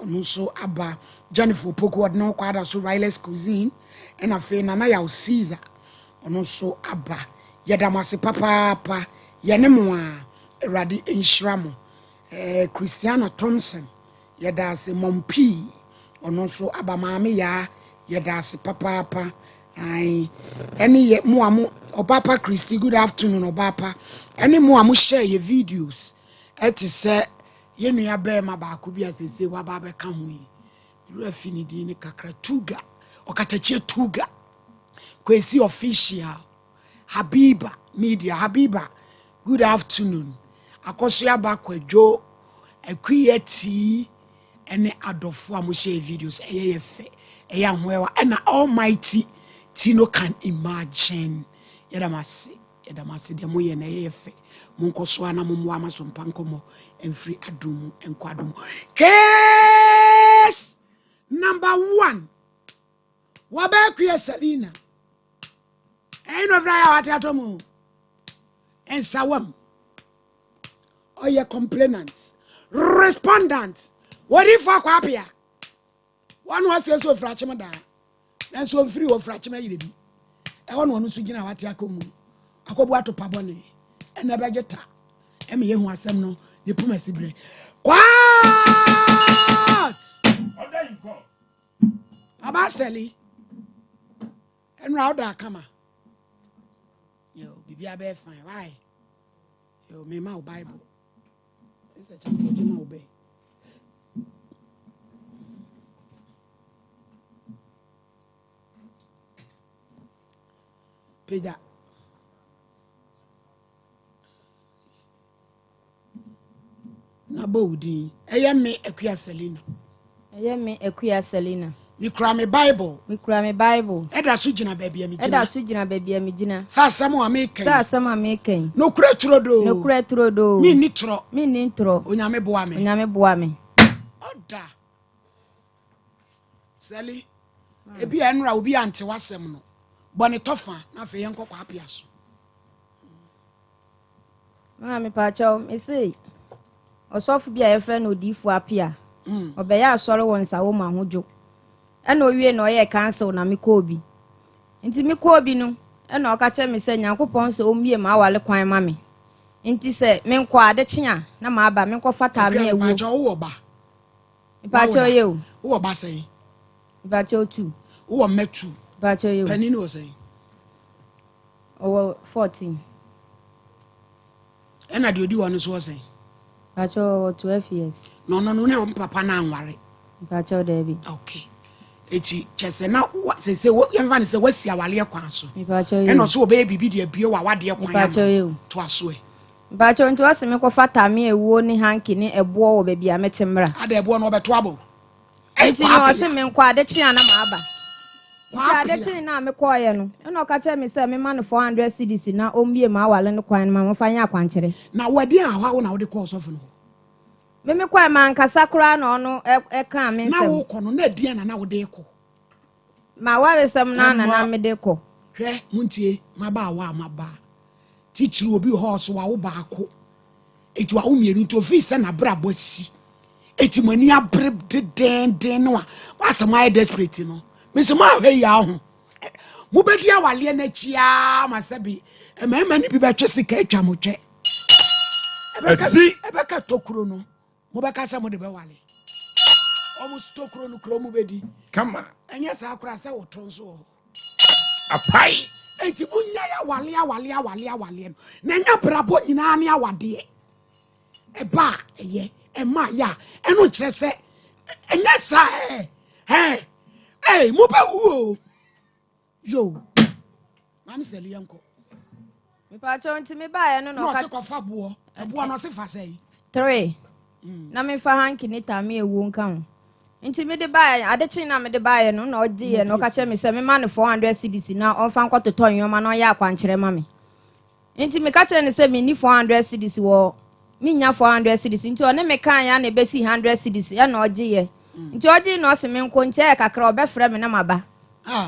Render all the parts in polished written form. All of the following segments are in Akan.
ono so aba Jennifer Poko no kwada so Riley's Cuisine and afi na ya Caesar ono so aba yedamase papa yene mo a Erade enhiramo Christiana Thompson yedase Mompi ono so aba maame ya yedase papa ai eni ye mo amu Obapa Christy good afternoon Obapa eni mo amu share your videos eti se ye nua be ma ba ko bi asese wa ba be ka ho yi rafinidi ni kakra tuga okatachie tuga kwesi official Habiba media Habiba good afternoon akosia ba kwadwo akwiyati ene adofo amu share videos eyefe eya hoewa na almighty Tino can imagine yedamase de moye na yefe munkoso ana mumu ama Sompa Nkomo enfri adumu enkwadumu case number 1 wabekwe Selina eno vraya watiatomu ensawam oye complainants respondents what if akwapia one was so frachimada then so free of frachima yirebi e won wonu so gina wate akomu akobu atopa bone e na begeta e me yehu asem no ne pumasi bre kwat oda inko abaseli enra oda kama yo bibia be fine why yo me ma Bible this a chapter ma obey Peda na bodi me akuya Selina mi kura me Bible eda so gina baby mi gina sa asem a me ken no kura turodo mi ni tro onyame boa me oda Seli ebi enra obi ante wasem no bone tofa na fe yen kokwa apia so ma me pa chaw me say osofu bia ye frɛ no odifu apia obeya asɔre won sa wo ma hodwo ɛna owie na ɔyɛ cancel na me kɔ obi nti me kɔ obi no ɛna ɔka kyɛ me sɛ Nyankopɔn sɛ omie ma awale kwan ma me nti sɛ me nkɔ ade kyea na ma aba me nkɔ fata me awu pa chaw wo ba pa chaw ye wo ba sɛ pa chaw tu wo metu pa chaw ye pani no sɛ o 14 ɛna de odi won so sɛ pa chaw 12 years no ne papa na anware pa chaw David okay eti chese na se wo yemfa ne se wasi awale kwan so pa chaw ye ɛna so obe bibi de abie wa wade kwan pa chaw ye to aso e pa chaw nti wase me kɔ fata me awu ni hanki ni ɛboɔ wo ba bia metemra ada ɛboɔ no obeto abo nti no wase me nkɔ ade kyea na ma aba ade kyea na me kɔ ye no ɛna ɔka kyɛ me sɛ me ma no 400 cedis na ombie ma awale no kwan ma fa nya akwankyere na wadi a hwa wo na wode kɔ sɔfo no me kwa ma nkasa kura na ɔno ɛka me nsɛm na wo kɔ no na dia na wode kɔ ma waresɛm na me de kɔ hwɛ muntie ma ba wa ma ba tichiru obi ho so wa wo ba akɔ eti wa wo mienu to fi sɛ na bra bɔ si eti mani abre den no a wasɛm ayi desperate no me so ma hwɛ ya ho mo bedi awale na chia ma sɛ bi emema ni bi bɛtwe sika atwa mo twɛ ebeka tokuro no mo bɛka sɛ mo de bɛwale almost tokuro no kuro mo bedi kama enye sa akura sɛ woto so apai enti munya ya wale no na nya brabo nyina ne awade eba eye ema ya eno kyerɛ sɛ enye sa mo ba wu yo mam seli yanko me pa chaw nti me ba ye no no se kofa boɔ ɛboɔ no se fa sɛ 3 na me fa hanki ni ta me ewu nka ho nti me de ba ade kyin na me de ba ye no na odi ye no ka kyɛ me sɛ me ma no 400 cedis na ɔfa nkɔ totɔ nwoma na ɔyɛ akwankyerɛ ma me nti me ka kyɛ ne sɛ me ni 400 cedis wɔ me nya 400 cedis nti ɔne me kan ya na besi 100 cedis ya na ɔgye ye nti ɔgye na ɔse me nkɔ nti ayɛ kakra ɔbɛfrɛ me na maba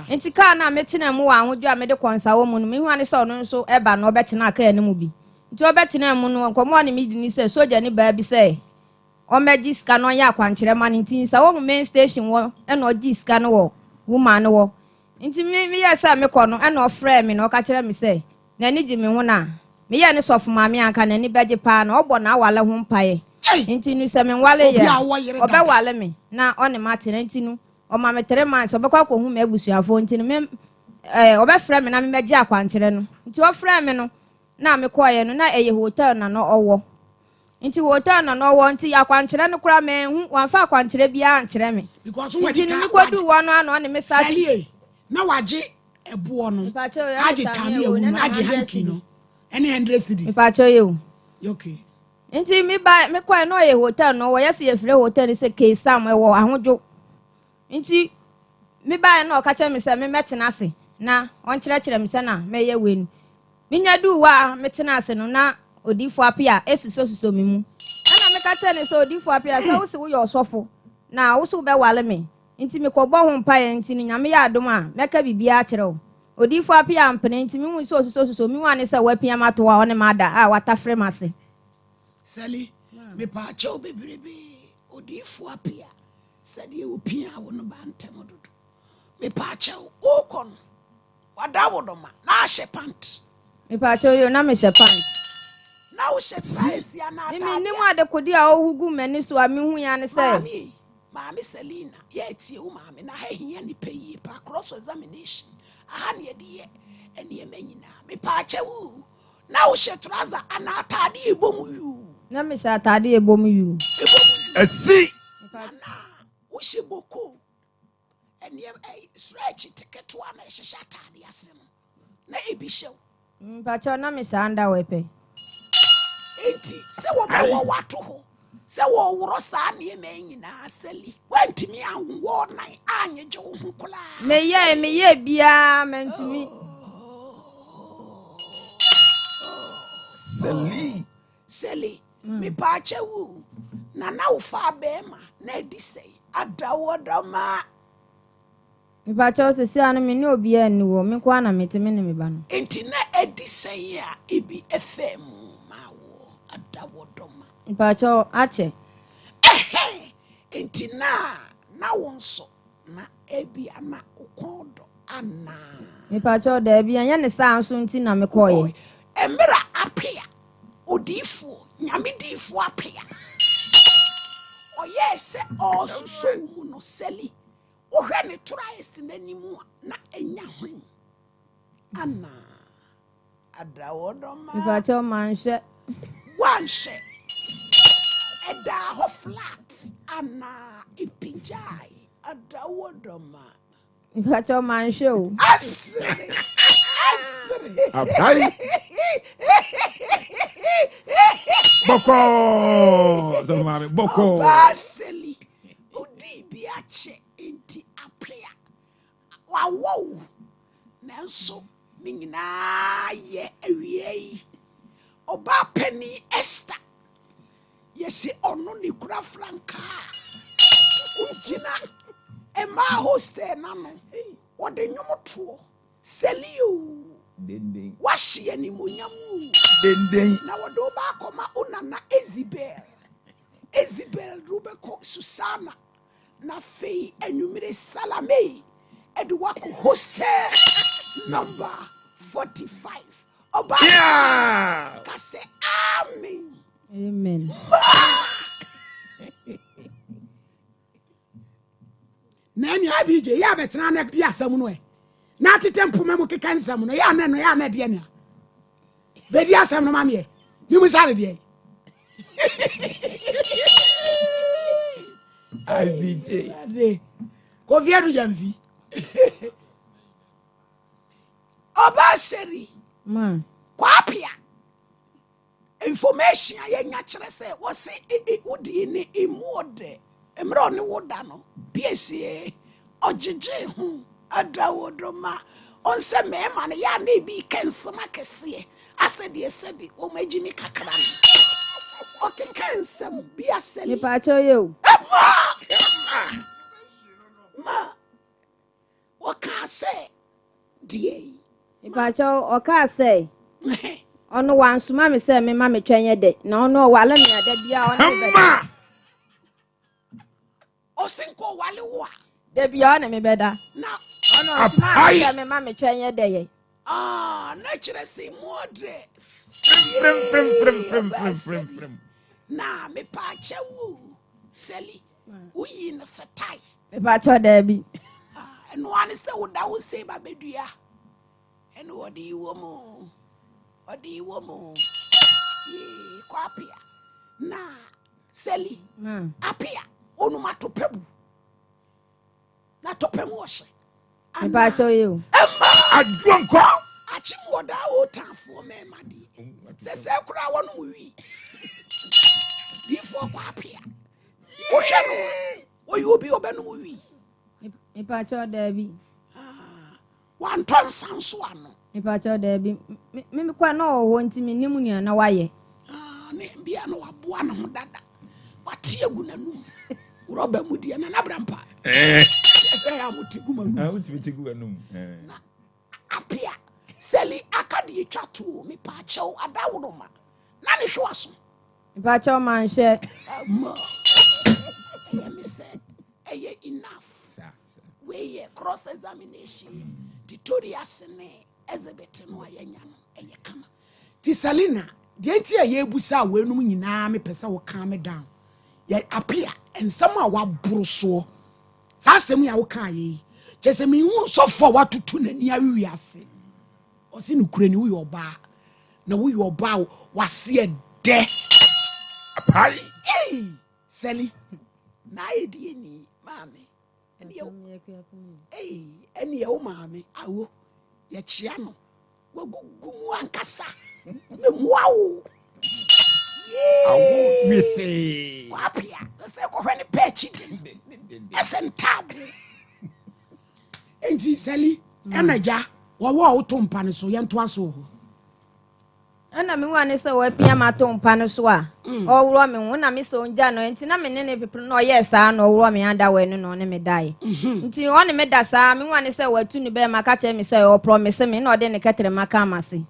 nti ka na me tena mu wa ahodwo a me de konsa wo mu no me hu ane sɛ ɔno nso ɛba na ɔbɛtena aka ne mu bi nti ɔbɛtena mu no nkɔmɔ ne me di ni sɛ soja ne baa bi sɛ omeji ska no ya kwanchere ma ntin sa wo main station wo e no gi ska no wo woman no wo nti me ya sa me kɔ no e no frɛ me no ka kyerɛ me sɛ na ni gi me ho na me ya ne sɔfo ma me anka na ni beje pa na obɔ na wale ho mpae nti nu sɛ me wale ye obɛ wale me na ɔne mate na nti nu ɔma me 3 months obɛkɔ akɔ hu me abusuafo nti me obɛ frɛ me na me meji akwankyere no nti wo frɛ me no na me kɔ ye no na eye hotel na no ɔwɔ nti hotel na no wɔ nti akwankyere no kura me hu wanfa akwankyere bia ankyere me because when we kodu wɔ no ano ne me sa na waje ebuo no aje tame ewu no aje hanky no any 100 cedis ipacho ye okay nti me kɔ no ye hotel no wɔ yesi efre hotel ni se ke sam wɔ ahodwo nti me ba no ka kyerɛ me sɛ me metena ase na on kyerɛkyerɛ me sɛ na me ye wenu minya du wa metena ase no na odifo apia esuso mi mu ana me ka kyerɛ ne sɛ odifo apia sɛ wo se wo yɛ osɔfo na wo se wo bɛ wale me nti me kɔbɔ ho mpa ye nti ni nyame yɛ adom a mɛka bibia kyerɛ wo odifo apia mpene nti mi hu sɛ osuso mi wane sɛ wapia mato wa one mada a watafre mase sali me pa kyɛw bebrebe odifo apia sɛ de opia wo no ba ntem dodo me pa kyɛw wo kɔ no wada wo doma na ahye pant me pa kyɛw yo na me hyɛ pant na wo hyɛ size ya na ata me nim ade kodi a ohugu mani so a me hu ya ne sɛ Mami Selina, yet you, mammy, na hia ni pay pa cross examination. A honey dear, and ye menina, me pacha woo. Now she trouser and a taddy boom you. Na me sha taddy boom you. A see. Na, wishi boko. And ye a stretchy ticket to one a shatadi asim. Na e be show. Pacha na me sha anda wepe. 80, so what to ho. Sɛ wo woro saa ne me nyina sali wantimi anwo nan anye je wo hu kola me ye bia mantumi sali me pa chewu na wo fa be ma na di sei adawodama me pa chewu se sia no me ne obi ani wo me kwa na meteme ne me ba no enti na edi sei a ebi fm ma wo adawodama Pacho ache enti na wonso na ebi ana ukodo ana me pacho da bia nya ne sa nso nti na me koye emira apia odifo nyame difo apia oye se osuso mu no seli ohwe ne tries nanimu na enya hwen ana adawodoma me pacho manhwe wanhwe eda ho flat ana ipijai adawodoma pacho manhwe o asiri Apai. Boko. So mami boko. Baseli odi biache inti apia wawo nanso ni nyina ye awie oba penny Esther yesi ono ni kura franka ujina ema hostel na no ode nwomoto selio Dendeng. wahye ni monyamu Dendeng. na wode oba akoma onana Ezibel Rubeko Susana na fei enumere Salame Edwako hostel number 45 oba Yeah. kase amen amen nani abije ya betena na di asam no e na tetempo memo keka nsam no ya na de ne be di asam no mame ni mu sare de IBJ. ade ko vieru jamvi oba seri man kwapia information ya nya kire se wo se wodi ni imuode emro ne woda no piesie ojeje hu adawodoma onse mema ne ya na bi kensema kese ase de sebi o magini kakra no o kensem bi me aseli pacho yo ma o ka se die me pacho o ka say ono wansoma me say me ma me twenye de na ono wale me ada bia ono be Hama. Osinko wale wa. Debi on me beda. Na Ono smart me ma me twenye dey. Nature say modre. Frem. Na me pa chewu. Seli. Uyi no satai. Me pa cho debi. And one is so that will say babedua. And what do you want? What do you want? Ye kwapia. Na Seli. Apia. Onuma to pebu. Na to pemu washe. Me pa cho you. Adwanko. Achimu da o tan for me madi. Se kura wonu wi. Before kwapia. O hwe no. O you obi obenu wi. Me pa cho debi. One ton sanso ano. Me pa cho debi. Me kwa no wo nti me nimu nua na waye. Ne bia no waboa no dada. Wate agu nanum. Roba mudi na nabrampa. Say ya mutigu manum. Mutigu anum. Na apia. Seli akadi etwato me pa chew adawodoma. Na ne hwe aso. Me pa cho man hwe. Me say eye enough. We cross examination. Tutorial sene Elizabeth no ayanya no eye kama. Ti Selina, de enti aye busa wenum nyina me pese wo calm me down. Ye apia ensam a waboro so. Sasem ya wo kan ye. Chese me hu so for watutu nani awi ase. Osi no kure ni wo yoba. Na wo yoba wase de. Apai. Hey, Seli. Na edie ni mame. Hey, any old mammy, I will. Yet Chiano will go ankasa. Wow. I won't miss it. Wapia, the second when a patch as in tab. And Sally, and a jar, or wow, Tom Paniso, young twasso. Ana me wane se we pia maton pa no so a o wro me wona me so nja no enti na me ne people no yes a no wro me anda we no ne me dai enti wone me da sa me wane se watu ni be maka che me se o promise me na o de ne ketere maka amase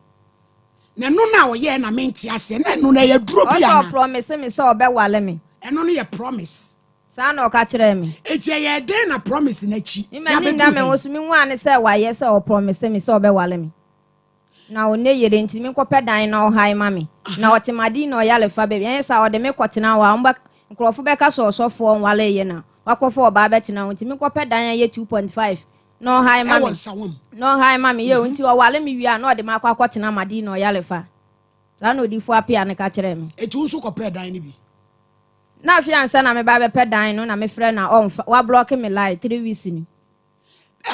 na no na o ye na me nti ase na no na ye duro bia na o promise me se o be wale me eno no ye promise sa na o ka kire me eti ye de na promise na chi ya be na me wo so me wane se wa ye se o promise me se o be wale me na one yere ntimi nkopɛ dan na ɔhae mame na ɔtemadi na ɔyale fa baabi ɛyɛ sa ɔde me kɔtena wa mba nkrɔfo bɛka so ɔsɔfo nwale ye na wakɔfo ɔba bɛtena ntimi nkopɛ dan yɛ 2.5 na ɔhae mame na ɔhae mame ye nti ɔwale me wia na ɔde me akɔtena madi na ɔyale fa sa na odifo apia ne ka kyerɛ me etu nso kɔpɛ dan ne bi na afia nsa na me ba bɛpɛ dan no na me frɛ na ɔmfa wa block me lie 3 weeks ni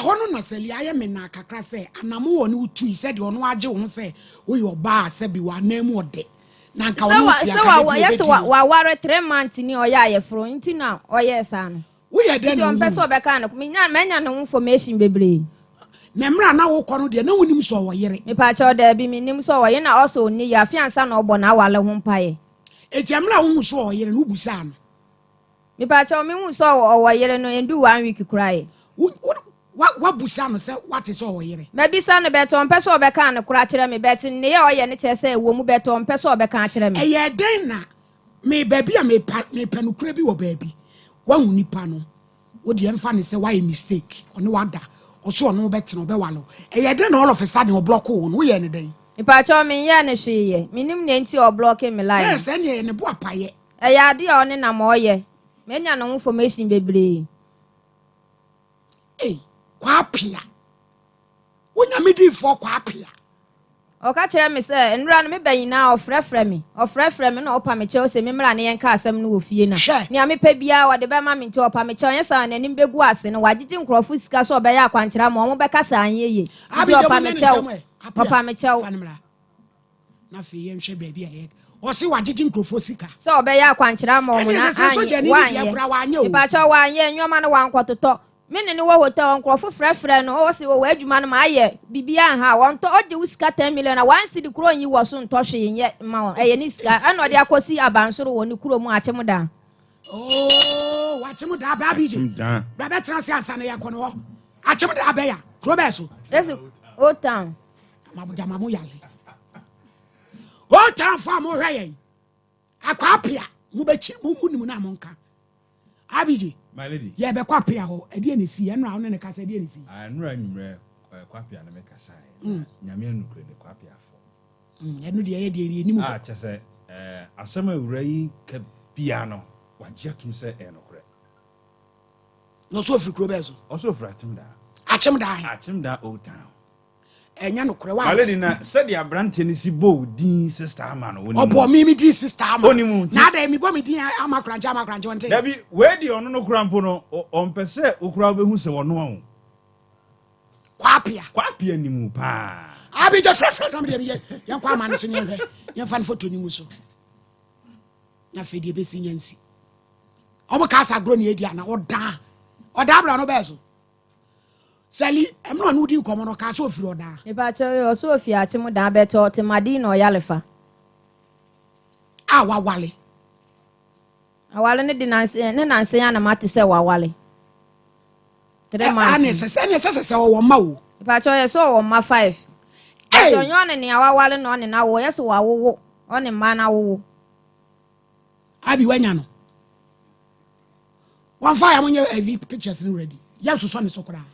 Hono na Seli aye me na kakra se anamu wo ne utu ise de ono age wo se wo yo ba ase bi wa na mu ode na nka wo ti aka so yes wa ware 3 months ni oya ye fro nti na oya esa no wo ye de na wo pese obeka na menya no information bebre na mra na wo kɔ no de na wonim so wo yere me pa cha oda bi me nim so wo ye na also ni ya afiansa na obo na awale ho mpaye eti mra wo so wo yere no busa no me pa cha me hu so wo yere no endu 1 week kurae what busa no say what is all yere me bisa no beto mpese obeka na kura kire me beti ne ye oye ne tese wo mu beto mpese obeka kire me eye den na me baabi a me panu kura bi wo baabi wa hu nipa no wo de emfa ne say why mistake ono wada oso ono beti no be walo eye den na all of a sudden o block wo no ye ne den ipa cho me ye ne hweye minim ne nti o block me line yes ene ne bo apaye eye ade a one na ma oye menya no information bebre kwa apia wonya medi fo kwa apia o ka kire me se enura no me bayina ofrefre me na opa me che o se me mra ne yen ka asem no wo fie na ne a me pa bia wo de be ma me nti opa me che onye sa na nim begu ase no wagigi nkrofo sika so be ya akwankyera ma o be ka sa anyeye nti opa me che na fe yen hwe baabi a ye o se wagigi nkrofo sika so be ya akwankyera ma o na anye ipa che wa anye nwoma no wa nkwototo mene ni wo hotel nkrofo frefre no o se wo adwuma no ma aye bibia ha won to oje wusika 10 million na wan si di kuro yi wo so ntɔhwe ye ma eye ni sika ana ode akosi abansoro wo ni kuro mu akyem da oh wakyem da ba bije ba be transi ansa na ye kono ho akyem da ba ya kuro be so yes o town mamu yale o town fa mo hwe ye akwa apia mu be chi mu ni mu na mo nka Abiji. My lady. Yeah, be kwapia ho. E dey na si. E no a ne kasa dey na si. Anura nwumre kwapia na make kasa. Nyame nukre ne kwapia fo. E no dey ye ni mu. Ah, chese asema awura yi ka bia no. Wagye atum se enokre. No so firi kro be so. Also firi atum da. Achim da. Atum da old town. Enya no kre wa. My lady na said the brand tenisi bo din sister ama no woni. Obo mi di sister ama. Onimu. Na da mi bo mi din ama kranche wonte. Dabi we di ono no krampo no on pese okura obehu se wono ho. Kwapia ni mu pa. Abi je frefre no me dey ye kwa ma no so ne hwe. Ye fa photo ni mu so. Na fe di be si nyansi. Omo ka sa gro ne edi ana oda bra no be so. Sali em no anu di nkomo no ka so ofiri oda. E ba cho so ofi achim da beto te madi na oyalefa. Wa wale. Awale ne di nanse ya na mate se wa wale. 3 months. Ane se wo ma wo. E ba cho ye so wo ma 5. But onyo ne ya wa wale no ne na wo ye so wa wo. One ma na wo. Abi wanya no. One fire monye heavy pictures ni ready. Yam so ne sokora.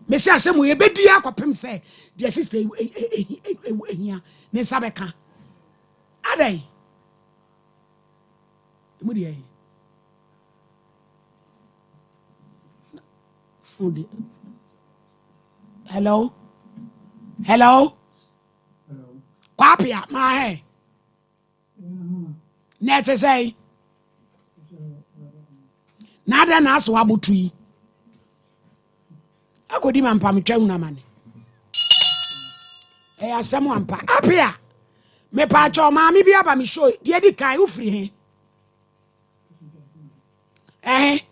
Me say asemu ye bedi akopem say the sister ehia ne sabeka. Adai. Emu di ayi. Hello. Kwapia ma he. Net say. Nada na aso abotui. Akodi mampa metwa una mane. Asemu ampa. Apia. Me pa cho ma mi bia ba mi show. Die di kan ufiri he.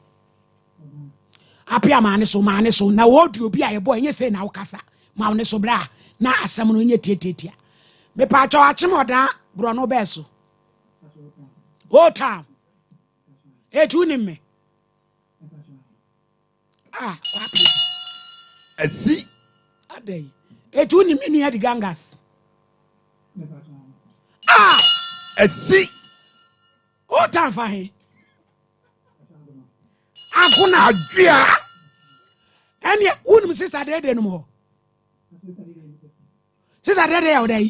Apia mane so na wodi obi a ye boy nye se na ukasa. Ma one so bra na asem no nye tietietia. Me pa cho achim oda bro no be so. Ota. Etu ni me. Apia. Asi adai etu ni menu ya di gangas asi o ta fa he akuna adua ene unim sister dede no mo sister dede ya odai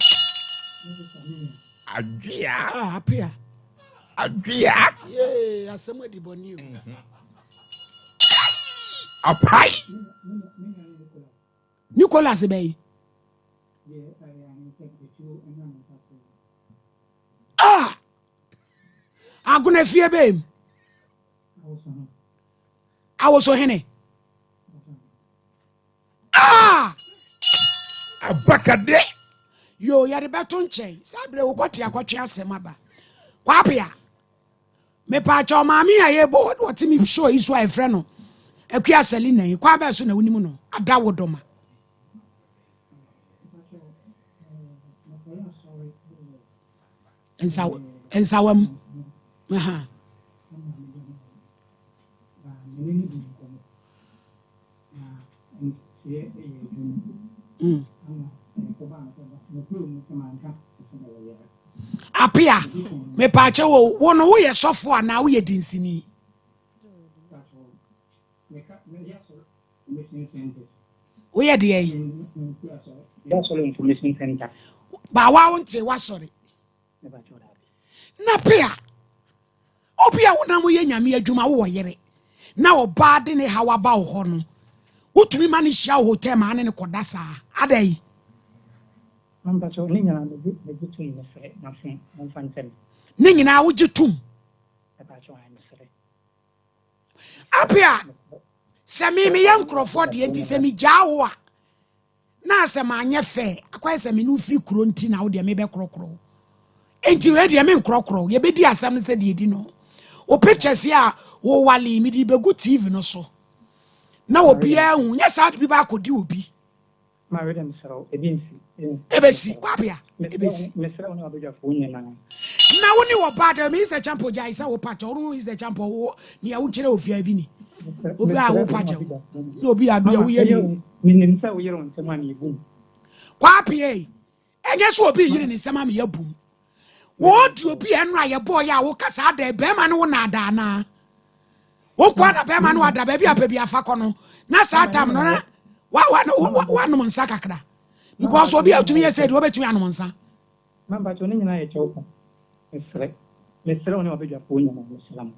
adua apia ye asemo di boni apai Nicholas Bay. I'm gonna fear babe. I was so henny. abakade Yo, ya the baton chain. Sabre, what ya got ya semaba. Wapia. Me pacho mami aye bo what me show is why friend. Ekia Selina, kwa ba so na wunimu no. Ada wodoma. Ensawam. Aha. Apia me pache wo no wo ye sofo ana wo ye dinsini wo ye de yi information center ba wa wonte wa sori na pia obia wo na mo ye nyame adwuma wo yere na oba de ne hawa ba wo ho no wotumi ma ne hia hotel ma ne koda saa adai ne nyina wo gitum apia se mi ye nkrofo de enti se mi gya wo a na se ma anye fe akwa se mi no firi kuro nti na wo de me be krokro enti we de me nkrokro ye be di asam se de di no o pictures ya wo wale mi di be go tv no so na obi ehun nya sa bi ba akodi obi ma we dem sero ebesi kwapia ebesi mesra woni abegya fo nyina na woni wo bad me is the champion jai say wo patch orun is the champion wo ne ya wo kire ofia bi ni obi a wo patch no obi adu ya wo ye ni minim say wo yero nsema na ebum kwapia enye so obi yiri ni nsema me yabum What you be and right, boy, I will cast out the beman one adana. What one a beman what a baby a baby a facono. Nasa tam no. One woman sakakra. Because what be out to me, I said, Robert to Anmonsa. Mamma, to name I choke. Mr. Only of your phone, Islam.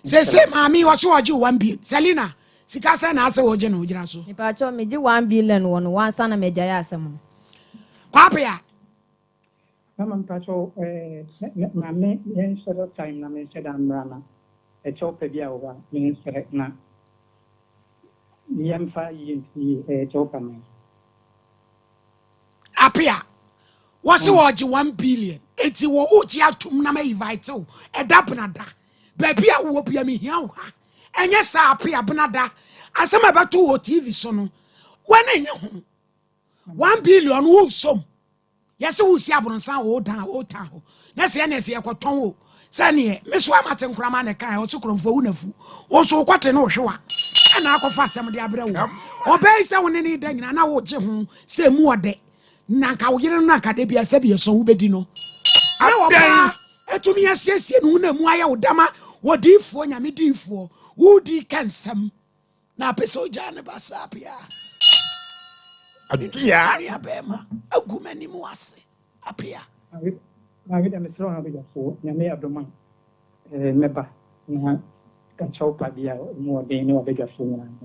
Say, Mammy, was what you 1 billion. Selina, Sikasa and answer what General Jirasso. If I told me 1 billion one son of Medjayasam. Papia. Mamma Pacho, my instead of time, I said, I'm Rana. A chop a beer over, Minister na. Yam 5 years, a chop me. Apia. What's what you 1 billion? It's your Utia Tumname vital, a dapanada. Baby, I will be a me here. And yes, Apia Banada. As I'm about to TV sono. When in your home 1 billion woo some. Yes, who see Abon San old town. That's the NSA Cotongo. Sani, Miss Wamatin Cramana Kai or Sucrum for Unafu. Also, quite no show. And I go fast some of the Abra. Obey someone any day, and I will home, say more day. Nanka will get a naka de be a sebia so bedino. I to me, I say, Nuna Moya Dama, what do for Yamidi for? Who do can some? Napeso Janabasapia. Adia Bema, a good many moase. Apia. I read a thrown of your four, Yammy of the month. Meba, can choke like the more than no bigger phone.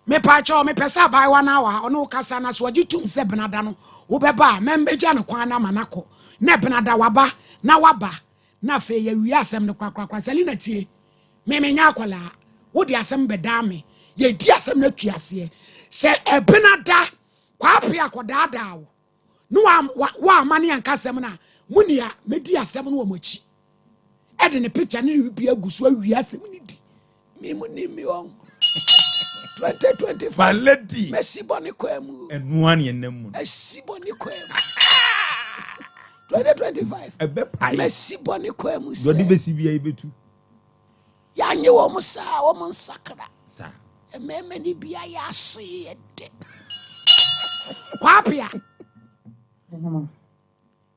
Me pacho me pesa by 1 hour ono kasa na so agitum se benada no wo beba membeja ne kwan na manako na benada waba na waba na fe ya wi asem ne kwakwa Selina tie me nya akwala wo di asem beda me ye di asem na tuase se benada kwa apia akoda dawo no wa amane ankasem na munia me di asem no wo machi e de ne picture ne bi aguso awi asem ni di me muni mi on 2025 Valeti. Messi boni kwemu. And one in them. Messi boni kwemu. 2025 Ebe pai. Messi boni kwemu. Dodi be CBA be too. Yanye wo musa wo monsakra. Sa. Ememe ni bia ya se de. Kwapia.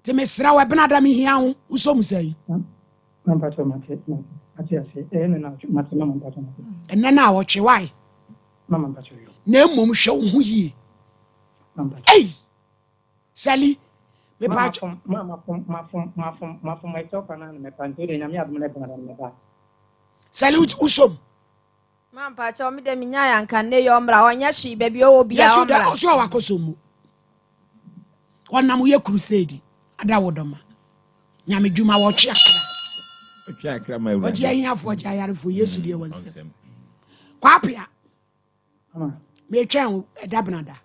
Te mesra we benada mi hia ho uso musai. Mamma Mate, I say, and Mamma Pacho. And na wo twe why? Mamma Pacho. Na mmom hwe wo yi. Hey. Sally. Me pacho. Mamma from my top and my panty, and I'm not going to Salute usom. Man pacho me de minya yanka ne yombra onya hwi baby o bia Yes, ombra. so wakosomu. Onam ye crusade. Ada wodoma. Nyame dwuma wo twe akra. Twe akra ma ewu. Oji ahia fo ja yare fo Yesu de wansem. Kwapia. Me twen edabenada.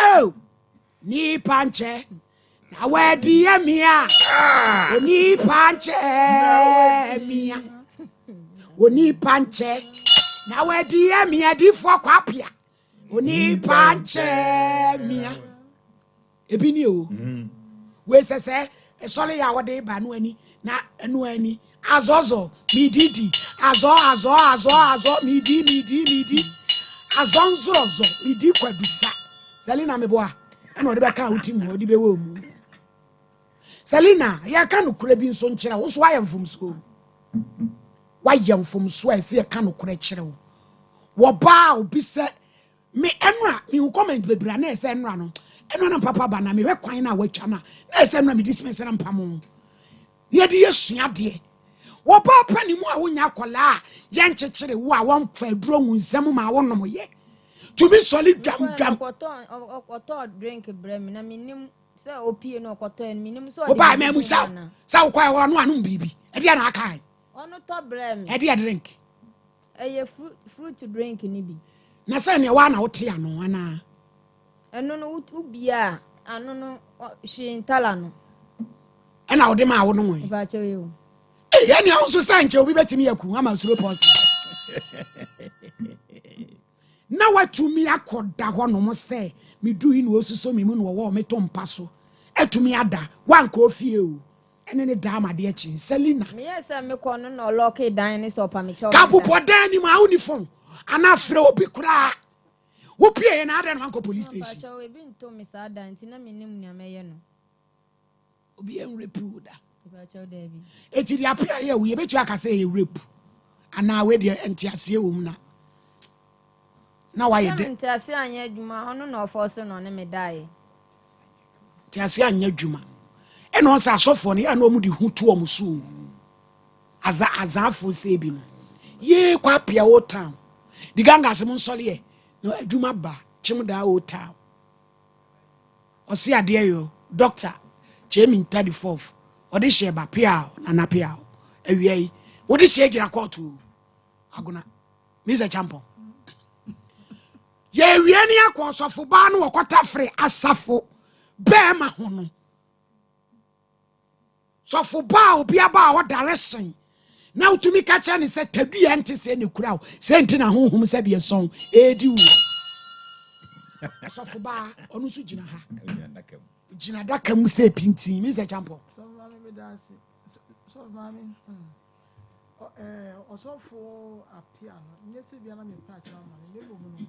Oh, ni panche. Na wedi emia. Oni panche emia. Oni panche. Na wedi emia di fo kwapia. Oni panche emia. Ebini o. We sese esole ya wode ba no ani na enu ani azozo mididi azo midi azonzorozo midi kwadusa Selina meboa ena ode be kan utimu ode be wo mu Selina ya kan kure bi nso nkire wo so ayemfom so wayemfom so afi ya kan kure kire wo ba obi se me enra me comment bebra na ese enra no eno na papa ba na me hwe kwan na watwa na ese enra me dismiss na mpamo ye de yesua de wo ba pani mu a wonya kola ye nchechire wo a won fa aduro nzam ma wonom ye to be solid dam Okoto drink brem na minim se opie no okoto en minim so wo ba me musa sa wo kwa wo no anu bibi e de na akai ono to brem e de drink eye fruit drink ni bi na se ne wa na wote ano ana eno no ubia ano no shintala no e na wo de ma wo no we ba cheyo ya ni awon so sanche obi betimi yaku ama suro pose na watumi akoda ho no mo se medu yi no osuso mi mu no wo meto mpa so atumi ada wanka ofie o ene ne da amade achi Selina me yesa me kono no lock dan ni so pa me che kapu podan ni ma uniform ana frɛ obi kura wo pie na ada no anko police station Pacho we bin to me sa dan ti na minim nya meye no obi en rape da Pacho dey bi eti dia pia ye wo ye betu aka say ye rape ana we de entiase wo mu na why de entiase anya adwuma ono na ofo no ne me dai entiase anya adwuma eno on sa asofo no ya na omu di hutu omu so azafo se bi no ye kwa pia wo town di ganga se mun sole ye no adwuma ba chimda wo town o si ade yo doctor chemi 34th odi sheba pia na pia awiai wodi she gira court aguna Mr. Champo ye wiani akọ sofo ba no wakota free asafo be ma ho no sofo ba obi aba wa direction na utumi ka cha ni se tadua nte se ne kura se nti na honhom se be son edi wu sofo ba onu su gina ha gina daka mu se pinti Mr. Champo so mami me dance so mami osofo apia no nyese bia na me pa cha mami le bo no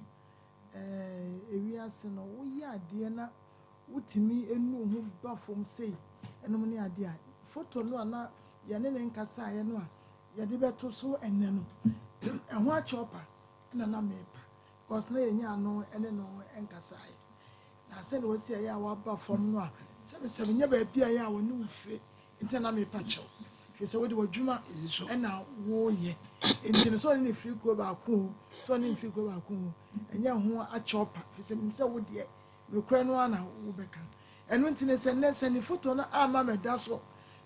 ewiase no wo yi ade na wutimi enu hu ba fom sei enom ne ade a photo no na ye ne nkasa ye no a ye de beto so enne no eho a chopa na mepa cause na ye nya no ene no nkasa ye na se no si ya wa ba fom no a se nya ba bia ya wo ne ufre nti na mepa chew hwe se wo de wadwuma ena wo ye nti so ne free go ba ko so ne free go ba ko enya ho a chopa hwe se wo de me kura no ana wo beka eno nti ne se ne photo na ama me da so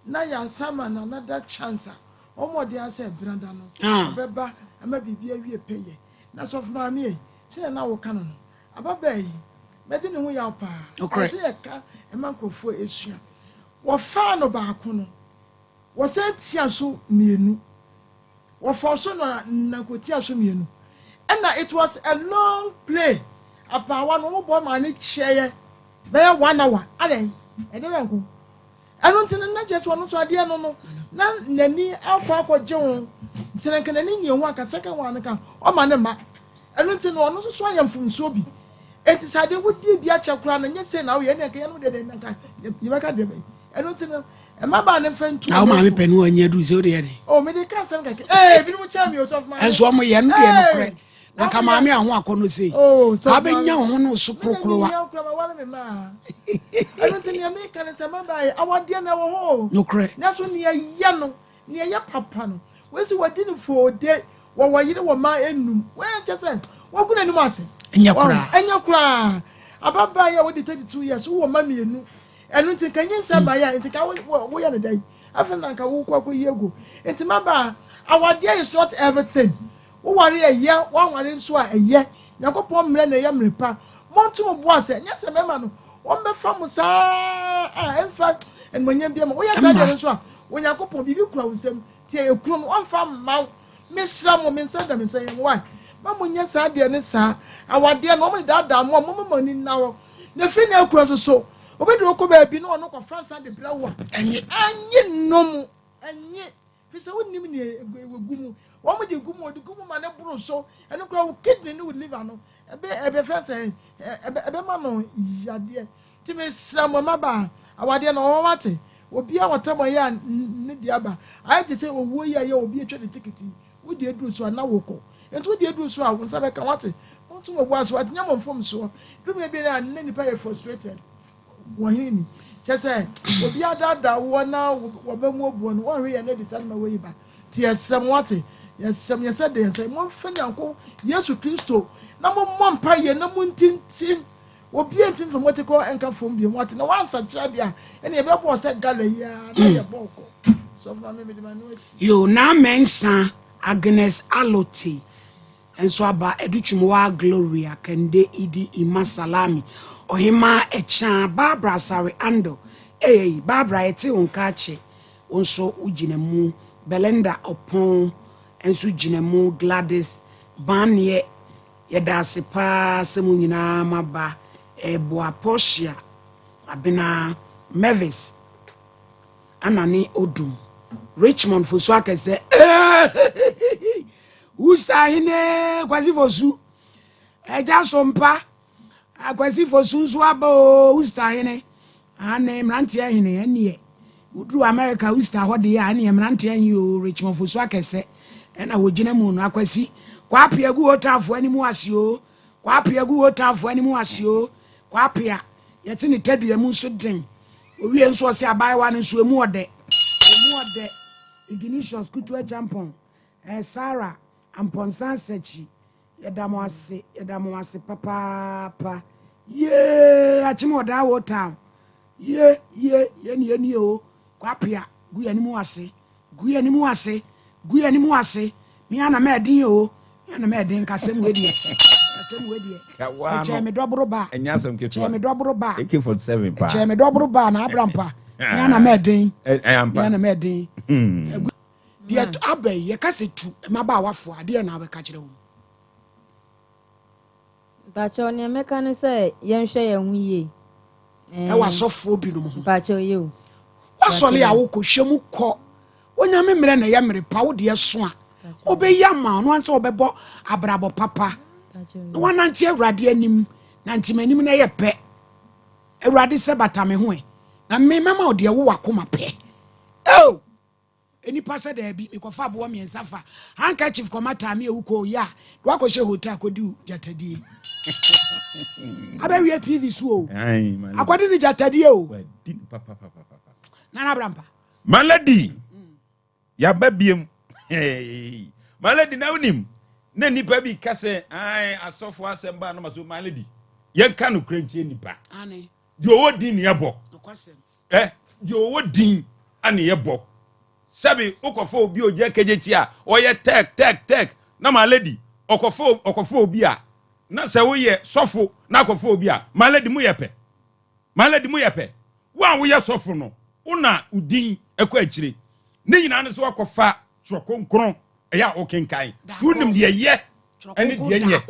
na ya sama na another chance omodi ase branda no beba ama bibia wie peye na so for mama e se na wo ka no ababa yi mede ne ho ya pa se ye ka e man krofo esua wo fa no ba ko no wo se tia so mienu wo for so na ko tia so mienu and it was a long play apa wa no bo ma ne cheye be 1 hour ade e de wenko anu ntin na je so no so ade no na nani akwa je won ntin kan nani nye ho aka second one kan o ma ne ma anu ntin no so ayamfunso bi enti sade wodi bi ache kura na nye se na wo ye ne kan no de de kan ye ba ka de me anu ntin e ma ba ne fantu na o ma me penu anya du se o de ye o me de kan sam ka bi no cha mi o so of my enso mo ye no de no kore na ka ma me aho akono sei ka be nya ho no so krokrowa anu ntin ya me kan sam ba ye awade na wo ho no kore na so ne ya no ne ya papa no we si wadi ni for day wo yire wo ma enum we chese wo guna ni mo ase enya kura ababa ya wo di 32 years wo ma mienu enu nti kan yin sa ba ya nti ka wo ya ne dai afa na ka wo kwa yego nti maba awade is not everything wo ware eye wo ware nso a eye yakopon mre na ye mrepa montu bo ase nya se mema no wo mbefa mo sa emfa enmonya bia mo wo ya sa de nso a wo yakopon bibi kura wo nsem tie ekuru no wo mfa ma mesra mo mensa da mensa ye why mamu nya sa de ne sa awade no mo da mo mo ni na wo na fi na ekuru so obedu ko ba bi no ko fransa de bra wo anyi nom anyi fi se wonim ni egumu wo mo de gumu ma ne buru so eno kura wo kidney ni wo liver no ebe fransa ebe ma no yade ti me sra mo maba awade no wo wate obi a watamo ya ne diaba ayi te se owo ya obi etwa de tikiti wo de edu so na wo ko ento de edu so a wo nsa be ka wate wontu mo bo aso wate nya mo mfom so dum e bi na ne nipa ye frustrated wo hini kese obi adada wo na wo be mu obu no wo hwe ye na decide ma we ba ti esrem wate yesrem ye se de ye se mo fanyanko Yesu Kristo na mo mpa ye na mo ntintin obi entin from what ko enka from bi what na wan sa kira dia ene e be bo se gala ya na ye boko so for me de manu asi yo na mensa Agnes Aloti enso aba educhimo wa Gloria Kende Idi Imasalami ohima echa Barbara Sari Ando Barbara eti onkache onso ujinemu Belinda Opon enso jinemu Gladys Banye yedase pa semu nyina maba Boa Portia abina Mavis anani Odum Richmond fosu akese usta hine kwazi fosu eja sompa akwasi fo sunsu abo usta hene ane mrantie hene ene udru America usta hode ya ane mrantie hene o Richmond fo so akese na wogina mu no akwasi kwa apia gu otafo animu ase o kwa apia gu otafo animu ase o kwa apia yete ne tadua mu so den owie nso se abai wa nso emu ode ignition skutu a champon Sarah amponsan sechi yedamo ase papa ye achimo da wo town ye ni o kwa apia gu animu ase mi ana medin o ana medin kasem wedi che me dobro ba enyasem keto che me dobro ba AK47 pa che me dobro ba na abrampa mi ana medin mi ana medin die abai ye kasetu maba wafo ade na abeka kire wo Pacho ne meka ne se yenhwe ye hu ye wa sofo bi no mo Pacho ye o wasole a wo ko hwemu ko onya memre na ye mere pa wo de so a obeya ma no anse obebo abrabo papa no wananti awrade anim nanti manim na ye pe awrade se batame ho na me mama ode wo wakoma pe oh eni pasa da bi mekofa abo me nsafa handkerchief komata me ewuko ya do akoshe hotel akodi jatadie abawie TV so akodi ni jatadie o papa nana brampa maladi ya babiem maladi na unim na nipa bi kase ai asofo asemba no maso maladi yenka no kranchie nipa ane di owo din ne yebo no kwasem di owo din ane yebo sabi ukofo obi oje kejeti a oye tek na maladi okofo obi a na se wo ye sofo na akofo obi a maladi mu yepe wa wo ye sofo no una udin ekwa akire ne nyina ne so akofa trokonkron eya okenkan tunim de ye ene de nye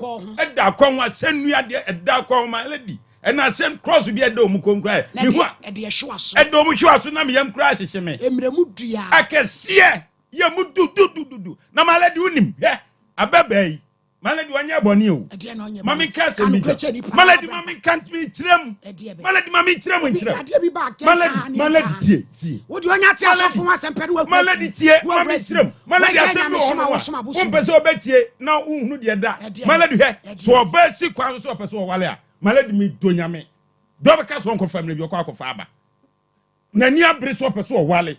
eda akon asennua de eda akon maladi ena asem cross bi eda omukonkran mi ho ede hweaso eda omuhweaso na me yam kra hyehye me emremu dua akese ye mu du na maladi unim ababai maladi wanya boni o mami kase mi maladi mami kant mi tirem maladi mami tirem ntirem maladi tie wodi onya tie asofo asempere wa maladi tie mami tirem maladi asem wo pese obetie na unhunu de da maladi so obesi kwan so pese wo wale a maladi mi donyame do be ka so nko family bi okwa akofa aba na ni abre so pese wo wale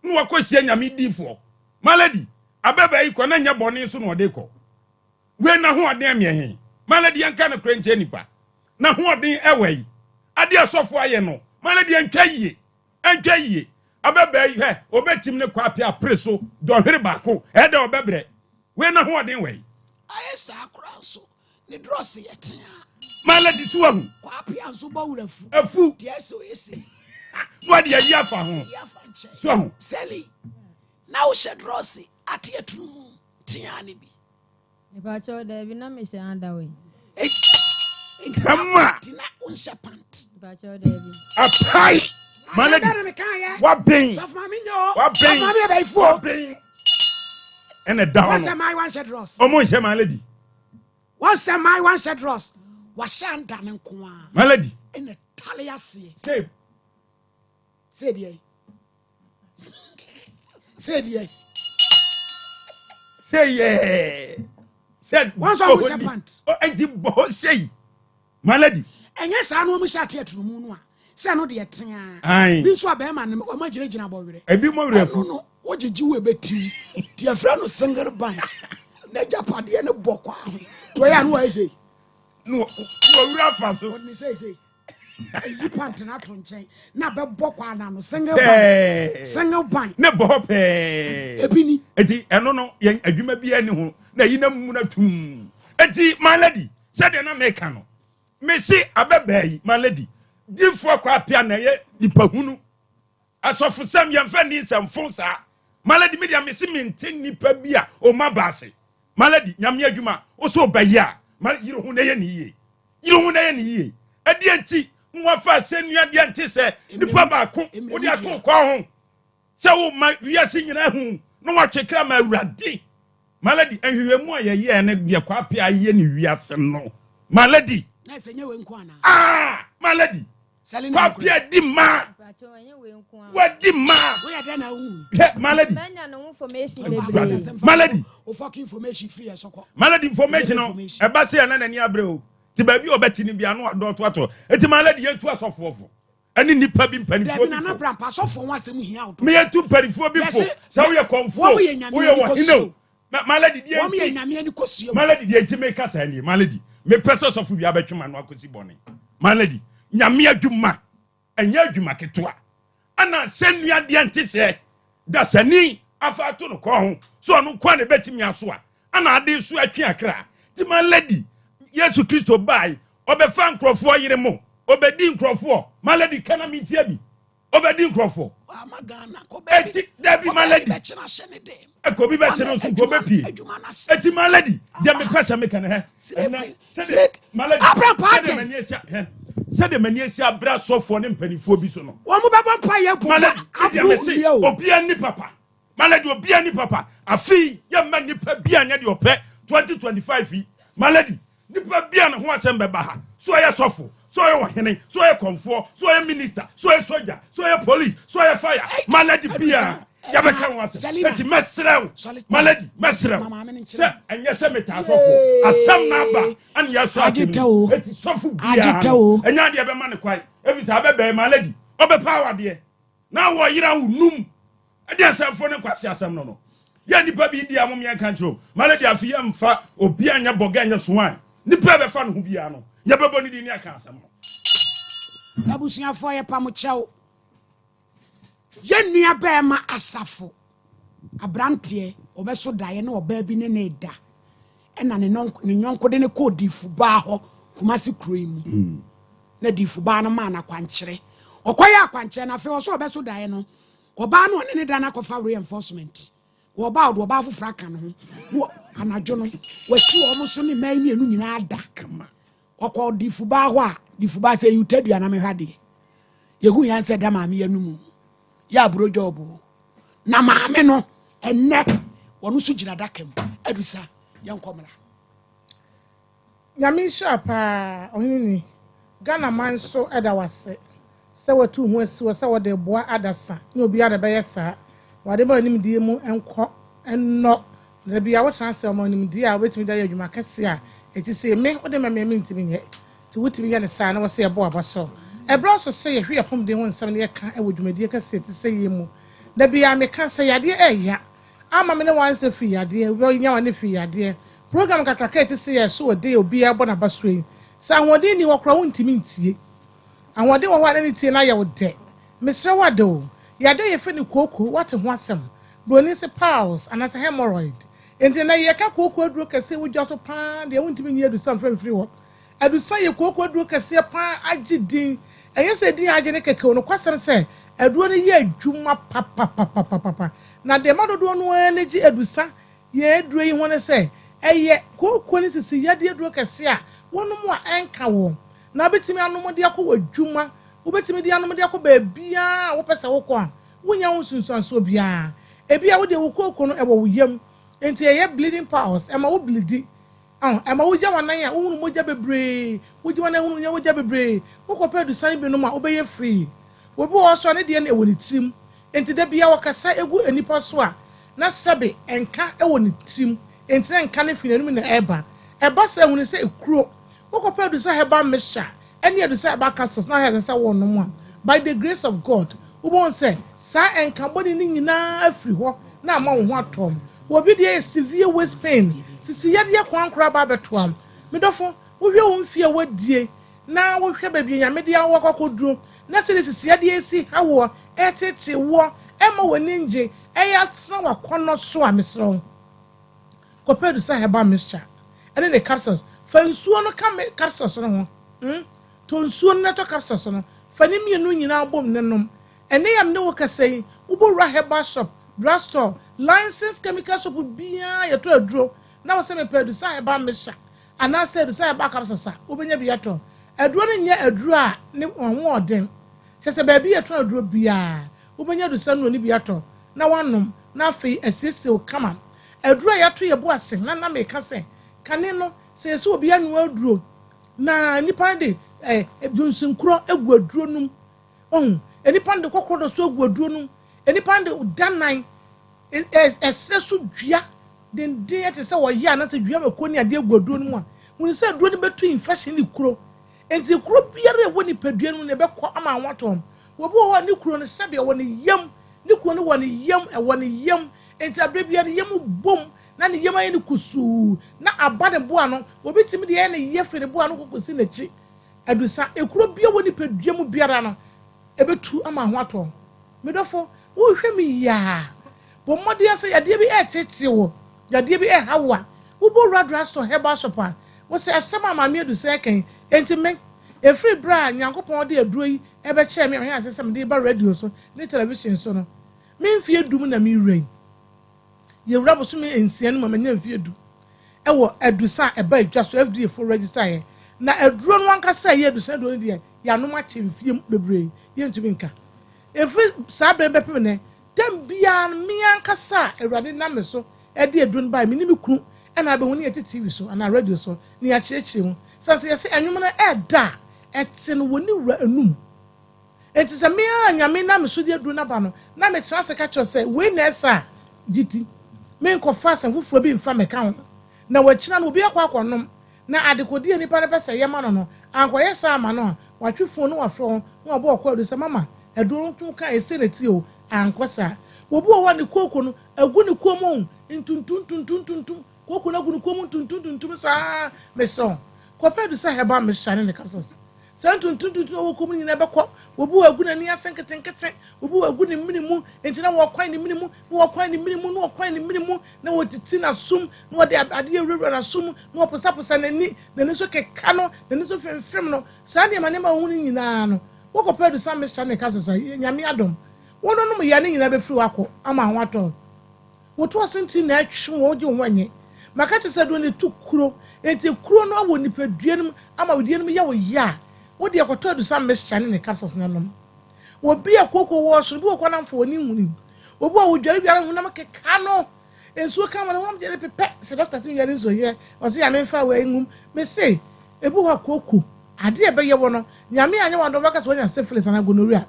nu wakosie nyame difo maladi ababai ko na nya boni so no de ko we na ho aden me maladi yanka na kranche nipa na ho aden ewai ade asofo aye no maladi antwa yie ababai obetim ne kwa pia preso do hwere bako e de obebre we na ho aden wai ayesa akura so ne dross yetia maladi suwahu kwa pia so ba wurafu afu tie so yesi no de ya fa ho suwahu seli na wo she dross atie tunu tiane bi Pacho da bi na me se anda we Kama tina unsha pant Pacho da bi apai maladi wa ben sof mami nyo wa ben mami e baifo ene down what's my one shed ross omo she maladi what's my one shed ross wa shanda ne nko a maladi ene tale ase say die said once on the pant and the boss say malady enye sa no mu shate atrumu no a se no de etea bi so abema ne o ma gina bowere ebi mo refu no o gigi we beti ti afra no single ban na japade ne bokwa to ya no ai sei no wura fa so what me say yi pant na to nchen na be bokwa na no single ban ne bo pe ebini eti eno no yen adwuma bi ani ho na yi na mu na tum eti malady said na make no me si ababai malady difo kwa pia na ye nipahunu asofu sam yemfa ni samfo sa malady media me si mintin nipa bia o mabase malady nyame adwuma o so bayia yiro hu na ye ni ye edi enti nwa fa senua de enti se nipa ba ko o di ato kwa ho se wo ma wiase nyina hu no watwekra ma awurade malady ahwehwemu a ye ne bia kwa pia ye ni wiase no my lady. Ah, my lady. Papia di ma. What di ma? My lady. My lady. My lady information. Ebasi anana ni abreo. Ti baby obeti ni bia no do to. Eti my lady yetu asofofo. Ani nipa bi mpanifo bi. Me yetu mpanifo bi fo. Sa wo ye konfo. Wo ye wo hino. My lady die. My lady die ti make us ani. My lady. Me person sofo bi abetwema no akosi bone. My lady. Nyame adwuma. Enya adwuma ketwa. Ana senua de antise. Da sani afa to no ko ho. So no kwa ne betimi aso a. Ana ade so atwe akra. Ti my lady. Yesu Kristo bai. Obefa nkrofo yire mo. Obedi nkrofo. My lady kana mi tie bi. Obedi nkrofo. Amagana ko be. Debi my lady. Ko bi be cheno so ko be pie. Eti my lady. Dia me pesa me kana he. My lady. Said the Manesia bra so for them pennyfo bi so no. One baba pie Obia ni papa. Malady obia ni papa. Afi ya man nipa bia nya de opɛ 2025 malady nipa bia no ho asɛm bɛba ha. So ya sɔfo, so ya ohene, so ya konfo, so ya minister, so ya soldier, so ya police, so ya fire. Malady bia ya bɛka ho asɛm. Eti mesrew. Malady mesrew. Se anya se meta sɔfo. Asɛm na ba an ya so ati. Eti sɔfo bia. Enya de bɛma ne kwai. Ebi sa bɛbɛ malady. Obe power de. Na wo yira wo num. Ade asɛmfo ne kwase asɛm no. Ya nipa bi di amom ya kanchro. Malady afi ya mfa obi anya boga anya soan. Nipa be fa no ho bia no. Ya bebo ni di ni aka asɛm no. Abusuafo ye pam kyɛw. Ye nua ba ma asafo. Abrante obeso dae na oba bi ne ne da. Ɛna ne nyonko de ne kodifu ba ho kumasi kroimu. Na difu ba no ma na kwankyere. Okoya akwankyere na fe so obeso dae no. Oba no ne da na kofa reinforcement. Oba fufra kan ho. Anadwo no wasi wo so ne man mienu nyina ada kama. Okọ difu ba ho a difu ba se yutadua na me hwade. Yehu yan se da maame yanu mu. Ya bro job. Na maame no enne wono so gina dakam adusa yankomra. Nyame shapa onini Ghana man so edawase. Se watu hu asi se wode boa adasa na obi ada be yesa wade ba nim die mu enko enno na bia wo transfer mo nim die a wetimi da yadwuma kase a eti se me wode ma me ntimi nye ti wutimi ye ne sa na wo se ebo abaso ebro so se ye hwe apom de ho nsam ne ye ka e wodwumadie kase ti se ye mu da bia me ka se yade eya ama me ne wan se fi yade wo nya wan fi yade program kakraka eti se ye so ode obi abo na baso yi sa hode ni wo kra wo ntimi ntie awode wo wane tie na ye wo de mesre wado yade ye fe ni koko wate ho asem broni se pals anasa hemorrhoid enti na ye ka koko aduro kase wo dwo so pa de wontimi nyi adu sam famfiri wo adu sa ye koko aduro kase pa agidin enye se din age ne keke no kwasem se aduro ne ye adwuma papa na de madodo no energy adusa ye aduro yi ho ne se eye koko ne sisi yade aduro kase a wonum a enka wo na betimi anom de akọ wadwuma wo betimi de anom de akọ ba bia wo pese wo kọ a wonya wo sunsanso bia ebia wo de wo kokọ no e wo yam enti eye bleeding pulse e ma wo bleedi e ma wo ja wanan a wo mo ja bebre wo ji wanan wo nya wo ja bebre wo kọ pa du san bi no ma wo be ye free wo bi wo so ne de na e wo ni tirim enti da bia wo kasa egu enipa so a na sabe enka e wo ni tirim enti na enka ne fi na na eba se hu ne se ekuro Woko do say heba mixture any do say about castles na has say one no by the grace of God we won say sa enka body ni nyina afiri ho na ama wo ho atom wo bi dey severe waist pain sisi yade kwankra ba betoam medofo wo hwe wo mfie wadie na wo hwe ba bi nya mede an wakokoduro na sisi yade esi hawo etete wo ema woni nje eya tsna wakono so a mesro ko do say heba mixture and the capsules fansuo no ka capsules no ho to nsuo no to capsules no fani mienu nyina bom nenom ene yam ne wo kasai ubora herbal shop drugstore licensed chemical shop bia ya to aduro na wo se me pedu sa herbal mesha ana se du sa herbal capsules a obenya bia to aduro ne nya aduro a ne ho odem se ba bia to aduro bia obenya du sa no ni bia to na wanom na afi assist o kama aduro ya to ye bo ase na me ka se kane no se obi anu aduro na nipa de dunsinkuro egu aduro num nipa de kokoro so egu aduro num nipa de danan so dua den ate se wo ya na se dua makoni ade egu aduro num a mun se aduro ne betu infection ni kuro enti kuro biara wo ni padua num ne be ko ama anwatom wo bo ho ni kuro ne sebe wo ne yam ni kuro ne wo ne yam wo ne yam enti abre biara yam bom na ne yam ayi ne kusu na abade boa no obi timi de ye ne ye fere boa no kokosi na chi adusa ekuro bia wo ni padua mu biara no ebetu ama anwatom medofo wo hwe mi ya bo mmode ase yade bi etete wo yade bi hawa wo bo radra store herbal shop a wo se asema maame adusa kan enti men efiri bra nyankopon de aduro yi ebe che me hwan asesem de ba radio so ne television so no me mfie dum na me rain ye wura boso me ensia no mama nya mfie du ewo adusa eba adwa so FDA for register ye na aduro no ankasa ye adusa do de ya no ma che mfie bebre ye ntumi nka efiri sa be pem ne dem bia me ankasa awurade na me so e de aduro no ba me ni me kunu e na be woni ye TV so ana radio so ni ya chirechire mu sanse ye se anwum na e da etin woni wura anum enti se me anyame na me so de aduro na ba no na me tra se ka cho se we na esa giti me nko fast fufuo bi mfa me ka ho na wachina no obi akwakonom na adekodi ni pa pese ye ma no no ankoye sa ma no watwefo no wafro no obo okwa do se mama eduro tun ka ese na ti o ankosa obi o wa ni koko no agu ni komo ntuntuntuntuntuntum koko na agu ni komo ntuntuntuntum sa me so ko pe do se heba me shane ne kapsas santuntuntuntum wo komo ni na be ko obu agu na ni asenketenkete obu agu ni minimu entina wo kwan ni minimu wo kwan ni minimu no kwan ni minimu na wo titi na sum na wo de ade ewura na sum na wo posa na ni so keka no na ni so femfem no sa de mane ma hu ni nyina no wo ko pedu sam Mr. ne kapsa nyame adom wo no no ya ni nyina be firi wako ama ho ato wo to asenti na atwe wo de ho anye maka te se do ne tukuro enti kuro no wo ni peduanum ama wo dienum ya wo ya wo de akoto adu sam Mr. ne capsules na nom wo bia koko wo so bi wo kwana mfo ni huni obu wo dware biara hu na makeka no ensuo ka ma wo de pepe se doctor se yare so ye o se ya me fa we ngum me se ebu ha koko ade e be ye wo no nyame anya wa do baka so nya syphilis na gonorrhea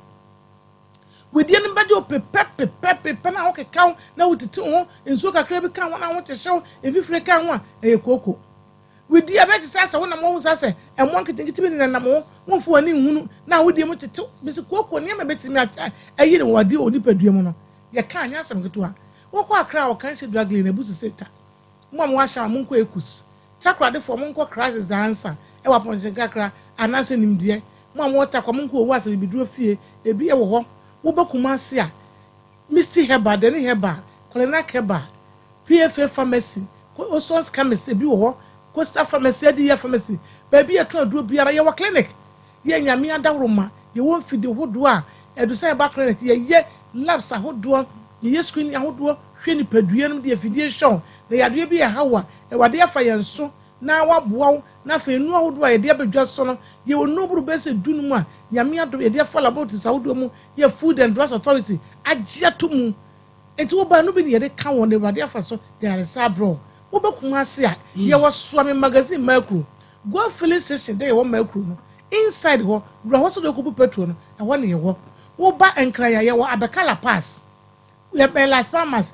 we de ni baje o pepe na wo keka na wo titi ho ensuo kakra bi ka ho na ho tehyew efifire ka ho a e koko we di abeti sasa wona mo sasa e mo nkitikiti bi na mo wonfo ani hunu na wo di mo tete bisi koko ne ma beti mi ayi ne wadi oni padua mu no ye ka anya asem ketua wo kwa akra o kan she drugly na busu seta mo mo asha mo nko ekus takra de for mo nko crisis the answer e wa ponje kakra anase nimdie mo ta kwa mo nko owu asere biduro fie ebi e wo ho wo bakuma ase a Misty Heba de ne Heba Kolena Heba PFA pharmacy Osons chemist ebi wo ho Costa pharmacy de pharmacy baby e tro duro biara ye wa clinic ye nyame adawroma ye won fidi hodo a edusa ba clinic ye labs ahodo ye screen ahodo hwe ni padua no de fidie show na yade bi ye hawa e wade afa ye nso na waboa na fa enu ahodo a ye de abedwa so no ye onoburu be se dunu mu a nyame ado ye de fa laboratories ahodo mu ye food and drugs authority agia to mu enti wo ba no bi ne ye de ka won de wade afa so de aresa bro wo be kuma ase a ye wo so me magazine makro go filling station dey wo makro no inside ho bro ho so de ko petrol no e wo ne ye wo ba enkraya ye wo abekala pass le las palmas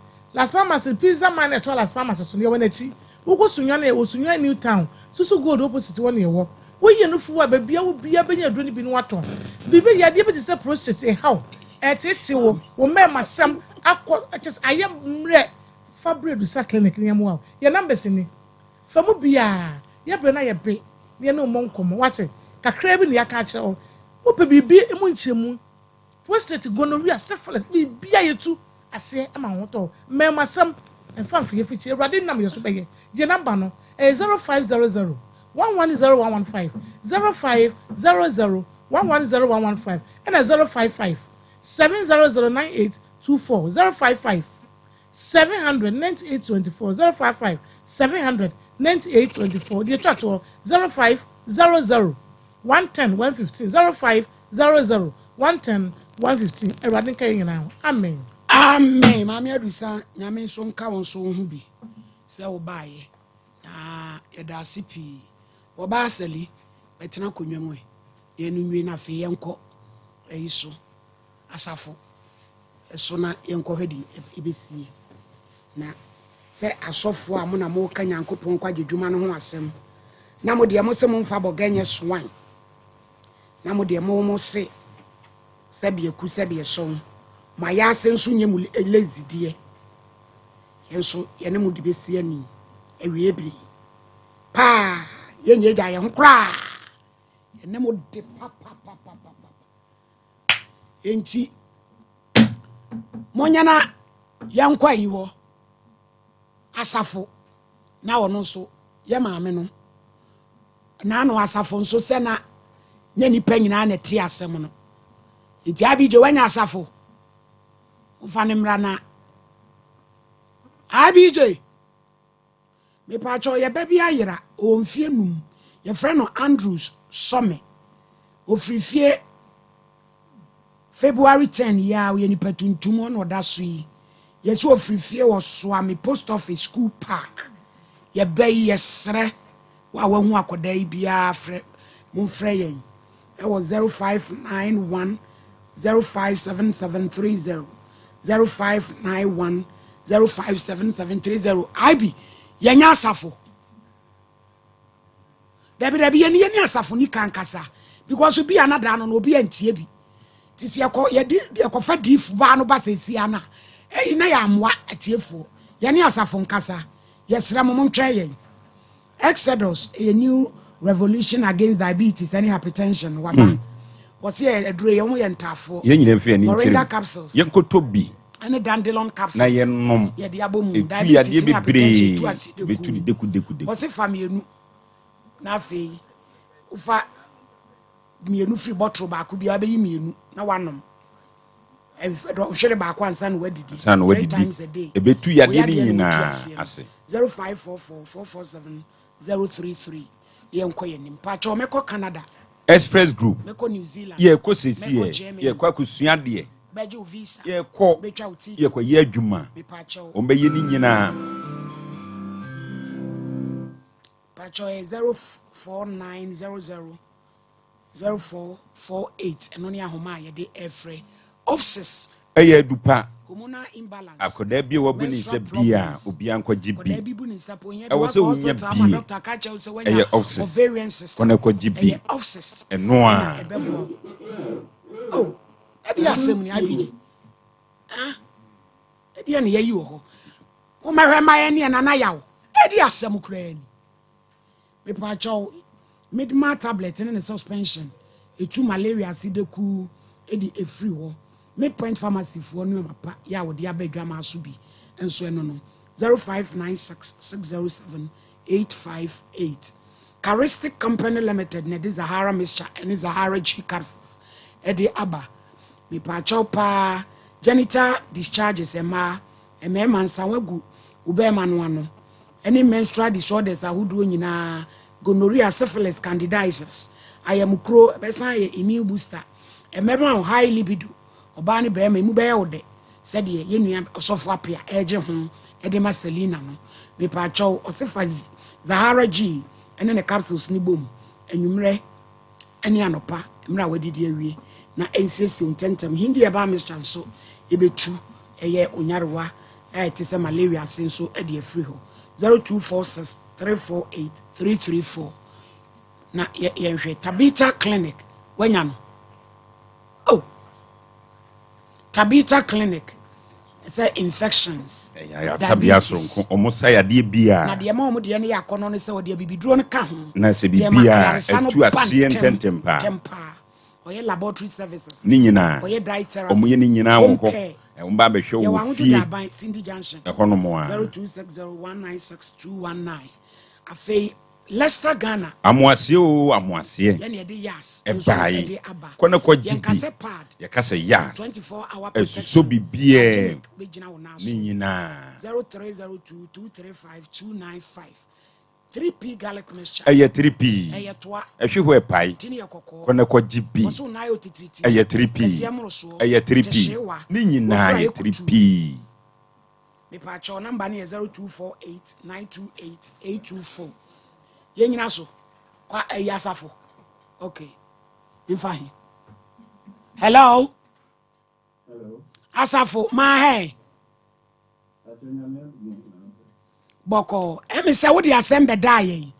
pizza man e to las palmas so ne wo na chi wo ko sunwa na wo sunwa new town susu gold opposite wo ne ye wo ye no fu a ba bia wo bia benya aduro ni bi no wato bibi ya de bi se prostate e how e tete wo me masam akọ just ayem mre Fabredu sa clinic ni amu ye numbers ni famu bia ye bre na ye be ne no mo nkomo wate kakra bi ne ya ka kire wo pe bibi emu nchemu prostate gonorrhea syphilis bia yetu ase ama hoto me masam emfa mfie fichi ewrade nam ye so be ye je number no 0500 110115 0500 110115 and 055 7009824 055 7009824 055 7009824 the chat 0500 110 115 0500 110 115 ewrade kan yin na amen amen mama adusa nyame so nka won so hu bi se wo baaye na yeda sipi wo ba asali betena konwa mu ye no nwie na fe yenko eyiso asafo eso na yenko hedi ebesie na se asofo a mo na mo ka Nyankopɔn kwa dwuma no ho asem na mo de mo se mo mfa boganye swan na mo de mo se bi eku se bi eson ma ya asenso nyemu elezidie yenso ye ne mo de besie ani ewie ebiri pa yenye gya ye ho kra ye ne mo de pa enti monyana yankwa yi ho asafo na ono nso ye maame no na no asafo nso se na nya nipa nyina na ti asem no enti abije wanya asafo ufane mra na abije me pa cho ye ba bia yira o mfie num ye frɛ no Andrews Some ofrifie February 10 ya we nipa tuntum on oda so yi ye so ofrifie wo so am post office school park ye ba yesre wa hu akoda yi bia frɛ mo frɛ yen it was 0591 057730 0591 057730 IB yenya asafo dabi yeni asafo ni kankasa because obi anada no obi antie bi titi ekofa difu ba no ba sefia na na ya amwa atiefo yeni asafo nkasa yesra mo ntwe yen Exodus a new revolution against diabetes and hypertension waba what's here adure ye ho ye ntafo ye nyina mfia ni moringa capsules ye kotobi and dandelion capsules na ye nom ye de abomu diabetes and hypertension to aside betuni deku what's famienu na fe ufa mienu free bottle ba ku bia be yi mienu na wanom hwere ba kwa ansa no wadidi 3 times a day ebetu yade ni nyina ase 0544447033 ye nko ye nim pa cho meko Canada Express Group meko New Zealand ye ko sesi ye kwa kusua de beje visa ye ko betwa uti ye ko ye adwuma o be ye ni nyina pa cho 04900 0448 eno ni ahoma ye de efre offices eye dupa hormonal imbalance akoda bi wobu ni se bia obi anko gibi e wo se wonya bi doctor ka che se wanya eye ovarian system kona ko gibi eye offices eno a oh edi asem ni abije edi na yayi wo ho wo mahwe maye ne na na yawo edi asem kura ni me pa cho midma tablet ne suspension etu malaria sideku edi efri ho midpoint pharmacy for no mapa ya wo de abadwa ma so bi enso eno no 0596607858 Charistic Company Limited ne Zahara mixture and Zahara G capsules edi aba me pa chopa genital discharges ema nsa wagu ubema no ano any menstrual disorders ahudu nyina gonorrhea syphilis candidiasis ayamukro besa ye immune booster emema high libido oba ne be ma mu be ye wode se de ye nua osofo apia eje ho ede ma selina no me pa chow osifa Zahara G ene ne capsules ni bom enwumre ene anopa mra wadidi awie na ensese untentem hindi e ba Mr. nso ebetu eye onyarewa te se malaria senso e de afri ho 0246348334 na ye nhwe Tabita Clinic wanya no oh Tabita Clinic say infections ya tabia so omusa ya de bia na de ma omo de ne yakono ne se o de bibiduro ne ka ho na se bibia etu asie ntentempa oye laboratory services ni nyina oye diet therapy omo ye ni nyina wo ko e mba be hwe wo fie Cindy Junction e hono mo a 0260196219 afei Leicester Ghana amoasie o amoasie ye ne de yas e bai kona ko jibi ye kase yas 24 hour protection so bibie ni nyina 0302235295 3p garlic mixture eye 3p eye toa ehwe ho e pai tini yakoko kona ko jibi so na yo titriti eye 3p eye 3p ni nyina eye 3p me pa cho number ni 0248928824 ye nyina so kwa eye asafo Okay. In fine. Hello. Hello. Asafo, my hey. Boko. Emi say what the assemble die.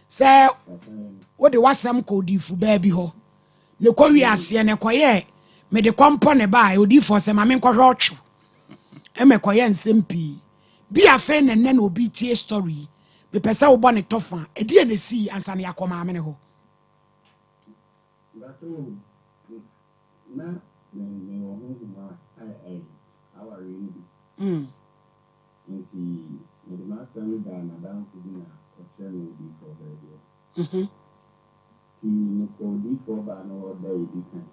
Say what the wasam kodi fu baby ho. Ne kwa wi ase ne koye me de kompo ne ba odi for se ma me nkwohwe ochu. Eme koye nsem pi. Bi afa ne ne obi tie story. Me pesa wo bo ne tofa. Edi na si ansa ne yakoma me ne ho. Na me wo hu ma ai our really. Nti me ma san da na dan ku na o chere di for there. Ni ko di for ba no da di kan.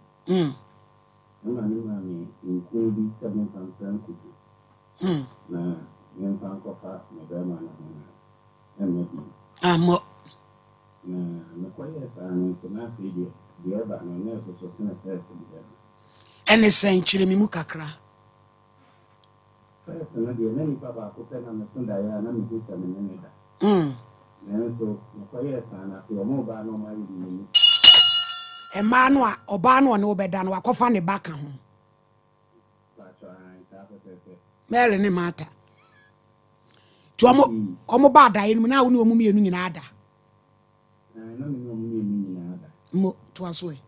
Na ni ma me ko di 7 san ku. Na yen san ko fa me ba ma na na di. Amo. Na me ko ye san ko na fi di ba no ne so na first di. Ene sen chire mi mu kakra. First na di na ni baba ko pe na me so da ya na me ko ta me ne da. So me ko ye san na fi o mo ba no ma yi ni. Ema no a oba no ne obeda no akofa ne baka ho. Mele ne mata. Tu omo ba da yin na wo ne omo mienu nyina ada. Na me no mu ni nyina ada. Mo to aso e.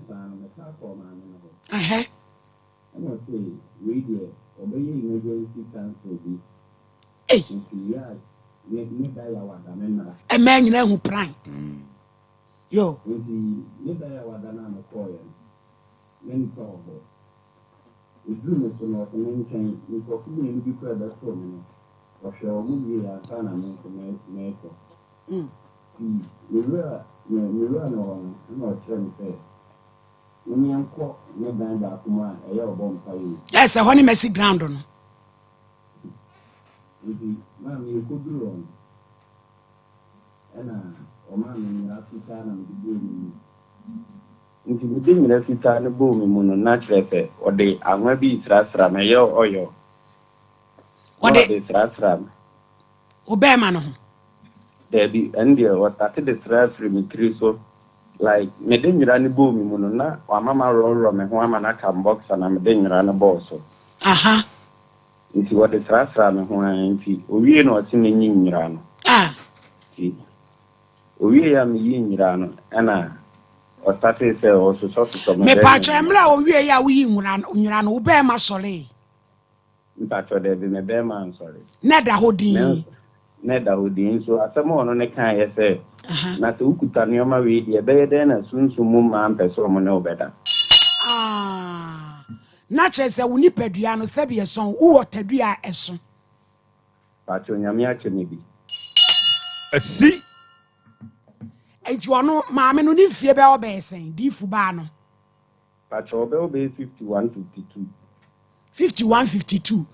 San me ka ko ma no. Aha. I say we there obey emergency council bi. Eh. Ya ne da ya wa da me na. E ma nyina hu pran. Yo. Ne da ya wa da na no ko ye. Ne to ho. Edu me so no ko ne nchen ni ko fu ni bi ko da so me no. O hwe mu bi ya ta na me ko me ko. Ni ra no no chen se. Ni anko ne dan da kuma e ya obo mpa yi. Yes, a honey mercy ground no. Na mi ko duro on. Ena o ma mi na fita na mi bi ni. Nti mi de nyina fita ne bo mi mu no na trefe o de anwa bi srasra me ye oyo. O de srasra. O be ma no. There be and there what that the srasra mi kriso like me de nyina ne bo mi mu no na wa mama ro me ho ama na kam box na me de nyina ne bo so. Aha. Nti what the srasra me ho anti o wie no o ti ne nyira no. Ti o wie ya me nyira no na o tate se o so me pa cha mra o wie ya wo yi nwura no wo be ma sole. Mpacho de bi me be ma sorry. Na da hodin. Na da hodin so asemo no ne kan ye se. Na se ukuta ne oma we die be ye de na sunsun mu ma ampeso mo ne obeda. Na chese wo ni padua no se be son wo tadua eso. Pacho nyame a che ne bi. Asi. Enti ono maame no ni fie be obesen di fu ba no. Pacho be 51-52. 51-52.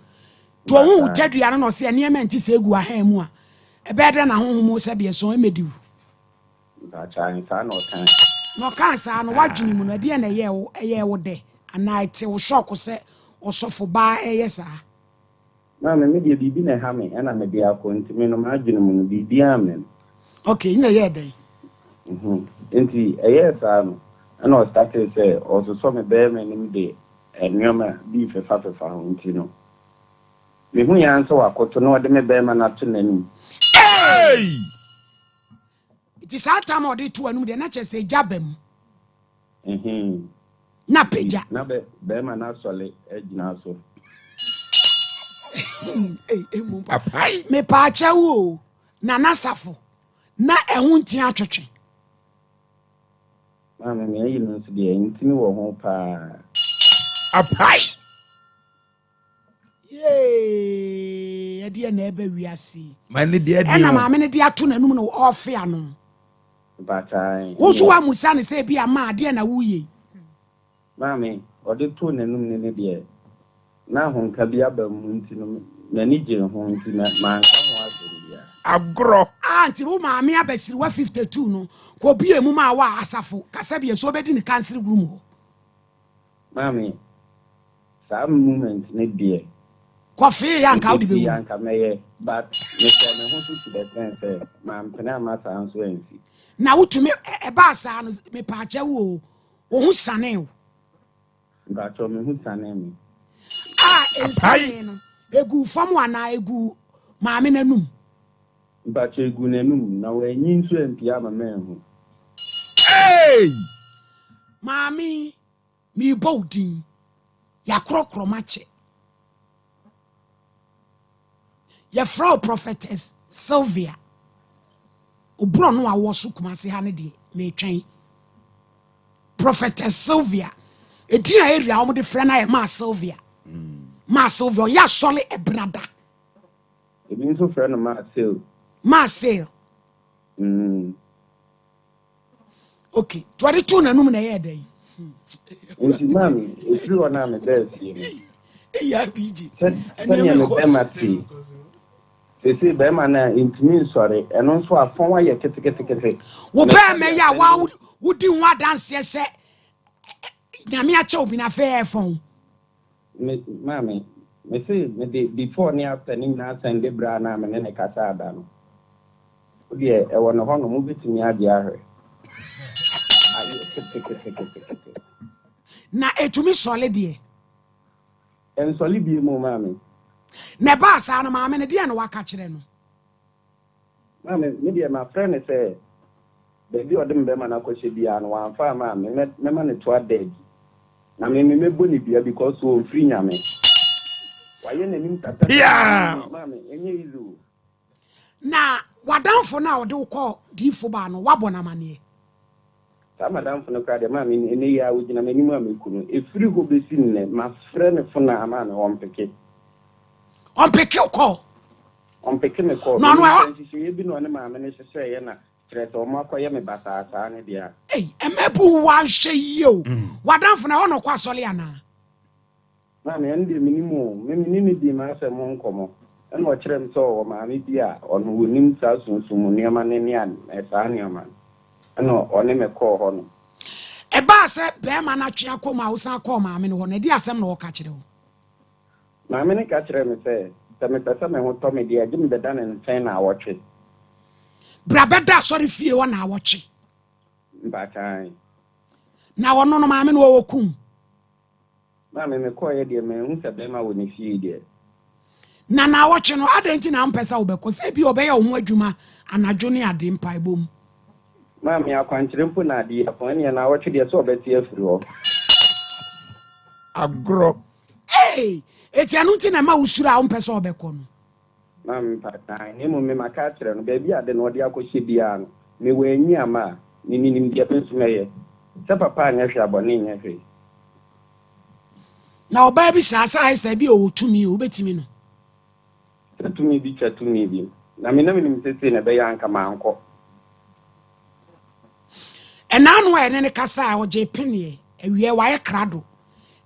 To hu tadua no no se ne ema nti se egu ahan mu a. Ebe de na honhom se be son emediwu. Pacho an sa no kan. No kan sa no wadwini mu no de na ye wo de. Ana ite wo shock se osofo ba eyesa. Na me de bibi na ha me na me de akonti me no ma dwene mu no bibi amen. Okay, ina ye dey. Enti eyesa no na o start say o so me be me nim de enwoma bi fefa ho nti no. Me hu ya nso wakoto no de me be ma na to nanim. Hey! It is our time or to anum de na chese jabem. Na peja. Na be ma na sole ejina so. Me pa cha wo na nasafo na ehun ti atwetwe. Ma me ayi no so de ntimi wo ho pa. Apai. Ye de na ebe wiase. Mane de ade. Na ma me ne de ato nanum no ofe ano. Batai. Wo so wa musa ne se bia ma de na wuye. Mami, ode to nanum ne de na honka bi aba mu nti no na ni je ho nti na ma nka ho asori ya. Agro. Anti wo ma me abasiri wa 52 no ko bia mu ma wa asafo kasa bia so obedi ni cancer room ho. Mami, some moment ne de Coffee yanka odi be yanka meye but me say me ho to the sense ma mpena ma san so ensi. na wotumi eba asa no me paache wo hu sane o Mpacho me hu sane me. Ensane no egu fam ana egu maame nanum. Mpacho egu nanum na wenyi nso empia ma hu. Hey! Maame mi bowdin ya krokroma mache. Ya frau prophetess Sylvia. Obro no awo so kumase ha ne de me twen. Prophetess Sylvia. Edi a area omo de frɛ na ma Sylvia. Ma Sylvia ya sole e brada. Ebi nso frɛ no Marcel. Marcel. Okay, 22 nanum na ye dey. Nti mami, efiri ona me best ye. Ya biji. Enya me be mati. Sisi be ma na intimi nsore, eno nso afon wa ye kete. Wo be me ya wa wudi ho adanse se nyame ache obi na fe efon. Mami, me say me de before ni after ni na send de bra na me ne kasa ada no. Odi e wo no ho no mo bitimi ade ahwe. Na etumi sole de. En sole bi mo mami. Na ba sa na maame ne de na waka kire no. Mami, me de my friend say baby odem be ma na kwhye bia no wan fa mami me ma ne to adeg. Na me boni bia because so free nyame. Waye na nim tata. Yeah. Mami, enye izu. Na wadanfo na ode ukọ difo ba no wabọ na mane. Ta madam fo no kra de mami ene ya wugina manimu amekunu. Efiri ho besi ne ma frɛ ne fo na ama na ompeke. Ompeke ukọ. Ompeke me call. No ye bi no ne maame ne hyehyɛ ye na kyerɛ sɛ ɔmo akɔyɛ me basaasa ne dia. Emebu wa hwɛ yio. Wadanfo na ho no kwa asɔle ana. Mami ende minimu, me di ma asɛ mo nkomo. Ɛna ɔkyerɛ m sɛ ɔwɔ maame bi a ɔno wonim saa sunsumu nneɛma ne ne an saa nneɛma. Ɛna ɔne me kɔɔ hɔ no. Eba sɛ bɛrima na twea kɔ ma wo san kɔ maame no hɔ na di asɛm na ɔka kyerɛ wo. Maame ne ka kyerɛ me sɛ sɛ me pɛ sɛ me ho tɔ me deɛ agye me bɛda ne nkyɛn na awɔtwe. Bra bɛda asɔre fie hɔ na awɔtwe. Mpakyɛn. Na ɔno no maame no wɔ kum. Maame me kɔɔ yɛ deɛ me hu sɛ bɛrima wɔ ne fie deɛ. Na awɔtwe no adɛnti na mpɛ sɛ wobɛkɔ sɛ bi ɔbɛyɛ wo ho adwuma anadwo ne ade mpa ebom. Maame akwankyerɛ mpo na ade afɔn ne na awɔtwe deɛ sɛ ɔbɛte afiri hɔ. Agro. Eti anu nti na ma usura a mpɛ sɛ ɔbɛkɔ no. Maame mpakyɛn ne mo me maka kyerɛ no baabi ade no ɔde akɔhyɛ bia no me wɔ anyi ama ne nim deɛ pɛ nsumɛyɛ. Sɛ papa anyɛ hwɛ abɔne nyɛ hwɛ. Na ɔbaa bi saa sɛ bi o tumi o betimi no. Tumi bi twa tumi bi. Na me na me nim sese na bɛyɛ anka mankɔ. Ɛna no ene ne kasa a ɔgye penie awie wayɛ krado.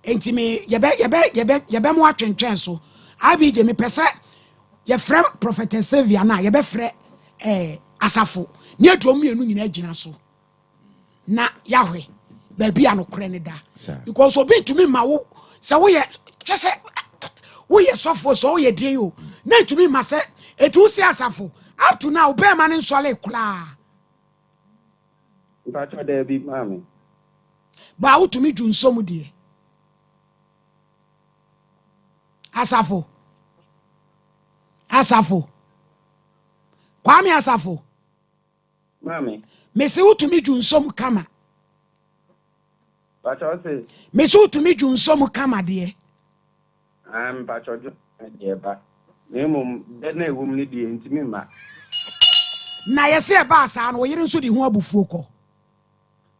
Enti me yɛbɛ mo atwentwɛn so. Abi gye me pɛsɛ yɛfrɛ prophetess Sylvia na yɛbɛfrɛ asafo. Ne adom mienu nyina gyina so. Na yahwe baabi a no korɛ ne da. Because obi ntumi ma wo sɛ woyɛ kyɛ sɛ woyɛ sɔfo so woyɛ den o. Na ntumi ma sɛ etu si asafo up to now be ma ne nsɔle kula. Mpacho da bi maame. Ba wotumi dwu nsom die. Asafo. Kwame asafo. Maame. Mesi wotumi dwu nsom kama. Pacho se. Mesi wotumi dwu nsom kama de. Pacho de ba. Nemo de na ewum ni de ntimi ma. Na yesi e ba asa no yire nso de ho abufuo kɔ.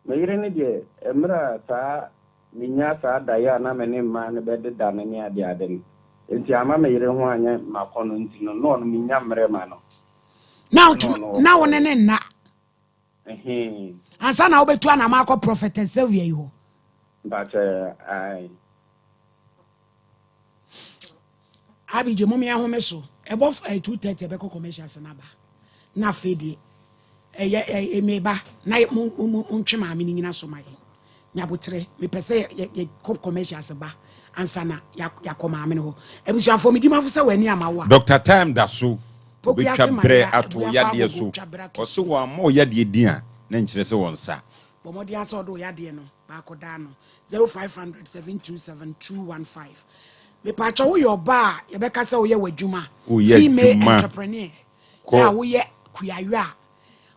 Me yire ne de emra saa minya saa da ya na me ne ma ne be de da ne ade ade ni. Enti ama me yire ho anya makono nti no no minya mre ma no. Na wone ne na. Ansa na obetu ana makɔ prophetess Sylvia yi ho. But I Abije mummy ahome so. Ebo 2:30 be commercials na ba. Na fedi. Emeba na untwe maame ni nyina so maye. Nyabotre me pese ye commercials ba ansa na yakɔ maame no ho. Ebusu afo medi mafo sɛ wani amawo. Dr. Time da so. Betwa brɛ ato yade so. Ɔso wa mo yade din a na nkyerɛ sɛ wɔn sa bomodi aso do ya de no ba ko da no 0500 727 me pa cho wo yo ba ye be ka se wo ye wadwuma female entrepreneur ya wo ye kuyawa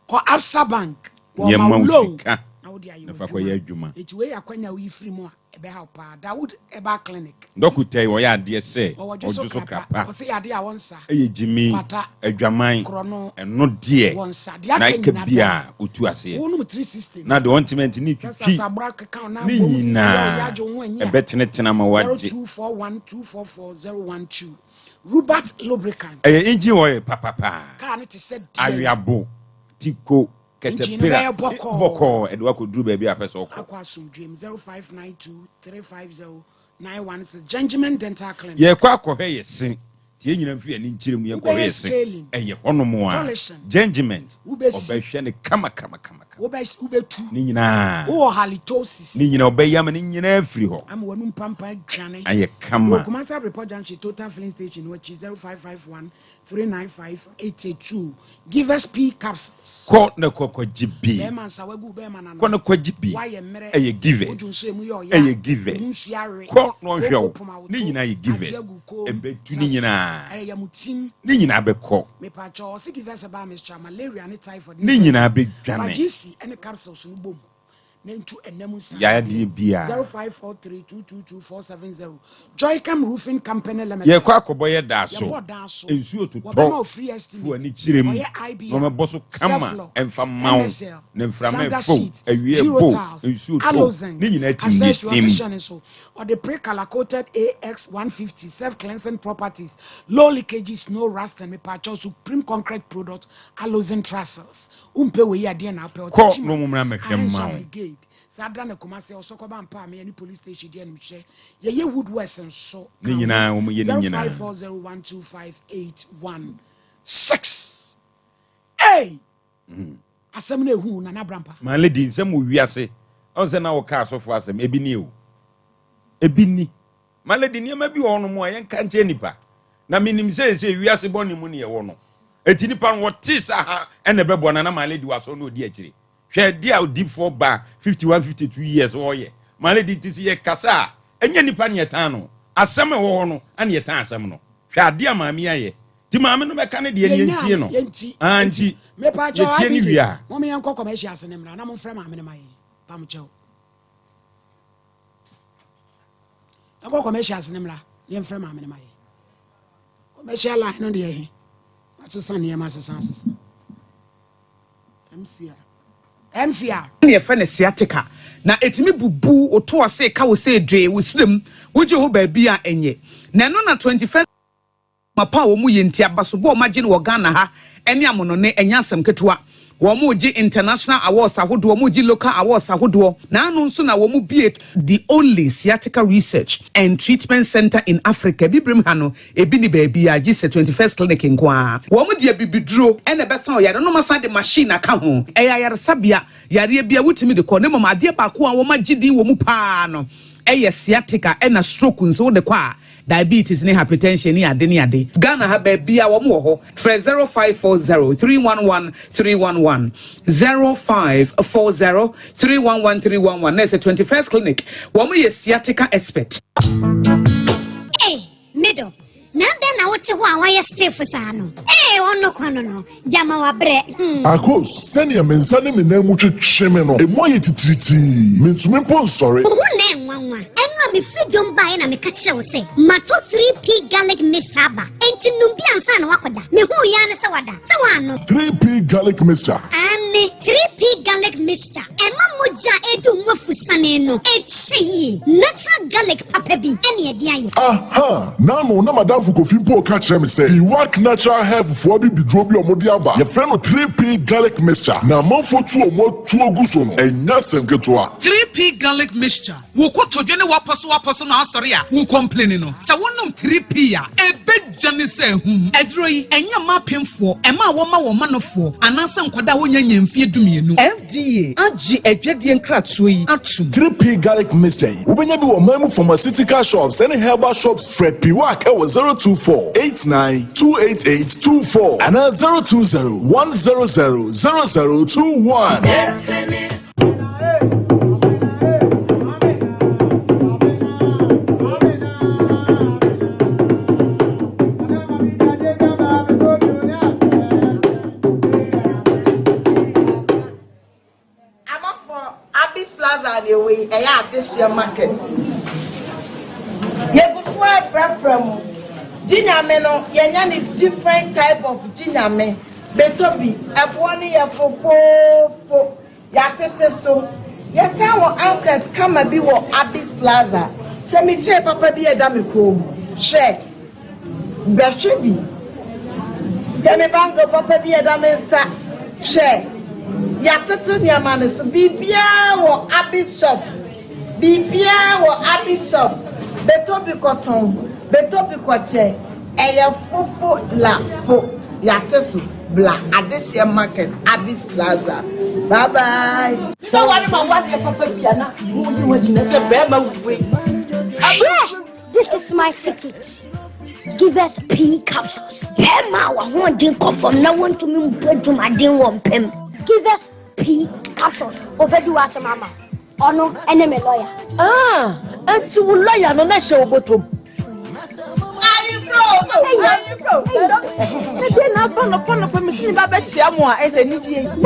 ko Absa Bank wo ma loan na wo de ayi adwuma eti we akwanya wo ifiri mu a ebe ha pa Dawood eba clinic dokutai wo ya de se ojo so krapa o se ya de a wonsa eye jimi adwaman eno de wonsa de na ka bia otu ase wo no 360 na de ontiment ni fifi ni nyina ebetene tena ma waje 0241244012 Robert lubricant engine oil papa ka ne te se awiabo tiko ketepira boko edwa ko duru ba bi apese okọ akwa sumdwem 0592350916 Gentleman Dental Clinic ye kwa akọhwe yesi tie nyina mfi ani nkyirem ye kọhwe yesi eye honomo a Gentleman obehwe ne kama ubetu ni nyina wo halitosis ni nyina obeyam ni nyina afiri ho am wonu pampa adwane aye kama Kumasa report junction total filling station which is 0551395882 give us P capsules ko na kokko jibi be man sa wagu be man ko na ko jibi eye give eye give ko no hwew ni nyina ye give ebetu ni nyina ni nyina bekọ me pa cho si give us ba mixture malaria and typhoid ni nyina be dwane any capsules no bom nentu enemu sa ya de bia 0543222470 Joycam Roofing Company Limited ye kwa akoboye da so ensuo to to free estimate fu ani kirem no me boso kama emfa mawo ne mframa fo awie bo ensuo to ni nyina timi or the pre-color coated AX150 self-cleansing properties, low leakages, no rust, and patch supreme concrete product, Alozen trusses. Umpe we ya dia na pe o no mumra mehwemma brigade. Sadra na Kumasi also ko ban pa me any police station dia no hye. Ye wood west and so. Ni nyina wo ye ni nyina 0540125816. Hey. Asem na ehu na na brampa. Ma lady nsem wo wiase. On se na wo ka asofo asem ebi ni o. Ebini maledi niema bi wono mu ayen ka nche nipa na minim se wiase boni mu ne ye wono eti nipa wote sa ha ene bebo na maledi waso no odi akire hwe dia odi for ba 51 52 years wo ye maledi tisi ye kasa enye nipa ne yetan no asem wo ho no ane yetan asem no hwe ade amaami aye ti maami no meka ne de ne ntie no anti me pa cho abi ni bia mo me yanko commercials ne mra na mo frɛ maami ne mai pam chao ako commercials nemla ye mfrɛ ma me mai commercial line no de he atesa ne ma sesa MCR ne yɛfɛ ne sciatica na etimi bubu oto ose ka wo se dwe wo srem woje ho ba bi a enye na no na 21st mapa wo mu yenti abaso bo magye no Ghana ha ene amono ne enya asem ketewa womu ji international awards ahodo womu ji local awards ahodo na anu nso na womu bie the only sciatica research and treatment center in Africa bibrim ha no ebi ni baabi a ji 21st clinic nkoa womu de bibiduro ene besa o yare no masa de machine aka ho eya yare sabia yare bia wutimi de ko ne mama ade ba ko a wo magidi womu pa no eye sciatica ena stroke nso de kwa diabetes ne hypertension ni ade Ghana ha ba bia wo mo ho fra 0540311311 0540311311 na 21st clinic wo mo ye sciatica expert middle nanda na wote ho a waya stiff sa no ono kwano no jama wa bre akos sene mensa ne menamu twetweme no emoye titiriti mentume pon sori ho na enwanwa enwa me freedom buy na me ka kire wo se mato 3p garlic mixture ba enti num bi ansa na wakoda me hu ya ne se wada se wano 3p garlic mixture ani 3p garlic mixture ema moja edu mwafusane no echi natural garlic papa bi ene edi aye aha na no na madam Fukofimpo ka kire me say he work natural health for bi bidro bi omodi aba ye friend no 3p garlic mixture na manfo tu omotu oguso no enya senketo 3p garlic mixture wo ko todwe ne waposo na asori a wo complain no sa wonu wonom 3p a ebejane se hu edro yi enya mapemfo ema woma manofo anansa nkwada wonya nyamfie dumienu FDA agi adwadie nkratoɔ yi atum 3p garlic mixture yi wobenya bi wɔ mamu pharmaceutical shops and herbal shops Fred Piwak ewo 02489288824 and 02010000021 Destiny. Away, this year market. You go from Jinameno, Yanyan is different type of Jiname. Betobi, a pony for Yatete so. Yes, our uncles come a be what Abyss Plaza. Let me check Papa be a dummy comb. Share Beshibi. Let me bango Papa be a dummy share. Yatete Yaman so be bia or Abyss shop. Bibia or Abyss shop. Betobi cotton, Betobi coche, a fofo la po Yatesu bla at this year market, Abyss Plaza. Bye bye. So what about what Papa Piana? This is my secret. Give us P capsules. Emma, I want to come from now on to me, bread to my ding one pen. Give us P capsules. Over to us, Mama. Oh no, enemy lawyer. And to lawyer, no, not show bottom. Are you from? Again, I'm upon a machine. I bet you more as a Nidian.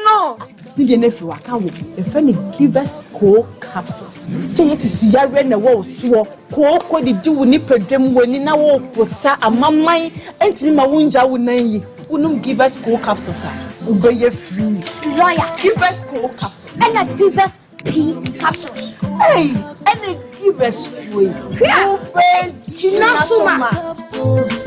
No. You nephew, I can't. If any give us cold capsules. Say yes, see, I ran a wall, swore. Cold, did you nip them when in our put a mamma and to my wound, I would name you. Wouldn't give us cold capsules. Obey your free lawyer. Give us cold capsules. And I give us P capsules. Hey, and they give us free. Open capsules.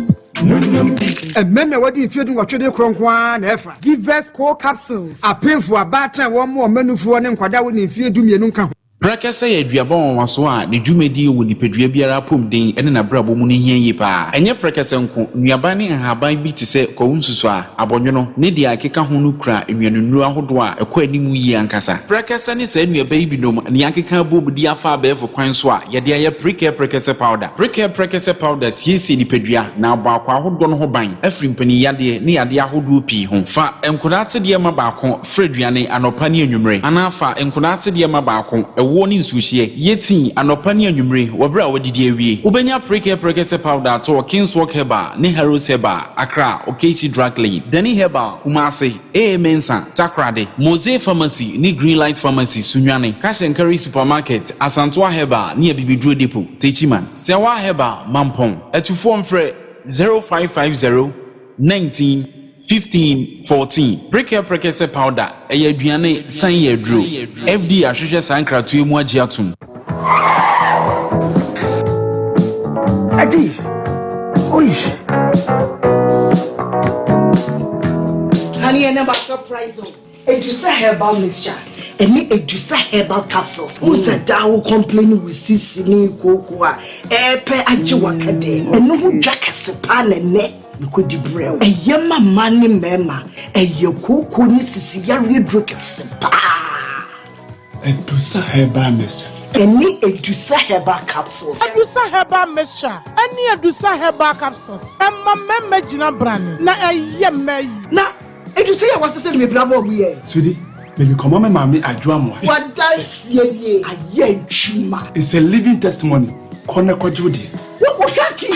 And men what if you do what you do one effort. Give us core capsules. A pain for a batter, one more menu for an inquada when if you do me nunca. Brakasa ye duabon waso a ne dwumadi wo nipadua biara pom den ene na brabo mu ne hia yi pa enye brakasa nko nuaba ne haban bi te se ko nsusu a abonwono ne dia akeka ho no kura enwanunu ahodo a ekọ animu yi ankasa brakasa ne sa nuaba yi binom ne akeka bobudi afa abefo kwan so a ye de aye brakasa powder siesi nipadua na abakwa ahodo no ho ban afri mpani yade ne yade ahodo pi ho fa enkodate de ma baako freduane anopa ne anwumre anafa enkodate de ma baako woni nsuhie yeti anopa ne anwumre wobra wodidi awie ubenya prekese powder to Kingswalk Herbal ne Heroes Herbal Accra Okechi Drug Lane Dani Herbal Kumase Mensa Takrade Mose Pharmacy ne Greenlight Pharmacy Sunwane Kashenkari Supermarket Asantoa Herbal ne Bibidro Depot Techiman Sewa Herbal Mampong etufo mfre 0550 19 15-14 prekese powder eye aduane san ye duro FD ahwehwe sankratu emu agi atum Adi oish honey and never surprise you edusa herbal mixture any edusa herbal capsules who said that will complain with sisini koko a epe agi wakade enu hu dwakase pa na ne Kodi brew. A yama mani mema. A yoko ni sisi ya redroke sepa. Edusa herbal mixture. Any edusa herbal capsules. Edusa herbal mixture. Any edusa herbal capsules. Emma meme jina brand. Na yeme. Na edusa ya wasa se me brabo obuye. Sweetie, maybe come on mama adwamo. What does ye aye chuma. It's a living testimony. Kona kwa jodi. What kaki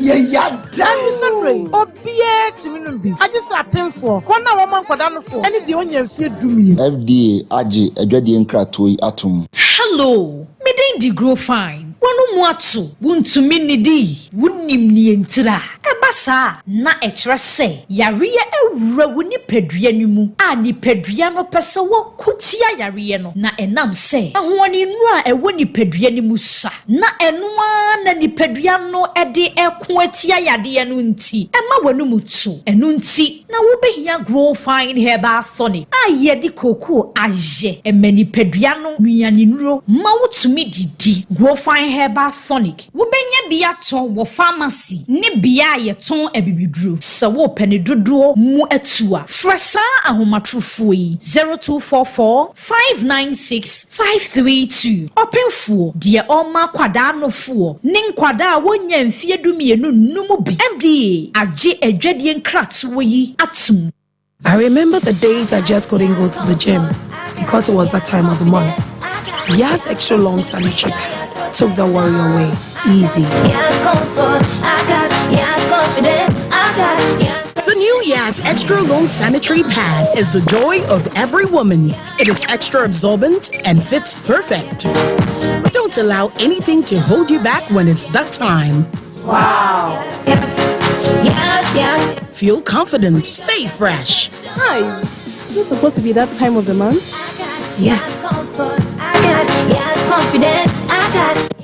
Yeah, damn sorry. Obie timinumbi. I just append for. Kona woman kwadano for. Any the only few dumi. FDA agi adwadi nkratoi atum. Hello. Me dey grow fine. Wanu mu atu. Wuntumi nidi. Wunnim ni entira. Ebasa na ekyerɛ sɛ yareɛ awura wo nipadua no mu a nipadua no pɛ sɛ wɔ kutia yareɛ no na ɛnam sɛ ahoɔne nu a ɛwɔ nipadua no mu sa na ɛnoa na nipadua no ɛde ɛko atia yadeɛ no nti ɛma w'ano mu tu ɛno nti na wobɛhia grow fine herbal tonic a yɛde koko ayɛ ɛma nipadua no nuane nuro ma wotumi didi grow fine herbal tonic wobɛnya bi atɔ wɔ pharmacy ne bia yɛtɔn abibiduro sɛ wo pɛne dodoɔ mu atua frɛsa ahomatrofoɔ yi 0244 596 532 ɔpenfoɔ deɛ ɔma kwadaa nofoɔ ne nkwadaa wonya mfie dumienu numu bi FDA agye adwadie nkratoɔ yi atum. I remember the days I just couldn't go to the gym because it was that time of the month. Yas extra long sanitary pad took the worry away. Easy. The new Yas extra long sanitary pad is the joy of every woman. It is extra absorbent and fits perfect. Don't allow anything to hold you back when it's that time. Wow. Yes. Feel confident. Stay fresh. Hi. Is it supposed to be that time of the month? Yes.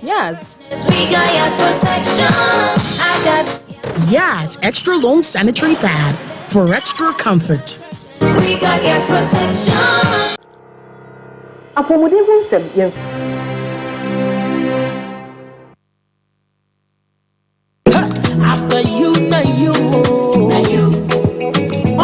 Yes. Yes, extra long sanitary pad for extra comfort. We got Yes protection. Apomode hunsem yen. After you.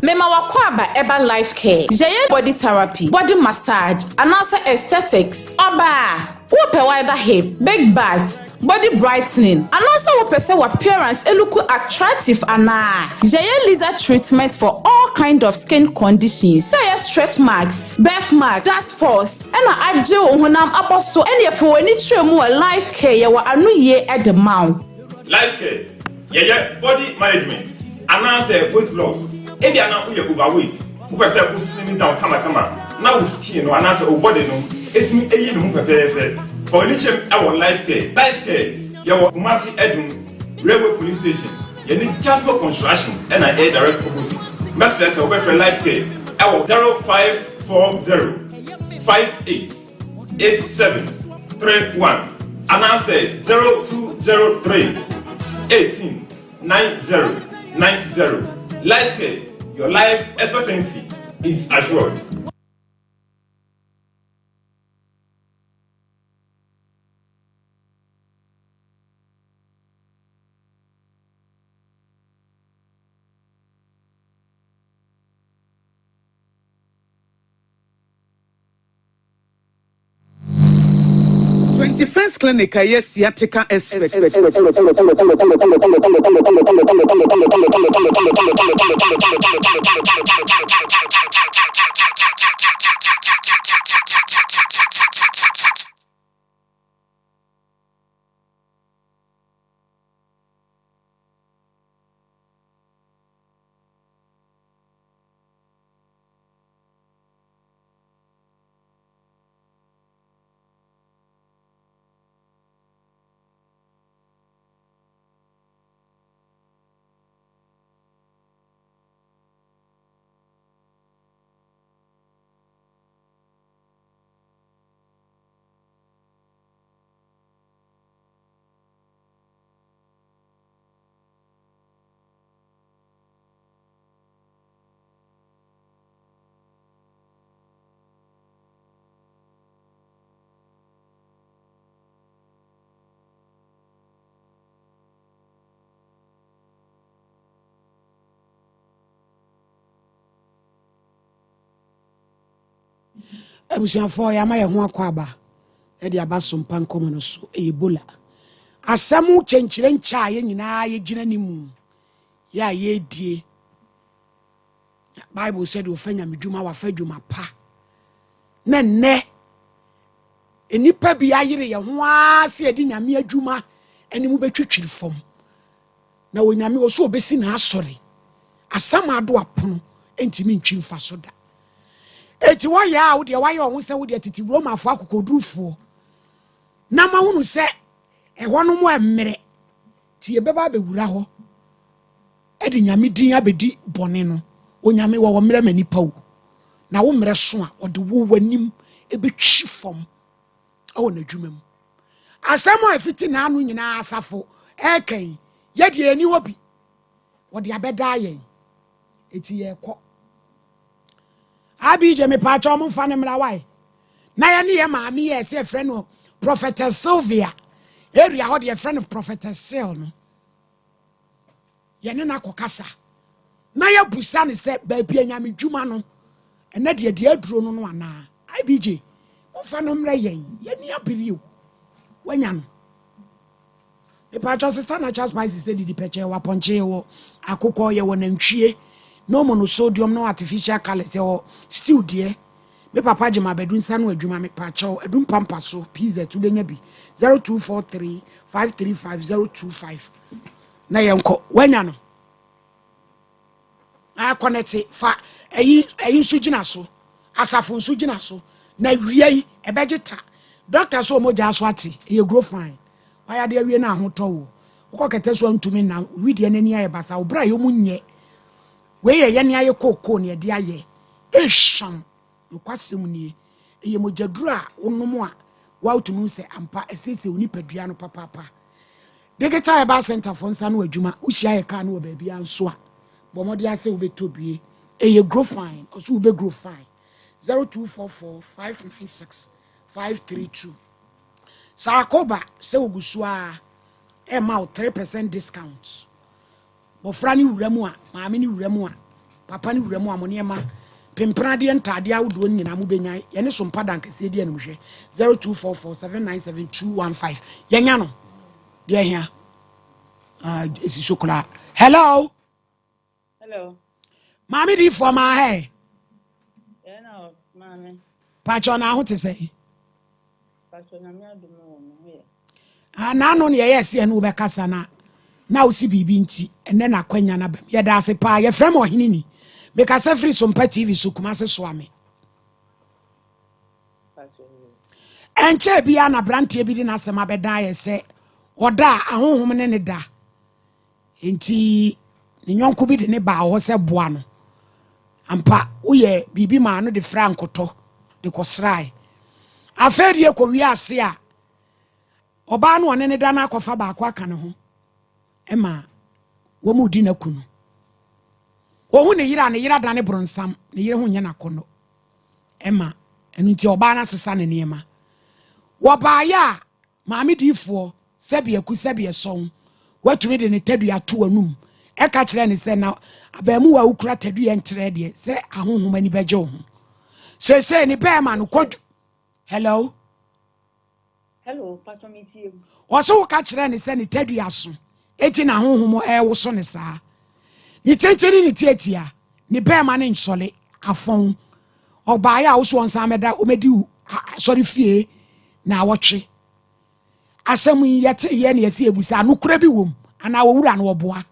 Mema wakwaba eba life care. Jaye body therapy, body massage, and also aesthetics. Oba, wope wider hip, big butts, body brightening, and also wope say appearance look attractive and Jaye laser treatment for all kind of skin conditions. Say stretch marks, birthmark, dust spots, and aje honam aposto any for any tremu life care ya wa anu ye at the mouth. Life care. Yeah, body management. And answer weight loss. If you are not overweight, you can say slimming down, come. Now with skin or answer or body no. It's me a move for any our life care. Life care. You are Kumasi Edmund Railway Police Station. You need just for construction and I air direct opposite. Message over for life care. Our 0540 588731. And answer 0203 18 9090. Life care, your life expectancy is assured. Defense clinic a sciatica expert. Abusiafo ya ma ye ho akwaba e de aba Sompa Nkomo no so ebola asamu chenchire ncha ye nyina ye gina nimu ya ye die Bible said ofanya medwuma wa fadwuma pa na nne enipa bi ayire ye ho ase edi nyame adwuma enimu betwitwiri fom na wonyame wo so obesi na asore asama ado apono entimi ntwi mfa so da eti wa ya wo de wa ya ohun se wo de titi Roma afọ akokodurufo na ma hunu se ehwo no mo emmere ti ebeba bewura ho edi nyame din abedi bɔne no onyame wɔ mmerɛ manipa wo na wo mmerɛ so a ɔde wo w'anim ebetwi fam ɛwɔ n'adwuma mu asɛm a ɛfiti n'ano nyinaa asafo ɛkan yɛde ani wɔ bi wɔde abɛda yɛn eti yɛkɔ abi je me pacho mo fa ne mra wai na ya ne ye maami ye se friend no prophetess Sylvia area ho de friend of prophetess Sil no ye ne na kokasa na ya busa ne se ba bia nyame dwuma no ene de aduro no no ana ibj mo fa no mra yen ye ne abiri o wanya no e pacho sister na chas spices se di peche wa ponche wo akokɔ ye wo nantwie no monosodium no artificial colors or still dear me papa jema bedun sanu adwuma me pacho adun pampa so pizza to benya bi 0243 535025 na yenko wanya no a connect fa ayi nso gina so asafo nso gina so na wiei ebegeta doctor so moja so ati e grow fine why de wie na ahotɔ wo ukokete so ntumi na wi de nani aye basa wo bra yo munye we ye ne aye kokko ne de aye eham nokwasem nie eye mojaduru a wonom a wautunu se ampa esese oni padua no papa digital eba center for nsa no adwuma uhia ye ka no ba bia nso a bomode ase wo betobie eye grow fine oso wo be grow fine 0244 596 532 Sakoba se ogusua e ma 3% discount bofra ni wuramu a maame ni wuramu a papa ni wuramu a monema pempra de ntade awodo nyina mu benya ye ne Sompa dankese de anum hwe 0244797215 yenya no de ahia esi chocolate hello maame di for ma he maame pacho na ho te say pacho na me adumo no he na no ne ye se ene wo be kasa na usi bibi nti ene na kwanya na bam ye da ase pa ye frem ohini ni me ka se free Sompa TV so kuma se so ame enche bia na brantie bi di na asema beda ye se oda ahohom ne da enti ni nyonko bi de ne ba ho se boa no ampa uye bibi ma no de frankoto de kosrai afedie ko wi ase a oba no one ne da na akofa ba akwa ka ne ho ema wo mu di na kunu wo hu ne yira da ne bronsam ne yire hu nya na kono ema enu nti oba na sesa ne niema wo ba ya maame difo sebi aku sebi eson watumi de ne tadua to anum e ka kire ne se na abamu wa ukura tadua ntre de se ahohoma ni beje ho se ni be ma no kodu hello pato mi tie wo ka kire ne se ne tadua so eti na ahohomo wo so ne saa ni tenteni ni tietia ni be ma ne nsole afon oba ya wo so onsa meda o medi sorry fie na wotwe asem yete ye ne yete ebusa no kura bi wom ana wo wura na oboa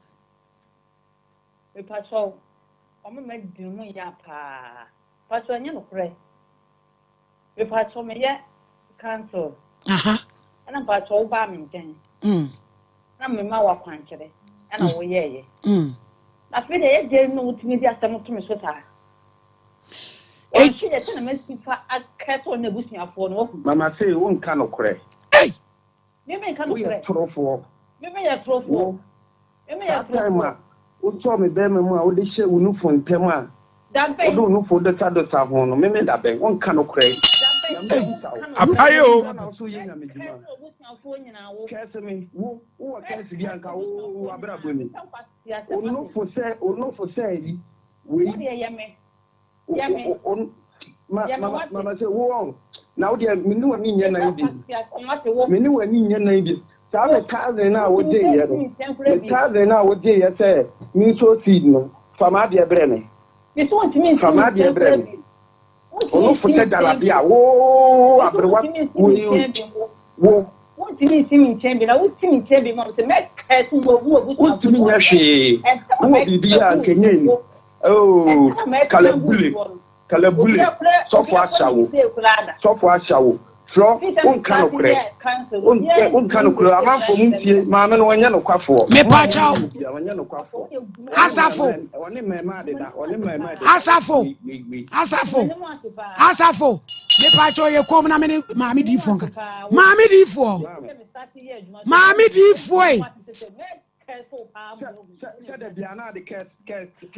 e pacho o me di mu ya pa pacho anya no kura e pacho me ye cancel ana pacho ba mi nten na me ma wa kwankere ana wo ye na fe de ye je no utimi di asem to me so ta e chi de tena me sifa akato na busuafo no mama say won ka no kura me kan kure trofo me ya trofo me ya trofo o to me be me mu a o de hye unu fo ntem a da be o do unu fo de sado sa ho no me da be won kan kure apayo na so yin na me juma kese me wo kese bi anka wo abrabo ni unu fo se yi we ya me mama say wo now there mini wani nya na ibi mini wani nya na ibi sa me cousin na wo dey here no me cousin na wo dey here say me so seed no fama de bre me so want me fama de bre me ono fote dala bia wo abrewa wo want me see me chamber na wo see me chamber ma say make cat wo timi nya hwe wo bibia nkenye ni kalabule sofo achawo tro on kan okre on kan okre amanfo muntie maame no wanya no kwafo me pa chao wanya no kwafo asafo oni mema de da oni mema de asafo me pa chao ye kom na me maame di fo nka maame di fo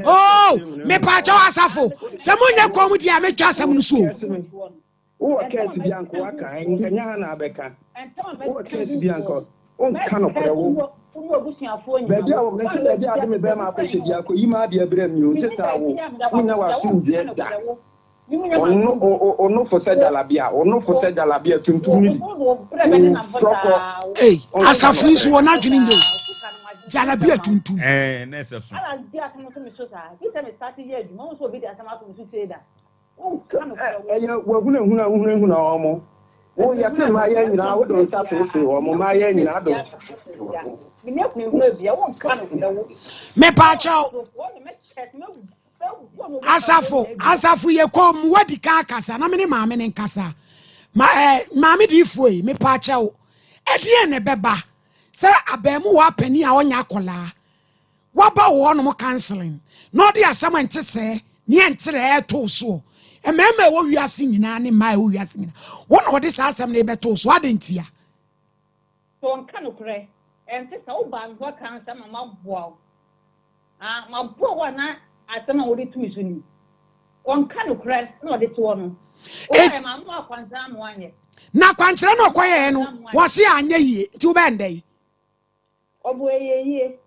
oh me pa chao asafo se munya kom di a me twa asem no so o case bianco aka enya na abeka o case bianco on kan okre wo baby awo me se baby ade me be ma apese dia ko yima ade abere mi o teta wo munya wa sunje da ono fo se jalabia tuntum ni eh asafu isu wona dwini ndo jalabia tuntum na se so ala dia kan so me so sa bi se me start ye adwuma wo so bi dia sama so me so say da wahuna ọmụ o ya se ma ya nyina wo don sa fe o mo ma ya nyina do me pa chao asafo ye kom wadi ka kasa na me ne maame ne nkasa maame di foi me pa chao edie ne beba se abemu wa pani a onya akola waba wo no mo counseling no de asama ntese ne entere to so ememe wo wiase nyina ne mai wo wiase nyina wona wo de asam ne beto so adentia so nka no kure ente sa wo ban ho kan sa mama boa ma boa wa na asama wo de tu isu ni nka no kure na wo de to no o ma mo akwanza mo anye na kwankyere no koye no wo se anya yie ti wo bendai obo eyeye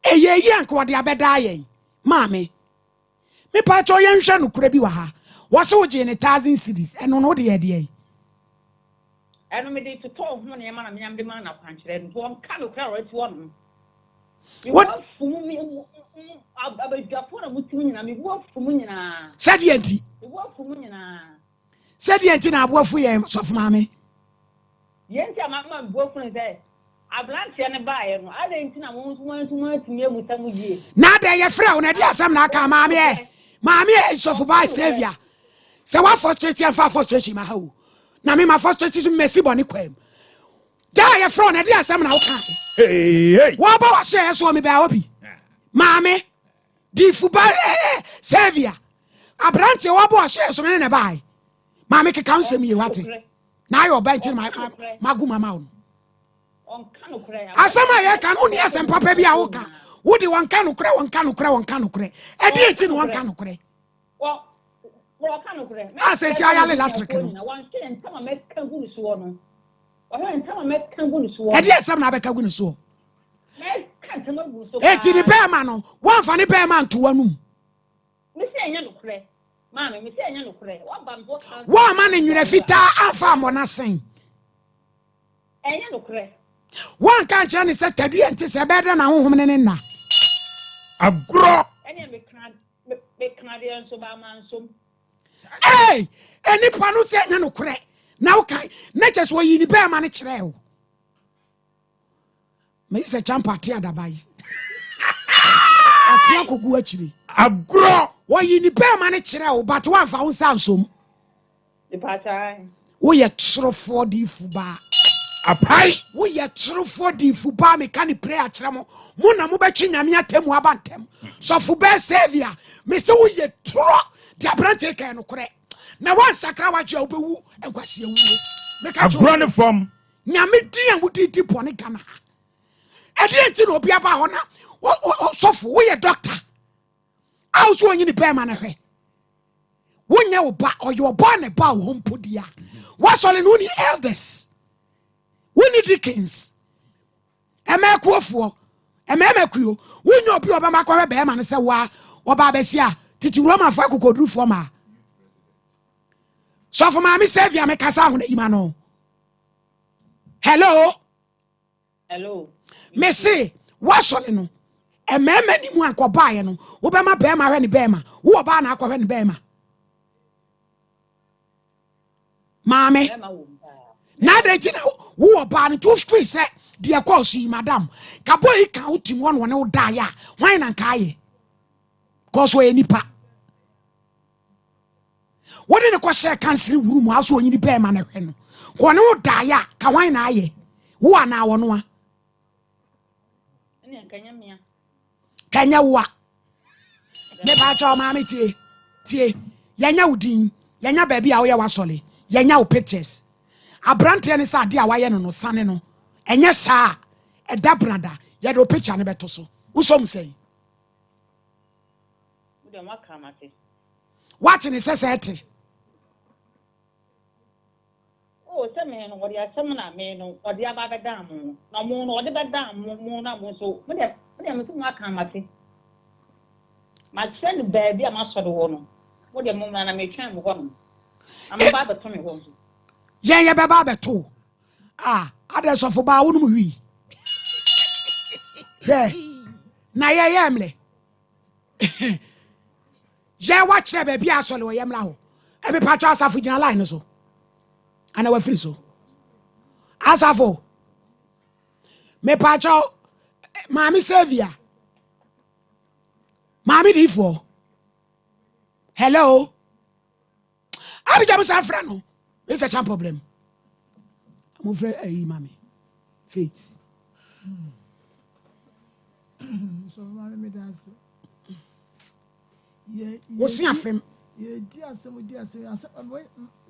eyeye anko wo de abeda yen maame me pa cho yen hwe no kura bi wa ha wo se wo je ne 1000 cedis eno no de ye de eno me de to ho ne ma na me amde ma na kwankyere no won ka no kura right won what fumu mi abadwafo na mutim nyina me wo fumu nyina sadienti wo fumu nyina sadienti na aboafu ye sof maame yenti amama boafu ne say ablantia ne baaye no adenti na mo nso atimi emusamu die na da ye frɛ wo na de asam na aka maame e sof ba savior se wa frustrate and fa frustration ma hawo na me ma frustration mesi boni kwam da ye frɛ wo na de asam na wo ka hey wa ba wa share so me ba obi maame di fuba savior ablantia wa ba wa share so me ne baaye maame ke kan se me wate na yo ba nti ma gu mama wo asama ye kan oni asem papa bi a wo ka wo de won kan kure edi enti no won kan kure wo kan kure ase ti ayale electric no won se ntama me kan gu ni so no o he ntama me kan gu ni so edi asem na be ka gu ni so me kan ntama gu so eti ni be ma no won fa ni be ma nto wanum me se enya no kure ma me se enya no kure wo ba mbo kan wo ma ne nwure fita afa mo na sen enya no kure one can't change the teddy and tis a better now, woman in na. A grow any Canadian so by man so. Hey, any panu said no crack. Now, kai, nature's where you bear money trail. Mr. Champatia dabai. A tiako guachri. A grow why you bear money trail, but 1,000 some. The part we are true for the fuba. Apai we are true for the fuba me can pray at Tramo. Muna Mubachi Yamia Temu Abantem. So Fuba Savior, Mr. We are true. The Abrante can correct. Now one Sakrawa Jobu and was you make a grand from Yamiti and Woody Ponicana. I didn't know Piaba Hona. So for we a doctor. I was one in the Bearman. When you ba or you are born about home podia. What's all in only elders? Winnie Dickens. A Mercurio, a Mercurio, we know Pure Bamako Bearman and say, Wa, or Babesia, Titi Roma Faku could do for ma. So for Mammy Savia, make us out, Imano. Hello? Hello. Messi, what's all in? A man, many one could buy, and Obama Bema and Bema, who are Banako and Bema. Mammy. Now they know who are banning 2 streets, dear Quasi, Madame. Caboy counting one no die, wine and kai. Cause we any pa. what did the question cancel room also when you pay man? Kono daya, kawaii na ye. Who are now on one? Kenya wa. Never tell mammy tie. Yanya udin, yanya baby away was solid. Yanya pictures. A brand tennis idea why no son no. And yes, sir, a dab brother, yet picture never to so. Who some say? What in necessity? Oh, some men, what you are some men, or the other dam, no moon, or the bad dam, moon, so. What am I? My friend, baby, I must have the one. What the moon and I may try one. I'm about to tell me home. Yeah, baba too. Ah, others of about we. Yeah, na ya yamle. Je watch the baby as well, yamla. Every patch of African line so. And I will free so. As a for me pacho, Mammy Savia. Mammy D4. Hello. I be just a friend. It's a champ problem. I'm afraid, hey, mommy. Faith. So, mommy, that's What's your fame? Dear, some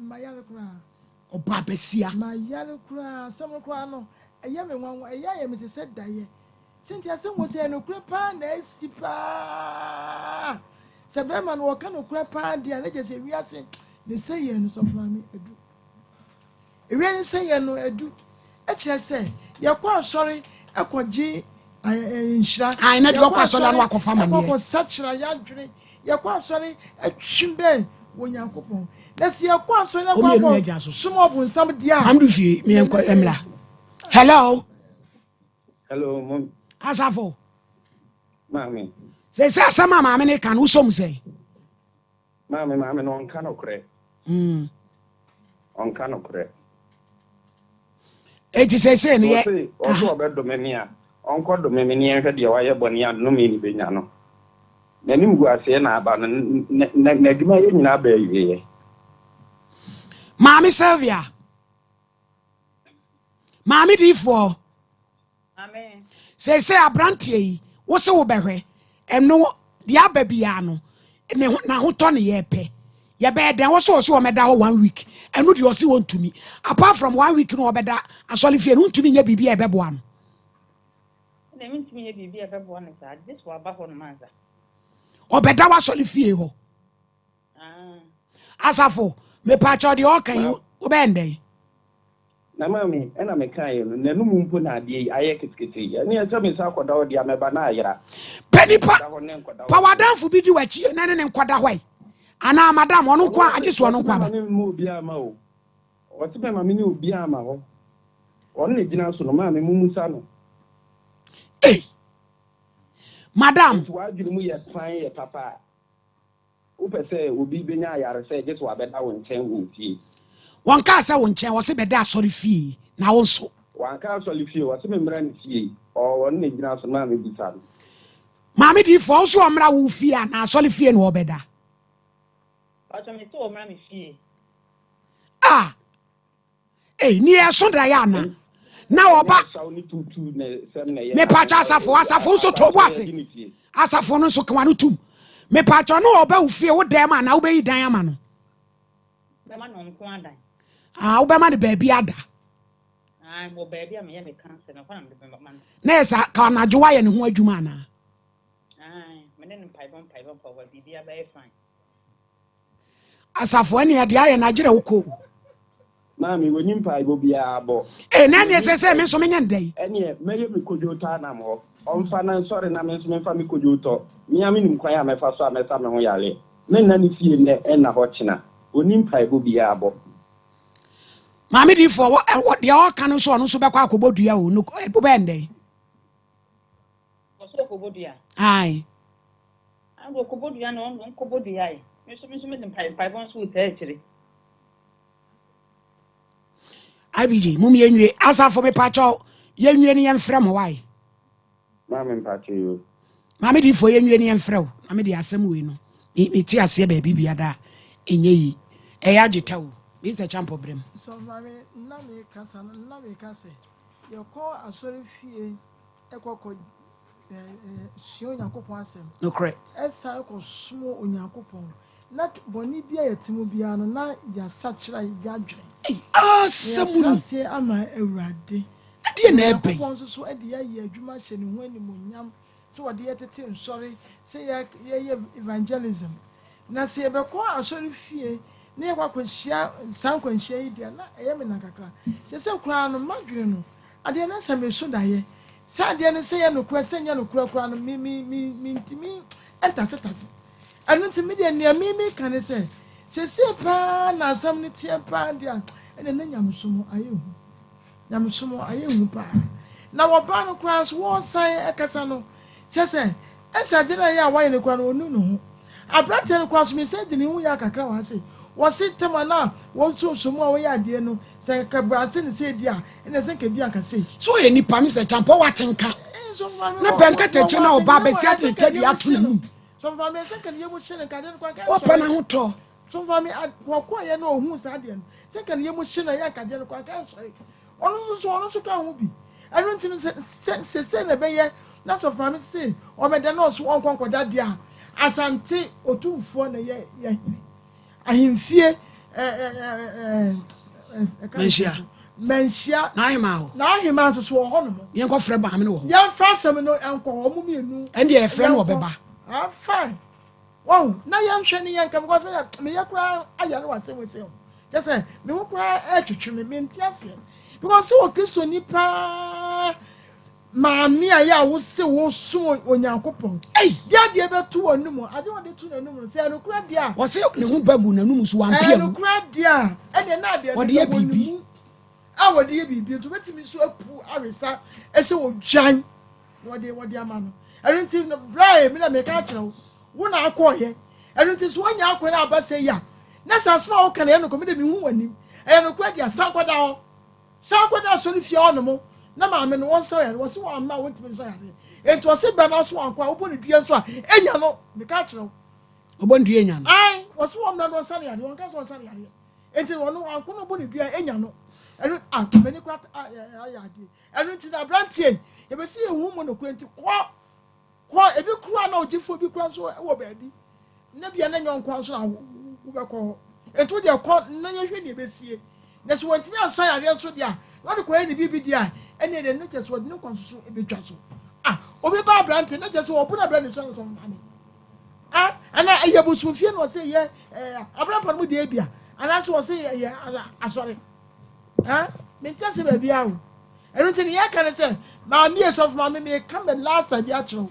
my yellow cry. Oh, Babesia. My yellow cry, some cry, a young one, a young said that ye. Cynthia, some was a no crepa, Nessipa. Saberman walk on no crepa, dear, let us say, we are saying the sayings of mammy. A rain say, no, I do. Say, you're quite sorry, I could G. I know your question on what of family. Such a young drink. You're quite sorry, a chimbe when you're coupon. Let's see your question. Some somebody. I'm with you, me and Emla. Hello. Hello, Mom. Asafo. Mammy. Say, some mammy can who some say. Mammy, on cano cray. On cano cray. It is a saying, also about Domenia. Uncle Dominion had your wire bonia, no meaning Benano. Then you go say na about Negma in a baby. Mammy Sylvia. Mammy D4. Amen. Say, a branty, what's so berry, and no, the ababiano, and then now who Tony ye pay. Your bed then was also a medal 1 week, and would you also want to me. Apart from 1 week, no better, as well if you want to be a baby a baby one. They mean to me, be a baby one is that this was back on Manza. Or better was only fear. As a for me patch or the orca you obey. Na mammy, and I'm a kind, and no moon put a day, I kitty, and near some is aqua the Amabana. Penny power down for be do a cheer, and quite away. And now, madam, one qua, I just want to move Biamo. What's my mammy new Biamo? Only dinner so mammy Mumusano. Hey, madam, why do we have fine papa? Upe say, will be Benya, say, just what better when 10 will see. One castle won't chair was a better sorry fee. Now also. One castle if you was a membrane fee, or only dinner so mammy be son. Mammy, do you false so amra will fear and I sorry fear no better. Ah, hey, near Sondrayana. Now about me patcha for us so to what as a phone so come to me patcha no about fear what them and I'll be diamond. Ah, Obama the baby ada. I'm baby, I'm a cancer. Nessa can I joy and who do mana? Aye, my name pipe on for what be very fine. As a phone at the eye and I did a cool. Mammy, when you pie will be a bo. And then yes, I say, so many day. And yet, maybe we could do Tanamo. On finance, sorry, and I'm some family could do talk. Me, I mean, quite my first time, my son, and we are late. Men, any fee in the end of watching. When you pie will be a bo. Mammy, do for what the all can also on Super Quaco do you look at Bobande? Aye. I will Cobodia on Cobodia. Mr. Pipe on sweet actually. IBG, Mummy, and as for me, Pacho, young and from why? Mammy, Pacho, you. Mammy, for young and fro. I mean, the assembly, no. It's a baby, be a da in ye. eya jitawo Mr. Champo Brem. So, mammy, Nami Cassan, Nami Casse, your call a sorry fee, a cocoa, showing a coupon. No correct. As I call small on your coupon. Not Bonibia Timobiano, not ya such like gadget. Someone say, am I a raddy? I didn't have so at the year, you must say, when you mun so what the other sorry, say, evangelism. Now say, about call a sorry fee. Ne kwa kwashia san kwashia idia na eyeme na kakra se se kura no madwene no ade na se me so daye se ade ne se ye no kura se nya no kura no mi ntimi entasitasi anu ntimi de ne mi kan se pa na asam ne tie pa dia ene na nyamsomo ayehu pa na wo ba no kura so wo san ekasa no se esa de na ya wa ye ne kura no onu no ho abrate no kura so me se de ne hu ya kakra wa se wasi temana won so a we ade no se kabase ne se dia ene se ke bia ka se so ye ni pa Mr. Champo watenka na benka teche na oba be sia de tadi atuna mu so fa me se ke ye mo shene ka de kwa ka o pa na ho to so fa me kwa ye no ohun sa de no se ke ye mo shene ya ka de kwa ka so ono so ka ho bi anu ntinu se na be ye na so fa me se o me de no so on konkoda dia asante otufo na ye ahimfie mensia na ahima so ho no yen ko frɛ ba me no ho yen fra sem no enko ho mu mienu and ye frɛ no obeba fine wow na yen hwɛ ne yen kam because me yakura aya no wasem we say just say me ho kura atwetwe me ntiase because wo Kristo ni pa maami aya wo se wo so onyankopon dia dia betu onum ade wo de tu nanum se no kura dia wo se ne ho bagu nanum so ampia no kura dia ene na dia wo de bibi wo de bibi to betimi so apu aresa ese wo dwan wo de ama no enu ti no brai me na me ka kire wo na akoye enu ti so nya akore abase ya na sansma wo kana ye no ko me de mi hu wani no kura dia sankoda so ni fie onomo na maame no won say wo se wo ma won timi say enti wo se ba na so anko a wo boni dua so a enya no me ka kire wo boni dua enya no ai wo se wo na no sane yare won ka so sane yare enti wo no anko no boni dua enya no enu atomani kwa ayade enu ti na brantie ye be se ehu mo no kwenti ko ebi kura na ogifo bi kura so wo ba bi na bia na nyonko so na wo be ko enti de ko na ye hwe ne be sie na so won timi ansa yare so dia wo de ko ni bibi dia ene de no just wo de no konso ebetwa so obi ba brantie na just wo bu na brantie so so mane ana ye busu fie no se ye abrapa no de bia ana so se ye asore me tell say baby awo enu tin ye kan say ma me so for me come last time ya chiro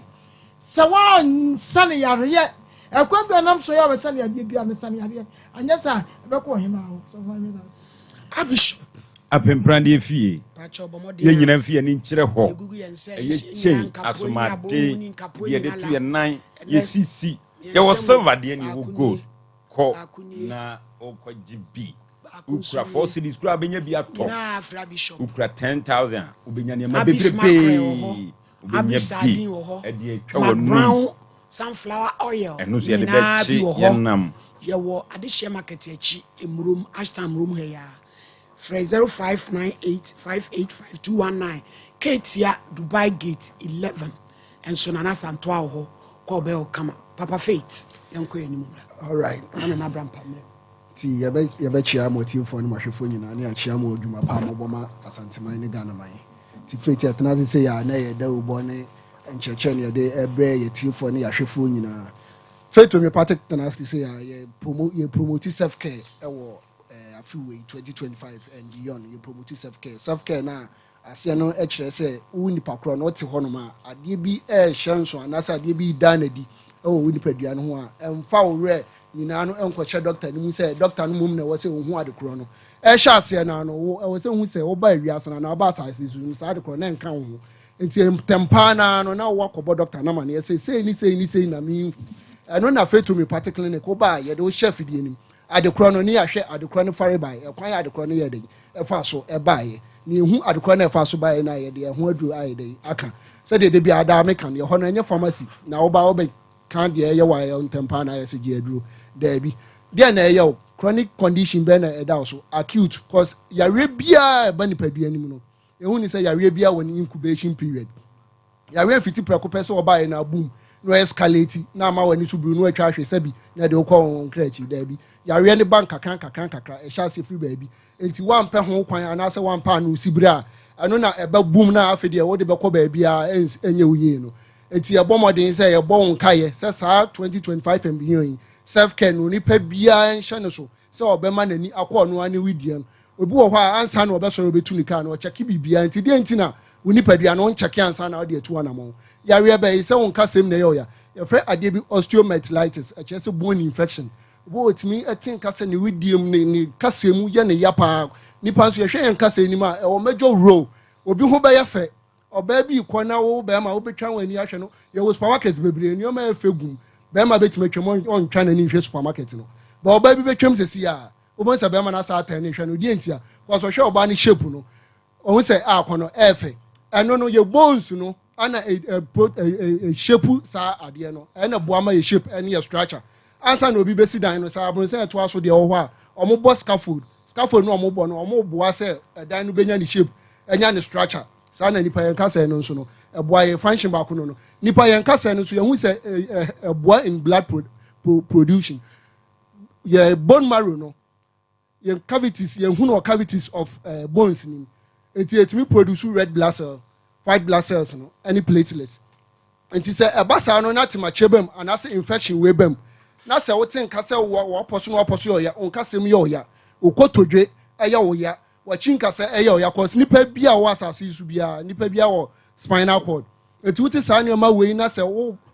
se wan sane yare ekwa bi nam so ya we sane yare bia me sane yare anya sa be ko hima awo so for me that's abisho apemprande fie ye nyina fie ni nkyere ho ye chain asomade ye de tu ye nan ye sisi ye was silver de ni wo gold ko na okojibi ukra 4 cities kura benya bi ato ukra 10,000 ubenya ne ma bebrebe ubenya bi e de atwa wonu sunflower oil eno so ye de be chi ye nam ye wo adehye market achi emrum ashtam room he ya free 0598585219 Ketia Dubai Gate 11 and so nana santo ho ko be o kama Papa Faith yanko enimu all right ana na Abraham Pamela ti yebe chia motivefo ni mahwefo nyina ne achia mo adwuma pa moboma asanteman ne Ghana man ti Faith atena se ya na ye da ubo ne ncheche ne de ebre ye tifo ne yahwefo nyina Faith me patek tena se ya ye promote self care ewo afiwe 2025 and beyond you promote self care na asia no e kire se wo nipa kro no te hono ma ade bi e hyenso anasa ade bi danadi e wo nipadua no ho a emfa wo re nyina no enkoche doctor ni mu se doctor no mum na wo se wo hu ade kro no e hye asia na no wo se hu se wo ba wi asana na ba asase su no sa ade kro na nka wo enti tempa na no na wo akobo doctor na ma na se ni na mi eno na Faith me particularly ne ko ba ye de wo chef die ni adekoro no ni ahwe adekoro no fare bai ekwan adekoro no ye de efa so e bai ni ehu adekoro no efa so bai na ye de ehu adu aye de aka se de bi ada me kan ye ho no enye pharmacy na wo ba wo be kan de ye wa ye ntempa na ye se je aduro da bi There na ɛyɛ chronic condition bɛn na ɛda so acute cause yare bia ba nipadua anim no ehu ni sɛ yare bia wɔ ne incubation period yare fiti prɛko pɛ sɛ ɔbaa yɛ na boom no escalate na ama wɔ ni so buru no atwa ahwɛ sɛbi na de wokɔ wɔn krɛkyi daabi yare ne ban kakra ɛhyɛ ase firi baabi enti wampɛ ho kwan anaasɛ wampa no sibira ɛno na ɛbɛ boom na afɛ deɛ wɔde bɛkɔ baabi a ɛnyɛ wuye no enti ɛbɔ mmɔden sɛ yɛbɔ wɔn kaeɛ sɛ saa 2025 and beyond self care no nipa biara nhyɛ ne so sɛ ɔbɛma n'ani akɔ ɔno ani widie no obi wɔ hɔ a ansa na ɔbɛsɔrɔ ɔbɛtu ne kaa no ɔkyɛke biribiara nti deɛ nti na wo nipadua no nkyɛke ansa na ɔde atu anamɔ yareɛ bɛyi sɛ wo nkasɛm na ɛyɛ ɔya yɛfrɛ adeɛ bi osteomyelitis ɛkyerɛ sɛ bone infection obi wɔtumi ɛte nkasɛ ne widie mu ne kasɛ mu yɛ ne ya paa nipa nso yɛhwɛ yɛn nkasɛ anim a ɛwɔ major role obi ho bɛyɛ fɛ ɔbaa bi kɔ na wo bɛrima wobɛtwa wɔn ani ahwɛ no yɛwɔ supermarket bebree nneɛma yɛ fɛ gum bɛrima bɛtumi atwam ɔntwa n'ani hwɛ supermarket no ba ɔbaa bi bɛtwam sɛsi a wobɛhu sɛ bɛrima no asa atɛn ne hwɛ no deɛ nti a wɔsɔhwɛ ɔbaa no shape no ɔhu sɛ akɔ no ɛɛfɛ ɛno no yɛ bones no ana shape saa adeɛ no ɛna boa ma yɛ shape ɛne yɛ structure ansa na obi bɛsi dan no saa aboro sɛ ɛtoa so deɛ ɔwɔ hɔ a ɔmo bɔ scaffold no ɔmo bɔ no ɔmo boa sɛ ɛdan no bɛnya ne shape ɛnya ne structure saa na nipa yɛn kasa no nso no ɛboa yɛ function baako no nipa yɛn kasa no nso yɛn hu sɛ ɛboa in blood production yɛ bone marrow no yɛn cavities yɛn hu no cavities of bones ni eti etimi produce red blood cell white blood cells no any platelets enti sɛ ɛba saa no na temakyɛ bam anaasɛ infection wei bam na sɛ wote nka sɛ wɔpɔ so na wɔpɔ so yɛ ɔya nkasɛm yɛ ɔya okotodwe ɛyɛ ɔya wɔkyi nkasɛ ɛyɛ ɔya kɔs nipa bi a wɔ asase yi so biara nipa bi a wɔ spinal cord eti wote saa nneɛma wei na sɛ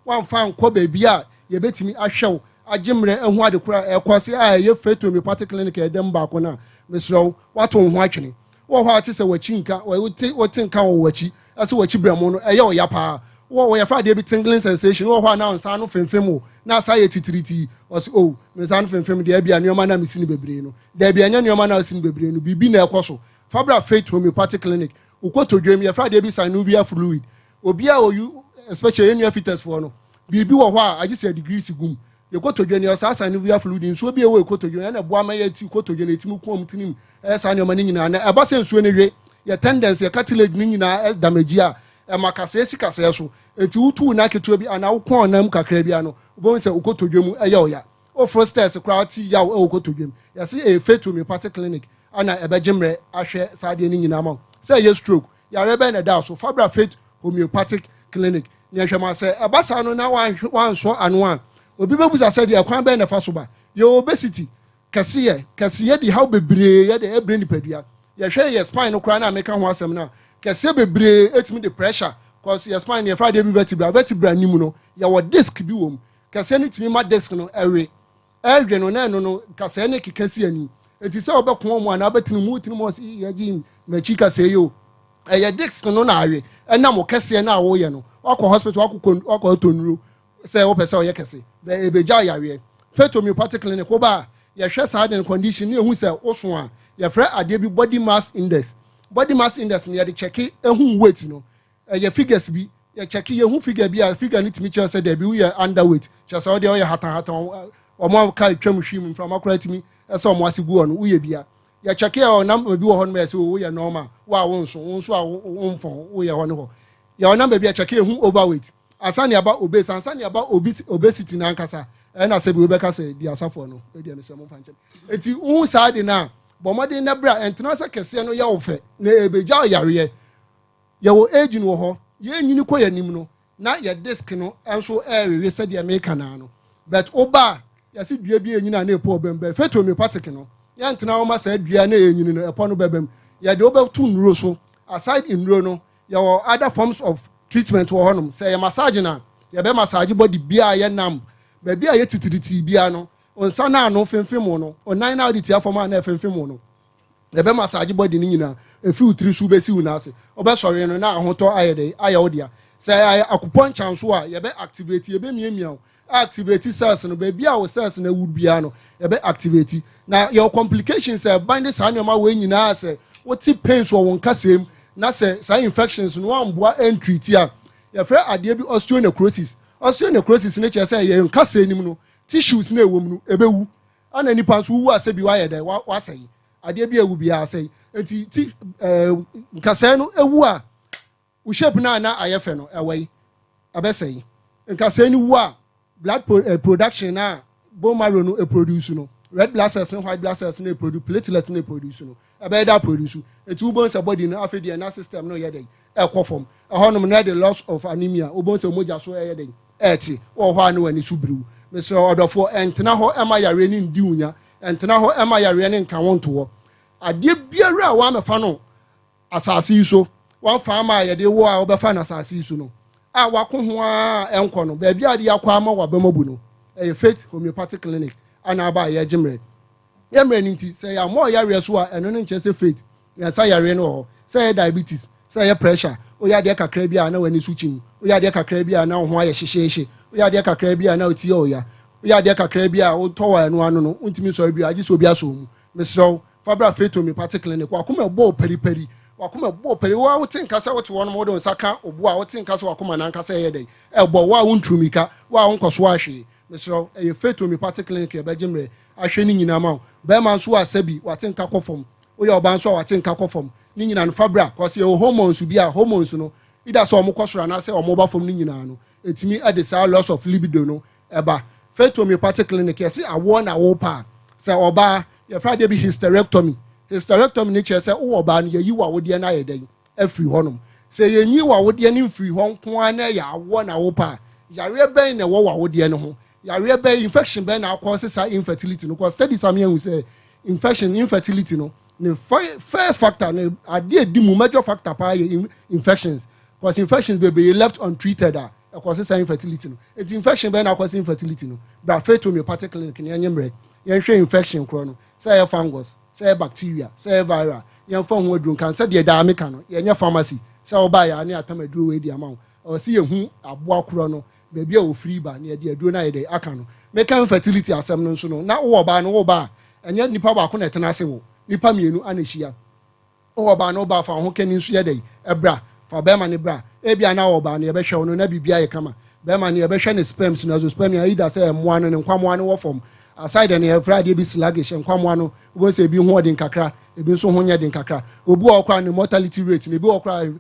wɔamfa nkɔ baabi a yɛbɛtumi ahwɛ wo agye mmerɛ ɛho ade kora ɛkɔse a ɛyɛ fɛ to homeopathic clinic ɛdɛm baako no a mesrɛ wo wato wo ho atwene wɔ hɔ a te sɛ wɔkyi nka wote nka wɔ wɔkyi ɛsɛ wɔkyi brɛ mu no ɛyɛ ɔya paa wɔyɛ fa adeɛ bi tingling sensation wɔ hɔ a na nsa no femfem o na asa yɛ titiriti ɔsɛ o nsa no femfem deɛ bi a nneɛma na mesi no bebree no deɛ bi ɛnyɛ nneɛma na mesi no bebree no biribi na ɛkɔ so fabra faith homeopathic clinic wokɔtɔ dwam yɛ fa adeɛ bi synovial fluid obi a oyu especially nnua fitters foɔ no biribi wɔ hɔ a agye sɛ degree si gum yɛkɔtɔ dwam yɛ saa synovial fluid nsuo bi ɛwɔ yɛkɔtɔ dwam ɛna boa ma yɛ ti kɔtɔ dwam ɛtimi kɔn tinim ɛyɛ saa nneɛma no nyinaa na ɛba sɛ nsuo no hwe yɛ tendency yɛ cartilage no nyinaa damage a ɛma kaseɛ si kaseɛ so eti wotu na ketewa bi ana wokɔn nam kakra bi ano wobɛhu sɛ wokɔtɔ dwam ɛyɛ ɔya ofro stairs koraa ti yaw ɛwɔ kɔtɔ dwam yɛse ɛfɛ homeopathic clinic ana ɛbɛgye mmerɛ ahwɛ saa adeɛ no nyinaa ma sɛ ɛyɛ stroke yare bɛn na da so fabra faith homeopathic clinic ne ɛhwɛ ma sɛ ɛba saa no na wansɔ ano a obi bɛbusa sɛ deɛ ɛkwan bɛn na fa so ba yɛ obesity kɛseɛ de haw bebree yɛde ɛbrɛ nipadua yɛhwɛ yɛ spine no koraa na meka ho asɛm no a kɛseɛ bebree ɛtumi de pressure cause yɛ spine yɛfra deɛ bi vertebra nim no yɛwɔ disc bi wɔ mu kɛseɛ no tumi ma disc no ɛwe no na ɛno no kɛseɛ no keka si ani enti sɛ wobɛko mu anaa wobɛtene mu wotene mu ɔsɛ yɛgye makyi kɛseɛ yi o ɛyɛ disc no na awe ɛnam wo kɛseɛ no a woyɛ no wakɔ hospital wakɔ tonuro sɛ wopɛ sɛ ɔyɛ kɛse ɛbɛgya yareɛ faith homeopathic clinic woba a yɛhwɛ saa de condition ne ɛhu sɛ woso a yɛfrɛ adeɛ bi body mass index no yɛde kyɛke ɛhu weight no ɛyɛ figures bi yɛkyɛke yɛhu figure bi a figure no tumi kyerɛ sɛ daabi woyɛ underweight kyerɛ sɛ wode ɔyɛ hatahata ɔmo ka twam hwii mu mframa koraa tumi ɛsɛ ɔmo ase gu hɔ no woyɛ bia yɛkyɛke a ɔnam bi wɔ hɔ no ma yɛsɛ woyɛ normal wo a wo nso a womfɔn woyɛ hɔ no hɔ yɛ ɔnam baabi yɛkyɛke yɛhu overweight asane aba obese ansane aba obesity na ankasa ɛna sɛ bi wobɛka sɛ di asafoɔ no ɛdeɛ no sɛ momfa nkyɛm eti wohu saa de no a bɔmmɔden na berɛ a ɛntena sɛ kɛseɛ no yɛ wo fɛ na ɛbɛgya yareɛ yɛwɔ age no wɔ hɔ yɛnyini kɔ yɛnim no na yɛ disc no nso ɛrewe sɛdeɛ meka naa no but woba a yɛse dua bi ɛnyina na ɛpɔ ɔbɛm bɛ faith homeopathic no yɛntena wo ma saa dua na ɛnyini no ɛpɔ no bɛbɛm yɛde wobɛto nnuro so aside nnuro no yɛwɔ other forms of treatment wɔ hɔnom sɛ yɛ massage no a yɛbɛ massage body biaa yɛnam baabi a yɛtitiriti biaa no onsa no ano femfem no onan na wode tia fam a na ɛfemfem no yɛbɛ massage body no nyinaa ɛfi wo tiri so wobɛsi wo no ase wobɛsɔre no na ahotɔ ayɛ wo dea sɛ akopɔ nkyan so a yɛbɛ activate yɛbɛmiamia wo activate cells no baabi a wo cells no awu biara no yɛbɛ activate na yɛwɔ complications ɛban de saa nneɛma wei nyinaa sɛ wote pains wɔ wo nkasɛm na sɛ saa infections no wamboa ɛntreati a yɛfrɛ adeɛ bi osteonecrosis no kyerɛ sɛ yɛ nkasɛ nim no tissues no ɛwɔ mu no ɛbɛwu ana nipa nso wu ase bi wayɛ dɛ wasɛe adeɛ bi ewu bi asɛe eti ti nkasɛɛ no ewu a o shape na ayɛ fɛ no ɛwɔ yi abɛsɛe nkasɛɛ no wu a blood production na bone marrow no produce no red blood cells no white blood cells no produce platelet no produce no ɛbɛyɛ da produce eti wobɔ nsa body no afei deɛ na system no yɛ dɛ ɛkɔ fam ɛhɔ nom na the loss of anemia wobɔ nsa mogya so ɛyɛ dɛ ɛɛte wɔ hɔ a no wɔ ani so biriw mesrɛ ɔdɔfoɔ ɛntena hɔ ɛma yareɛ ne ndi wunya ɛntena hɔ ɛma yareɛ ne nka wɔn to hɔ adeɛ biara a wɔamɛfa no asase yi so wɔmfa ama a yɛde wo a wɔbɛfa no asase yi so no a wako ho a ɛnkɔ no baabi a de akɔ ama wabɛmabu no ɛyɛ faith homeopathic clinic ana aba a yɛgye mmerɛ yɛmmerɛ no nti sɛ yɛamɔ yareɛ so a ɛno no nkyɛ sɛ faith yɛnsa yareɛ no wɔ hɔ sɛ ɛyɛ diabetes sɛ ɛyɛ pressure woyɛ adeɛ kakra bi a na w'ani so kyin woyɛ adeɛ kakra bi a na wo ho ayɛ hyehyehye woyɛ adeɛ kakra bi a na wotie ɔya woyɛ adeɛ kakra bi a wotɔ wɔ ɛno ano no wontumi sɔre bi agye sɛ obi asɔ mu mesrɛ wo fa bra faith homeopathic clinic wakoma ɛbɔ periperi wakoma ɛbɔ peri wo a wote nkasa wote hɔ no wode nsa ka obu a wote nkasa wakoma nankasa ɛyɛ dɛn ɛbɔ wo a wonturumika wo a wonkɔ so ahwee mesrɛ ɛyɛ faith homeopathic clinic yɛbɛgye mmerɛ ahwɛ ne nyinaa ma wo bɛrima nso a sɛbi wate nka kɔ fam woyɛ ɔba nso a wate nka kɔ fam ne nyinaa no fa bra kɔsɛ yɛwɔ hormones bi a hormones no ida sɛ ɔmo kɔ soro anaasɛ ɔmo ba fam ne nyinaa no ɛtumi ɛde saa loss of libido no ɛba faith homeopathic clinic yɛse awoɔ na wo pa sɛ ɔbaa yɛfrɛ adeɛ bi hysterectomy ne kyerɛ sɛ wowɔ ɔbaa no yɛyi wɔ awodeɛ no ayɛ dɛn afiri hɔnom sɛ yɛnyi wɔ awodeɛ no mfiri hɔ nko a na ɛyɛ awoɔ na wo pa yareɛ bɛn na ɛwɔ wɔ awodeɛ no ho yareɛ bɛn infection bɛn na akɔ sɛ saa infertility no kɔ studies am yɛhu sɛ infertility no ne first factor ne adeɛ di mu major factor paa yɛ infections because infections bebree left untreated a ɛkɔ sɛ saa infertility no eti infection bɛn na akɔ sɛ infertility no bra faith homeopathic clinic ne yɛnyɛ mmerɛ yɛnhwɛ infection korɔ no sɛ ɛyɛ fungus sɛ ɛyɛ bacteria sɛ ɛyɛ viral yɛmfa ho aduro nkan sɛ deɛ daa meka no yɛnyɛ pharmacy sɛ ɔbaa yɛ ane atam aduro wei di ama wo ɔwɔ sɛ yɛhu aboa korɔ no baabi a wɔfiri ba ne yɛde aduro no ayɛ dɛ aka no meka infertility asɛm no nso no na wowɔ ɔbaa no wo ba a ɛnyɛ nipa baako na ɛtena ase wo nipa mmienu ana hyia wowɔ ɔbaa no wo ba fa ho kani nso yɛ dɛ ɛbra fa bɛrima ne bra ebia na wɔ ɔbaa no yɛbɛhwɛ wo no na biribia yɛ kama bɛrima no yɛbɛhwɛ ne sperms no aso sperm a yida sɛ ɛmmoa no ne nkwamoa no wɔ fam aside ne yɛfrɛ adeɛ bi sluggish nkwamoa no wobɛhu sɛ ebi ho ɔden kakra ebi nso ho nyɛ den kakra obi wɔ ɔkora ne mortality rate ne ebi wɔ ɔkora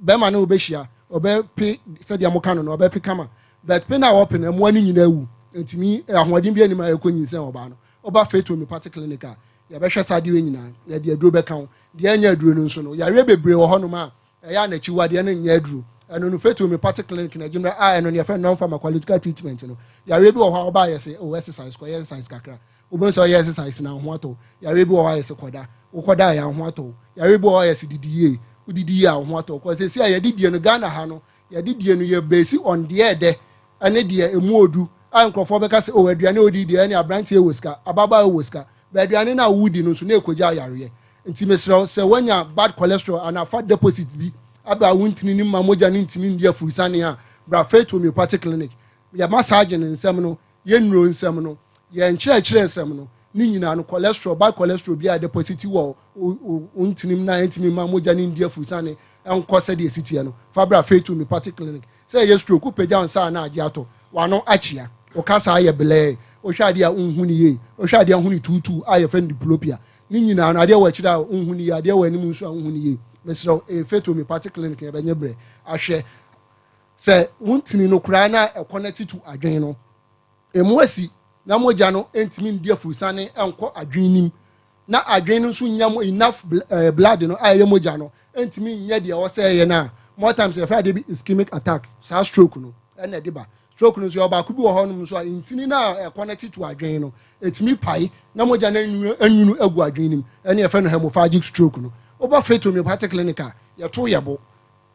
bɛrima no wobɛhyia ɔbɛpe sɛdeɛ moka no no ɔbɛpe kama but pe na wɔpe no mmoa no nyinaa wu ntumi ahoɔden bi anim a yɛkɔ nyinsɛn ɔbaa no ɔba faith homeopathic clinic a yɛbɛhwɛ saa adeɛ nyinaa yɛde aduro bɛka ho deɛ ɛnyɛ aduro no nso no yareɛ bebree wɔ hɔnom a ɛyɛ anakyiwadeɛ no nyɛ aduro ɛno no faith homeopathic clinic na gyimra a ɛno ne yɛfrɛ non-pharmacological treatment no yareɛ bi wɔ hɔ a ɔbaa yɛ sɛ exercise kɔ yɛ exercise kakra wobɛhu sɛ ɔyɛ exercise na ho atɔ yareɛ bi wɔ hɔ a yɛ sɛ kɔda wokɔda a yɛ ho atɔ yareɛ bi wɔ hɔ a yɛ sɛ didi yie wodidi yie a ho atɔ kɔ sɛ si a yɛde die no Ghana ha no yɛde die no yɛ base on deɛ ɛdɛ ɛne deɛ emu odu a nkurɔfoɔ bɛka sɛ aduane odi deɛ ɛne aberanteɛ wɔ sika ababaawa wɔ sika bɛ aduane no a wodi no nso na ɛkɔgya yareɛ nti mesrɛ sɛ woanya bad cholesterol anaa fat deposit bi aba wontini ne ma mogya ne ntimi ndi afurusane a bra faith homeopathic clinic yɛ massage ne nsɛm no yɛ nnuro nsɛm no yɛ nkyerɛkyerɛ nsɛm no ne nyinaa no cholesterol bad cholesterol bi a deposit wɔ wontini na ntimi ma mogya ne ndi afurusane ɛnkɔ sɛdeɛ ɛsitiɛ no fa bra faith homeopathic clinic sɛ yɛ stroke wopagya nsa a na agye atɔ wano akyea woka saa yɛ belɛɛ wohwɛ adeɛ a wonhu ne yie wohwɛ adeɛ a wohu ne tuutuu a yɛfrɛ no diplopia ne nyinaa no adeɛ wɔ akyire a wonhu ne yie adeɛ wɔ anim nso a wonhu ne yie mesrɛ faith homeopathic clinic yɛbɛnyɛ berɛ ahwɛ sɛ wontini no koraa na ɛkɔ no titu adwene no ɛmu asi na mogya no ɛntumi ndi afurusane ɛnkɔ adwene nim na adwene no nso nya enough blood no a ɛyɛ mogya no ɛntumi nyɛ deɛ ɛwɔ sɛ ɛyɛ no a more times yɛfrɛ adeɛ bi ischemic attack saa stroke no ɛna ɛde ba stroke no nso yɛ ɔbaako bi wɔ hɔ nom nso a ntini na ɛkɔ no titu adwene no ɛtumi pae na mogya no anwunu agu adwene nim ɛne yɛfrɛ no hemophagic stroke no woba faith homeopathic clinic a yɛto yɛbo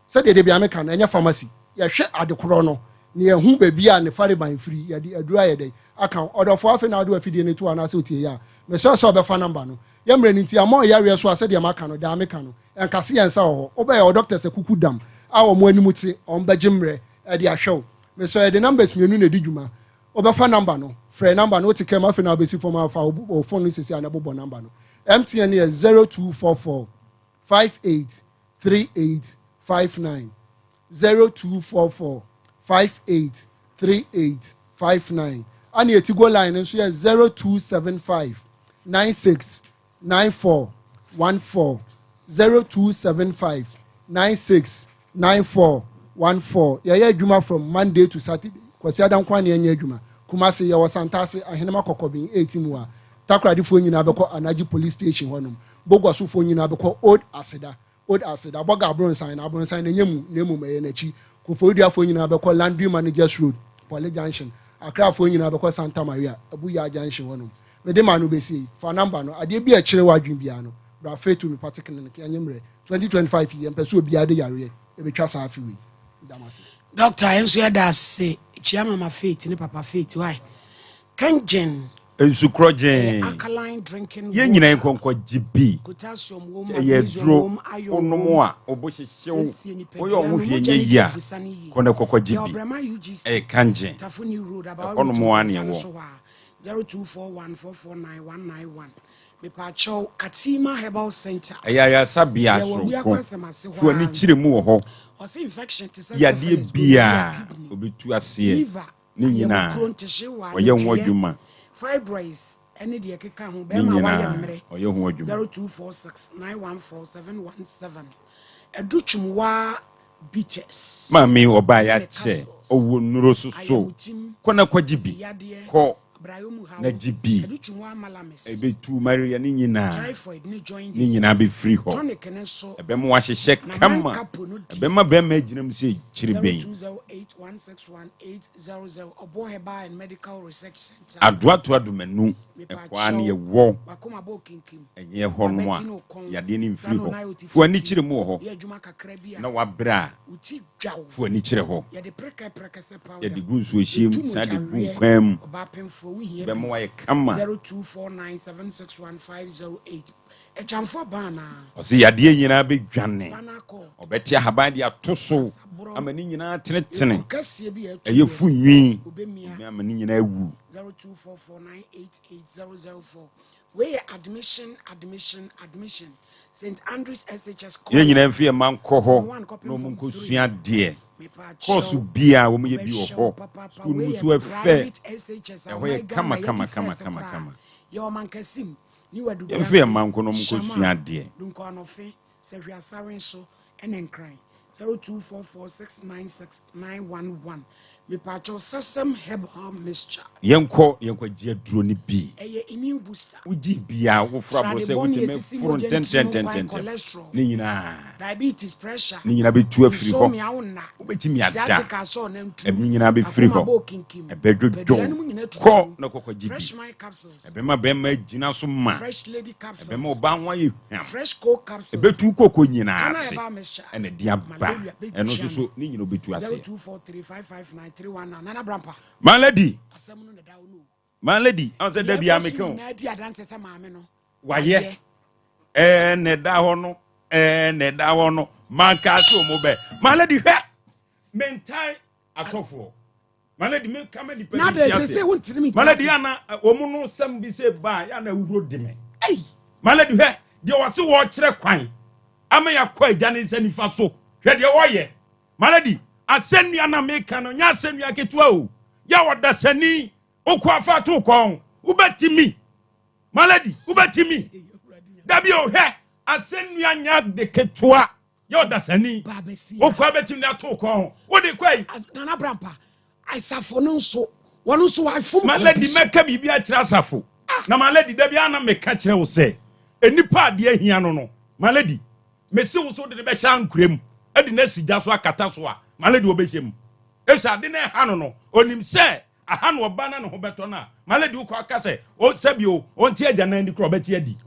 sɛdeɛ de bia meka no ɛnyɛ pharmacy yɛhwɛ adekorɔ no ne yɛhu baabi a ne fare ban firi yɛde aduru ayɛ dɛn aka ɔdɔfoɔ afei na wode afidie no to anaasɛ wotie yɛ a mesɛ sɛ ɔbɛfa namba no yɛmmerɛ no nti ama ɔyɛareɛ so a sɛdeɛ maka no daa meka no ɛnkase yɛn nsa wɔ hɔ wobɛyɛ ɔdɔctor sɛ kuku dam a ɔmo anim te ɔmbɛgye mmerɛ ɛde ahwɛ wo mesɛ yɛde numbers mmienu na ɛdi dwuma wobɛfa namba no frɛ namba no wote kɛm afei na wobɛsi fam afa wo phone no sisi a na bobɔ namba no MTN yɛ 0244 583859 0244 583859 ani etigo line nso yɛ 0275 96 94 14 0275 96 94 14 yɛyɛ adwuma from Monday to Saturday kwasi adankwa ne yɛnyɛ adwuma kumase yɛwɔ santase ahenema kɔkɔbin 18 mu a takradifo nyinaa bɛkɔ anaji police station hɔnom bogwasofo nyinaa bɛkɔ old aseda bɔga abronsan na nyemu nemu mɛyɛ n'akyi kofoduafo nyinaa bɛkɔ landry managers road Poly junction akrafo nyinaa bɛkɔ Santa Maria abuya junction hɔnom mede ma no bɛsi fa number no adeɛ bi a kyerɛ wadwin bia no bra fetu me party clinic anyemre 2025 yɛ mpɛ so obiara de yareɛ ebetwa saa afi wi damase doctor enso yɛ da se chia mama faith ne papa faith why kanjen nsukrojen alkaline drinking ye nyina nkonkɔ gb potassium wo ye dro onomo a obohyehyew oyo ohwie nye yi a kone kokɔ gb kanjen tafuni road about onomo an ye wo 0241449191 me pa chow Katima Herbal Center ya sabia so fu ani kyire mu wo ho infection yade bia obetu ase ni nyina oyɛ ho adwuma fibroids any de keka ho be ma wa yɛ mmerɛ oyɛ ho adwuma 0246914717 educhumwa bitters mami oba ya che owo nuro soso kona kwaji bi ko na jibi ebetu maria ni nyina be free ho ebe mo wahyehyɛ kama ebe ma be ma ginam se chiriben 0208161800 Obo Herbal and Medical Research Center adoato adomanu ekwa ne wo enye ho no a yade ni free ho fu ani kyire mu ho na wabra fu ani kyire ho yade gunsu ehiem sa de gun kwam be mo waye kama 0249761508 echamfo bana osi yade nyina be dwane obeti ahaban de atoso amani nyina tenetene eye funwi amani nyina awu 0244988004 where admission St Andrews SHS ye nyina mfie manko ho no munko sua de course bia wo ye bi wo ho school mu so afa ho ye kama yo mankasim ni wadu mfie manko no munko sua de dunko anofe se hwiasare so enenkran 0244696911 me pacho sesame herbal mixture yenko gie duro ni bi eye immune booster uji bia wo fra bro se wo te me furu ten ni nyina diabetes pressure ni nyina be tu afiri ho wo betimi ada e nyina be free ho e be dodo ko na kokko gie fresh mind capsules e be ma gina so ma fresh lady capsules e be ma ba nwa ye fresh cold capsules e be tu kokko nyina ase e na dia ba e no so ni nyina obetu ase 0243559319 Nana Brampa my lady I said Debbie Amiko waye ne da ho no man ka so mo be my lady hwe mentai asofo my lady me come di na de say wontiri mi my lady ana omu no sam bi say ba ya na wuro di me my lady hwe de wo se wo kire kwan ama ya kwa agya ne nsa nifa so hwe de wo ye my lady asennua na meka no nya asennua ketua o ya wodasani okwafa to kon ubetimi maladi ubetimi dabi o he asennua nya de ketua ya wodasani okwa betimi to kon wo de kwai Nana Brampa aisafo no nso wono nso wa fom maladi meka bibia kira asafo na maladi dabi ana meka kire wo se enipa de ahia no maladi mesi wo so de be hya nkurem edi na sigya so akata so a maladi obehiem esa de na ha no onim se aha no oba na no ho beto na maladi wo kwa kase o sabio o ntie agya na ndi kro beti adi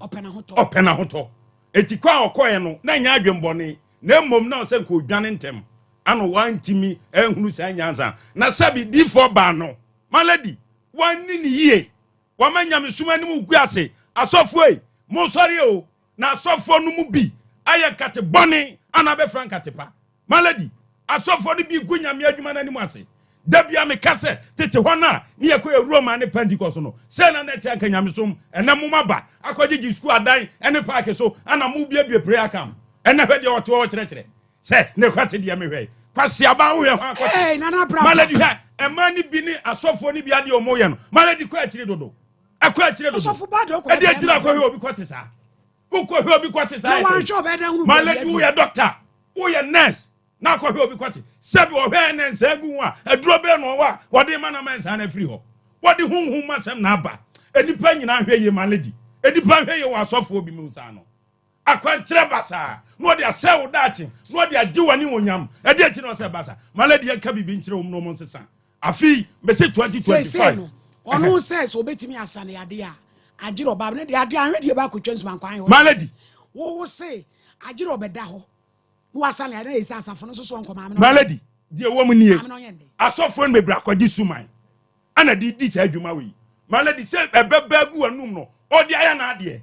opena hoto eti kwa okoye no na nya adwembone na mmom na se nko dwane ntem ano wantimi ehunu sa nyanza na sabi D4 ba no maladi wani ni yie wamanya mesuma ni mu guase asofo e mo sori o na asofo no mu bi aye kate bone ana be frankate pa maladi asofo ni bi gunyame adwuma na ni mu ase dabia me kase tete hona ni yekoye Roma ne Pentecost no se na na tia kanyamesom ena mu maba akogigi school adan ene park so ana mu bia prayer camp ena hwe de oto o kire se ne kwate dia me hwe kwase aba wo hwe akoti Nana Brampa maladi hwe emani bi ni asofo ni bi ade omoye no maladi ko atire dodo akwa atire dodo asofo ba do ko ade atire akwa obi kwate sa ukọ hwe obi kwate sa na wan sho be da hunu maladi wo ye doctor wo ye nurse na akwa hwe obi kwate sebi o hwe ne nsa gu a aduro be no wa wode ma na mensa na free ho wode hunhun masem na aba enipa nyina hwe ye maladi enipa hwe ye wa asofo obi mu sa no akwankyere basa no de asew dachi no de agi wani wonyam e de ati no se basa maladi ya ka bibi nkyere wo no nsesa afi bese 2025 onu says obetimi asane ade a agiro ba ne de ade anwe de ba kotwa nsuma kwan ho maladi wo say agiro beda ho no asane ade esa asafo no so nko ma me maladi de wo mu nie asofo no mebra kwaji suman ana di cha adwuma we maladi se ebeba gu anum no odi aya na ade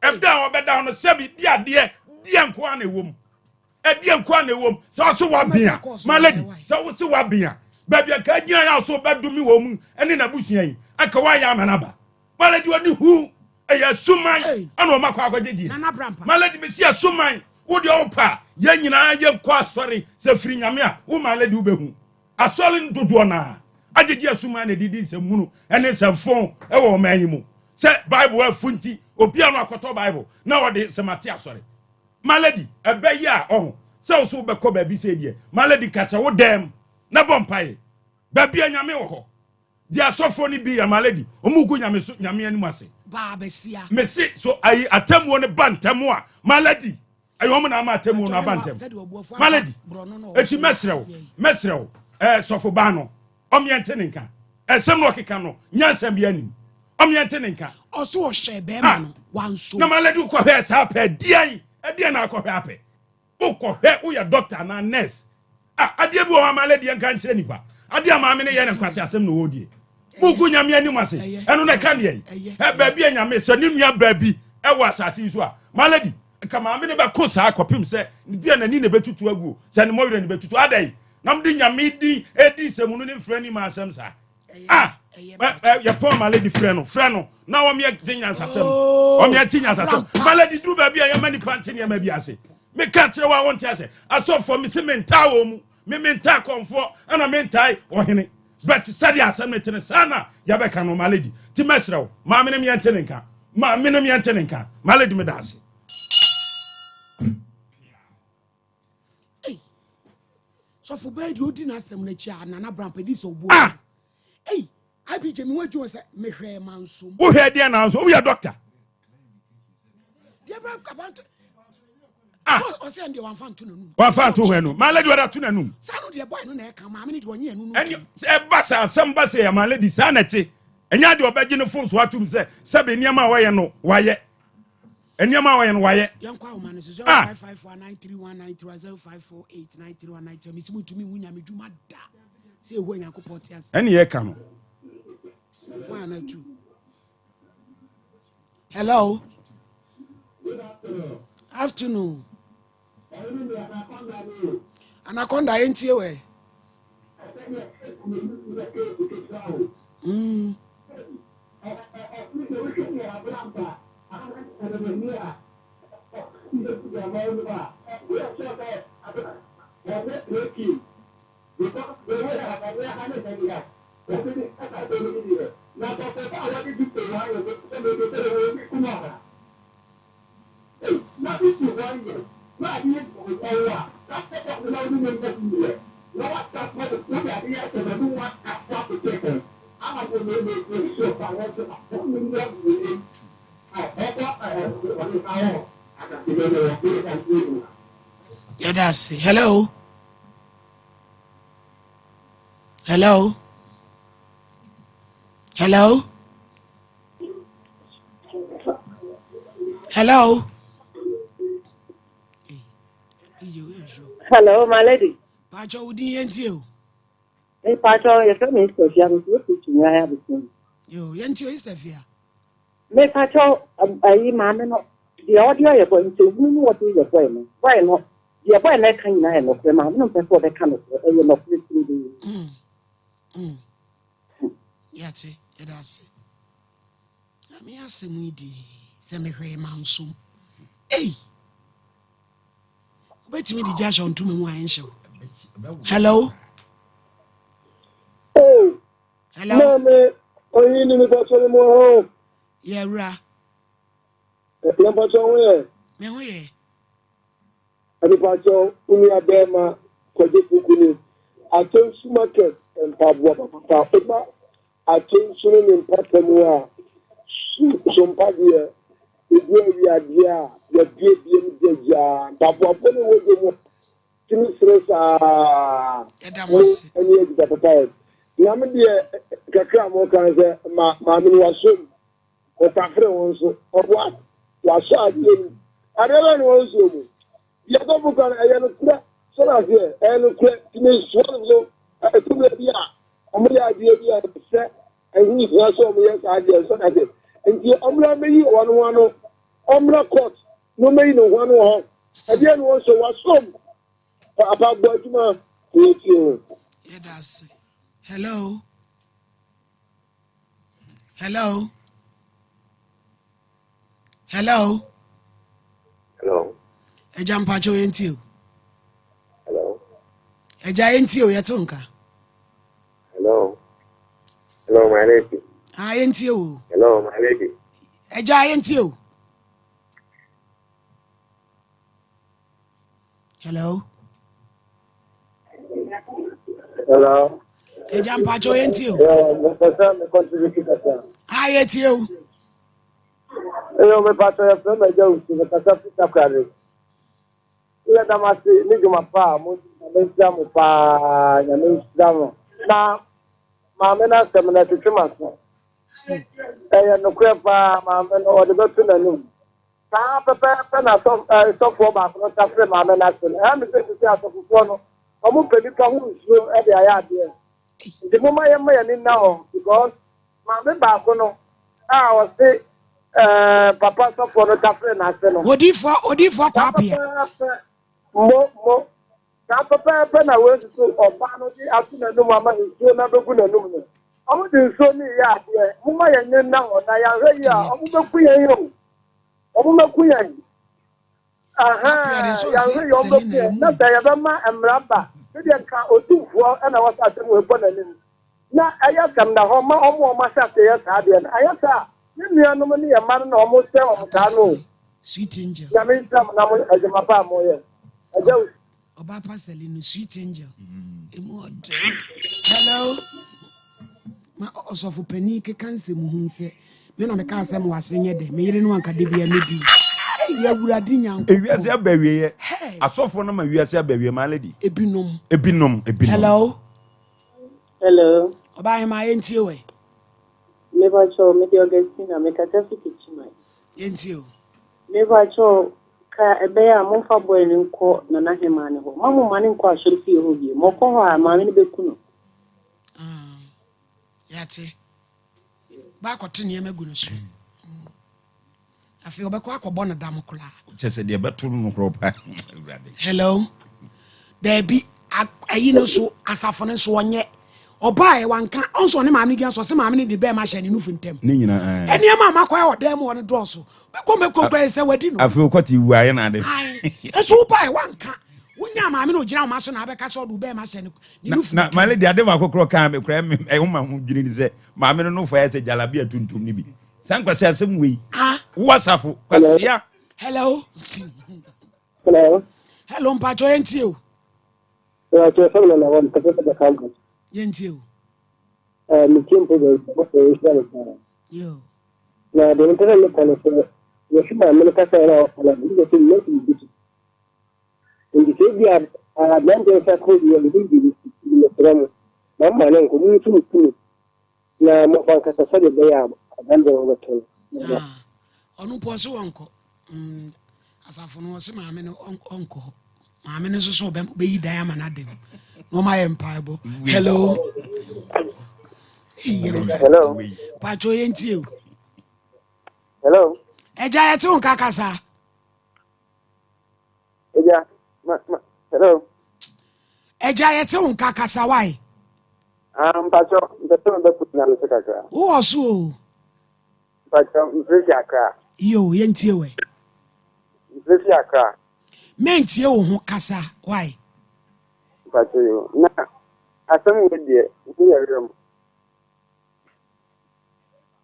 ebda obeda no sebi di ade di enko ana ewom edi enko ana ewom se so wa bia maladi se wo se wa bia babia ka gina ya so bedumi wo mu ene na busua yi aka wa ya manaba maladi oni hu eya suman ana o makwa akwajeji maladi me si suman wo de opa ye nyina ye nkọ asori se firi nyame a wo maladi wo behu asori ndodo na ajeji suman na didi se munu ene se fon e wo manyi mu se bible afunti obi anu akoto bible na wo de se mate asori maladi ebe ya ohun se wo so be ko ba bi se die maladi ka se wo dem na bompae babi anyame wo ho di asofo ni bi ya maladi omugu nyame so nyame ani ase ba besia mesi so ayi atemu ne bantemu a maladi ayi omo na ma atemu na bantemu maladi eti mesrew sofo ba no omiente nenka esem no keka no nyansam bi anim omiente nenka oso o hye be ma no wanso na maladi ko hwe sa pa dian e na akọ hwe ape ukọ hwe uya doctor na nurse ade bi o maladi enka nkyere nipa ade amaame ne ye ne kwase asem no wodie buku nyame ani mase eno na ka ne ba bi nyame se ne nua ba bi e wo asase so a maladi ka maame ne be ko sa akopim se bi na ni ne betutu agu se ne moyre ne betutu adai nam de nyame di edi semunu ne frani ma asem sa ya po maladi freno na wo me tinya asasem o me tinya asasem maladi du ba bi ya mani pante ne ma bi ase me ka kire wa wonte ase asofo me se menta wo mu me menta konfo ana mentai ohene but sadi asem ne tene sana ya be ka no maladi ti mesrew ma me ne yente nenka ma me ne yente nenka maladi me dase so for bed odi na asem na chi anana brampedi so bo abi je mi waju se me hwe manso wo hwe de na so wo ya doctor de bra kabanto o se ndi wan fan to nanum wan fan to hwe no maladi wada to nanum sanu de boy no na e kan ma me ne de onye anu eni e basa asem basa ya maladi sanete enya de obaji ne fon so atum se be niam a waye no waye eniam a waye no waye yankwa o man so 055493193054893193 mi simu tumi hunya me dwuma da se ehu yankopon ti ase eni ye ka no 1 and 2 hello afternoon anaconda entie we yeah, that's it. Hello. Hello. Hello. Hello. Hello, my lady. Pacho, udi yentio. Hey, Pacho, you come in, so you have to have it. Yo, yentio is the fear. Me, Pacho, mamma, no. The audio you're going to who what is your point? Why not? The boy, I can't know the mamma, no, before the kind of you're not listening. Yet, it has. I mean, I say, Midi, semi mansum. Hey. Bet me the judge on 2 months. Hello. Oh, Hello. Mama, oyi ni mi bọ sọ mo ho. Ye wura. Na bọ sọ wo. Me ho ye. Abi bọ sọ uni abema kwaje kukuni. Aton supermarket mpabwa papa. Oba aton sunu ni mpata mu a. Sompa de ebi adia ya bie de ja. Mpabwa pone wo de mo. Timi stressa. Edamos. Ani e da papa. Na me de kakra mo kan se ma mi wasom. O tafre won so. O wa so ade. Adela ni won so mu. Ya go bu kan aye no kura. So na se e no kura timi so no. E tu le bia. O mo ya die bia se e ni so so mo ya sa ade so na se. Nti omra meyi won wano. Omra court. No meyi no wano ho. E bia no won so wasom. Papa Bojuma, thank you. Yeah, that's it. Hello. Hello. Hello. Hello. Eja mpacho yenti o. Hello. Eja yenti o yetonka. Hello. Hello, my lady. Ah, yenti o. Hello, my lady. Eja yenti o. Hello. Hello. Eja mpacho yenti o. Me pasa me contribute kasa. Ah, yenti o. Me pasa ya from me jau me kasa pita kare. Ile damasi ni juma pa mo me jamu pa ya me jamu. Na ma me na semna tutuma so. No kwepa ma me no de betu na num. Sa pepe na so for ba no ta frame ma me na so. Me se se asofo no. Omo pedi ka hu nsuo e de aya de. The moment you may now, because my member, I was say, Papa, so for the cafe national. Odi for kwapia. Mo. Papa, when I was to Obano, after the Mama is so never good. I'm going to show me, yeah, Muma and now, I am here. I'm going to queen. I'm going to queen. Not Diabama and Rabba. They can't do for, and I was at the na ayakam na homa omo masa se ya sabe na ayaka ni anu mani ya man na omo se o ta no sweet angel na me sam na mo ajuma pa mo ye ajaw oba pasali no sweet angel emod hello ma osofo pani ke kanse mu hu se me na me ka se mo wasenye de me yire no anka de bia medi ya wurade nyanko ewiase abawie ye asofo no ma wiase abawie ma lady ebinom hello oba ma yenti we never show me the Augustina me ka tafi kichima yenti o never show ka ebe ya mo fa boy ni nko na na hema ne ho mamu mane nko ashorfi ho bi mo ko ho a ma me be kuno yate ba kwete ne magu no so afi obekọ akọbọ na dam kula chese de beto no kropa hello there be ayi no so asafo ne so onye oba e wanka onso ne maame gian so se maame ne de be ma hye ne nufu ntem ne nyina ene ma makoy odem won do so bekọ gbe se wadi no afi okoti wu aye na de eso oba e wanka wonya maame no gina ma so na abeka so do be ma hye ne nufu na male de ade ma kokro kan me kra me e homa hu gini ni se maame no fa ya se jalabia tuntum ni bi san kwase asem wei wasafo kwasia hello mpacho yenti o to fa na won ta fa da kan yenti o mi tempo de ko yo na de ntere le kana so yo shima me ka sa ra ala ni de tin ne ti biti ndi ke dia a dan de sa ko yo de di ni promo mamma nan ko mu tu na mo ban ka sa de ya dan de wo to onu po so wonko asafo no se maame no onko maame no so be yi dan ama na dem no my empire hello pacho yenti o hello eja yete on kakasa eja hello eja yete on kakasa why pacho beto be put na le kakasa wo oso pacho mfresi akra yo yenti we mfresi akra mentie wo ho kasa why pacho yo na asem we de ni yere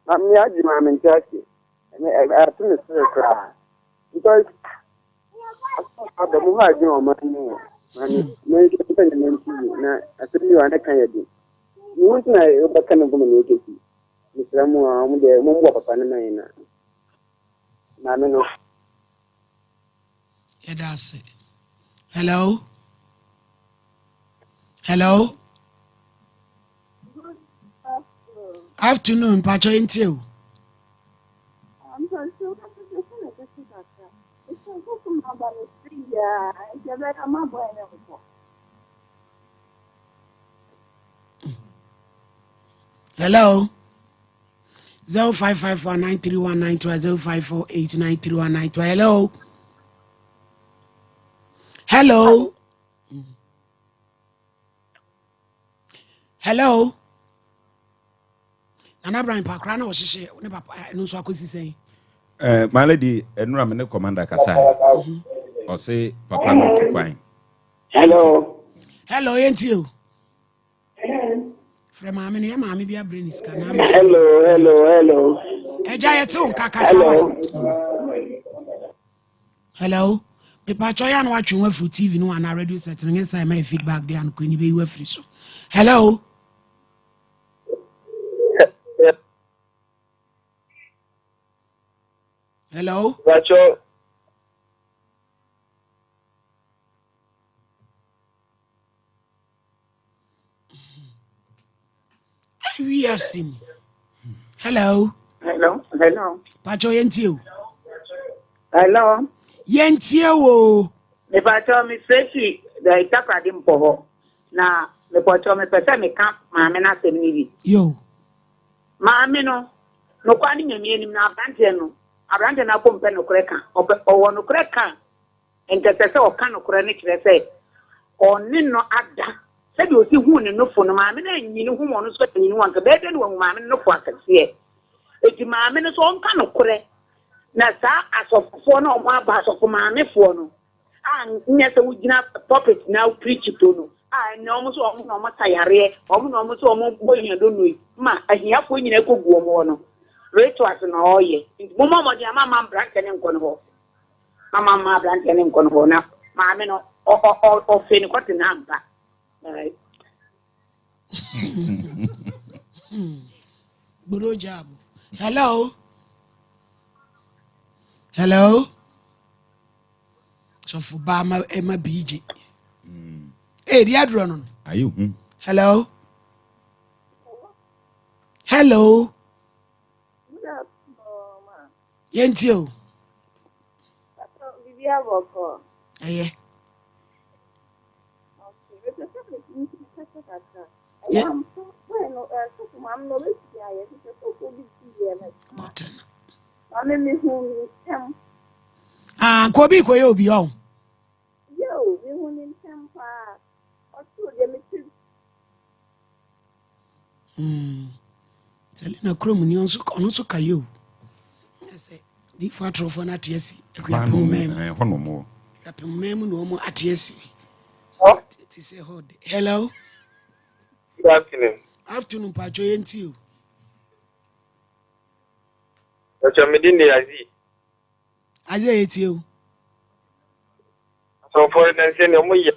Na me aji ma me ntaki. I to me say cry. Because the mu ha ji o ma ni. Mani me ke ta ni men ti na asiri wa na kan yadi. Ni wuti na e ba kan go me ke ti. Ni sira mu a mu de mu papa na na na me no. Yeah, that's it. Hello? Hello? Afternoon, Pacho Intio. Hello? 0554931920 0548931920. Hello? Hello? Hello? Nana Brian Pakrana was she ne papa no so akosi say. My lady, enura me ne commander kasai. O say papa no to kwan. Hello. Hello, Intio. From Mammy, your mammy be a brain is can. Hello. Eja yetu kaka Hello. Hello. Me Pacho ya no watch you for TV no and radio set me say my feedback there and kuni be we free so. Hello. Hello. Pacho. We are seeing. Hello. Pacho yentio. Hello. Yentio. Me pacho me freshi da itaka dimpo na me pacho me pesa me camp maame na semini. Yo. Maame no kwani nyamie nim na abrante na pompe no kreka owo no kreka entese o kan no kre ne kire se oni no ada se de osi hu ne no fo no maame na nyi ne hu mo no so nyi ne wanka be de no maame no fo akase eti maame no so on kan no kre na sa asofo na o ma ba asofo maame fo no nya se wugina puppet na preach to no na omo so omo no matayare omo no omo so omo boyin do no ma ahia fo nyina kogu omo no reto as na oye mo mo di mama branch ne nko no ho mama branch ne nko no ho na maame no o fe ni kwate na amba Buro job. Hello. Hello. So for Bama Emma BG. Hey, the other one. Are you? Hello. Hello. Yentio. Yeah. Kobi koyo bi on. Yo, we won in Tampa. Or two, Selina Chrome ni on so kayo. Yes. Di fatro for na TSC. Hono mo. Yapem mem no mo atiesi. Oh, it is a hold. Hello. Good afternoon. Afternoon Pacho Yentio. Pacho Medindi Azi. Aje etio. So for the same no ye.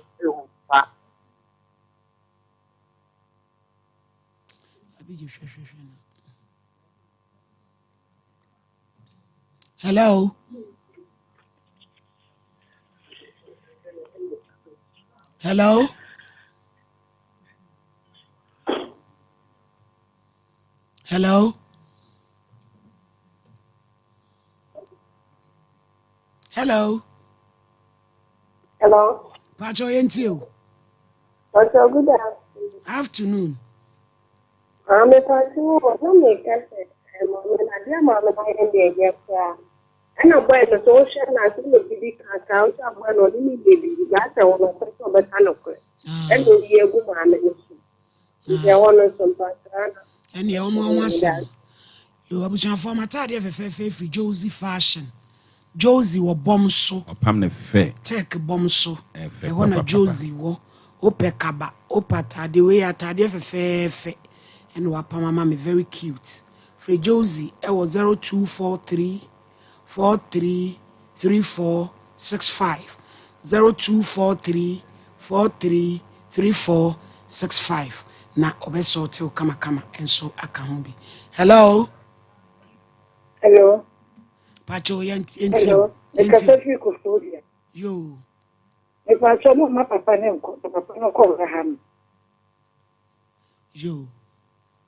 Hello. Hello. Hello. Hello. Hello. Pacho Yentio. Pacho, good afternoon. I'm a person who was not make us I dear mamma by the yes, and I'm by the social and I think the big account of one or any baby, that's a one of the mechanical. And will be a good man. There was some pattern. And your mom was you are for my tardy free Josie fashion. Josie or bomb so. Pam ne fe. Take bomb so. I want a Josie wo. Ope kaba. Opata the way I tardy fe. And wapa mamma very cute. Free Josie, it was 0243 433465. 0243 433465. Na obeso till kama and so akambi. Hello. Hello. Pacho Hello. Ekasefi kustodia. Yo. Pacho mo ma papa no ko ham. Yo.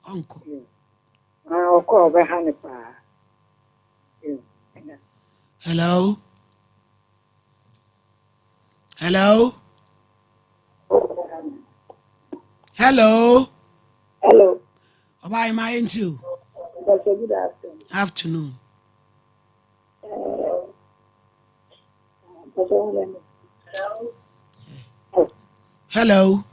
Uncle. Ah, ko be ham pa. Hello. Hello. Hello. Hello. Bye, my into. Good afternoon. Hello.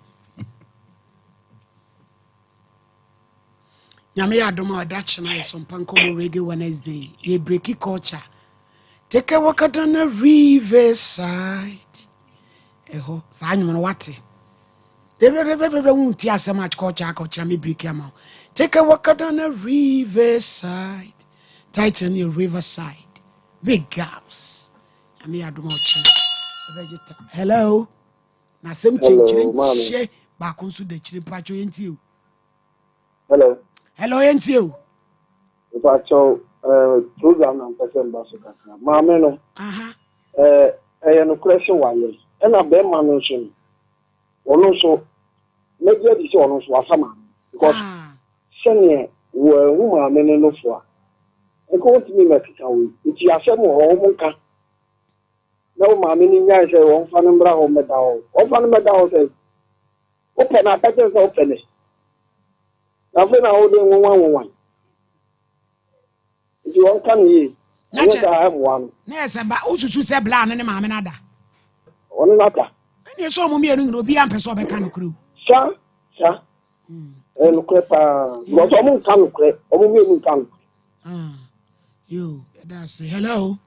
Nyame adoma adachi na Sompa Nkomo Reggae Wednesday. Ye breaky culture. Take a walk down the riverside. Eho, sa anyum wati. Won't hear so much culture me break your mouth. Take a walk down the riverside. Tighten your riverside. Big girls. Nyame adoma ochi. Hello. Na sem chenchire ba konsu de chire pacho yenti o. Hello. Hello yenti o. Pacho program na person ba so kaka. Maame no. Aha. No question waye. E na be ma no so. Ono so media di so ono so afama. Because sene wo maame no fo a. E ko timi mekika we. Iti asem ho mo nka. Na wo maame ni nya se wo fa no mbra ho meda ho. O fa no meda ho se. O pe na ta se o pe ne. Na fe na ho de nwan. Di won kan yi. Na se ba ususu se bla ne maame na da. Ono nata. Ani so mo mienu ngiro bi ampe so be kan kru. Sa. No krepa. Go so mo kan kre. O mo mienu kan. Yo, that's hello.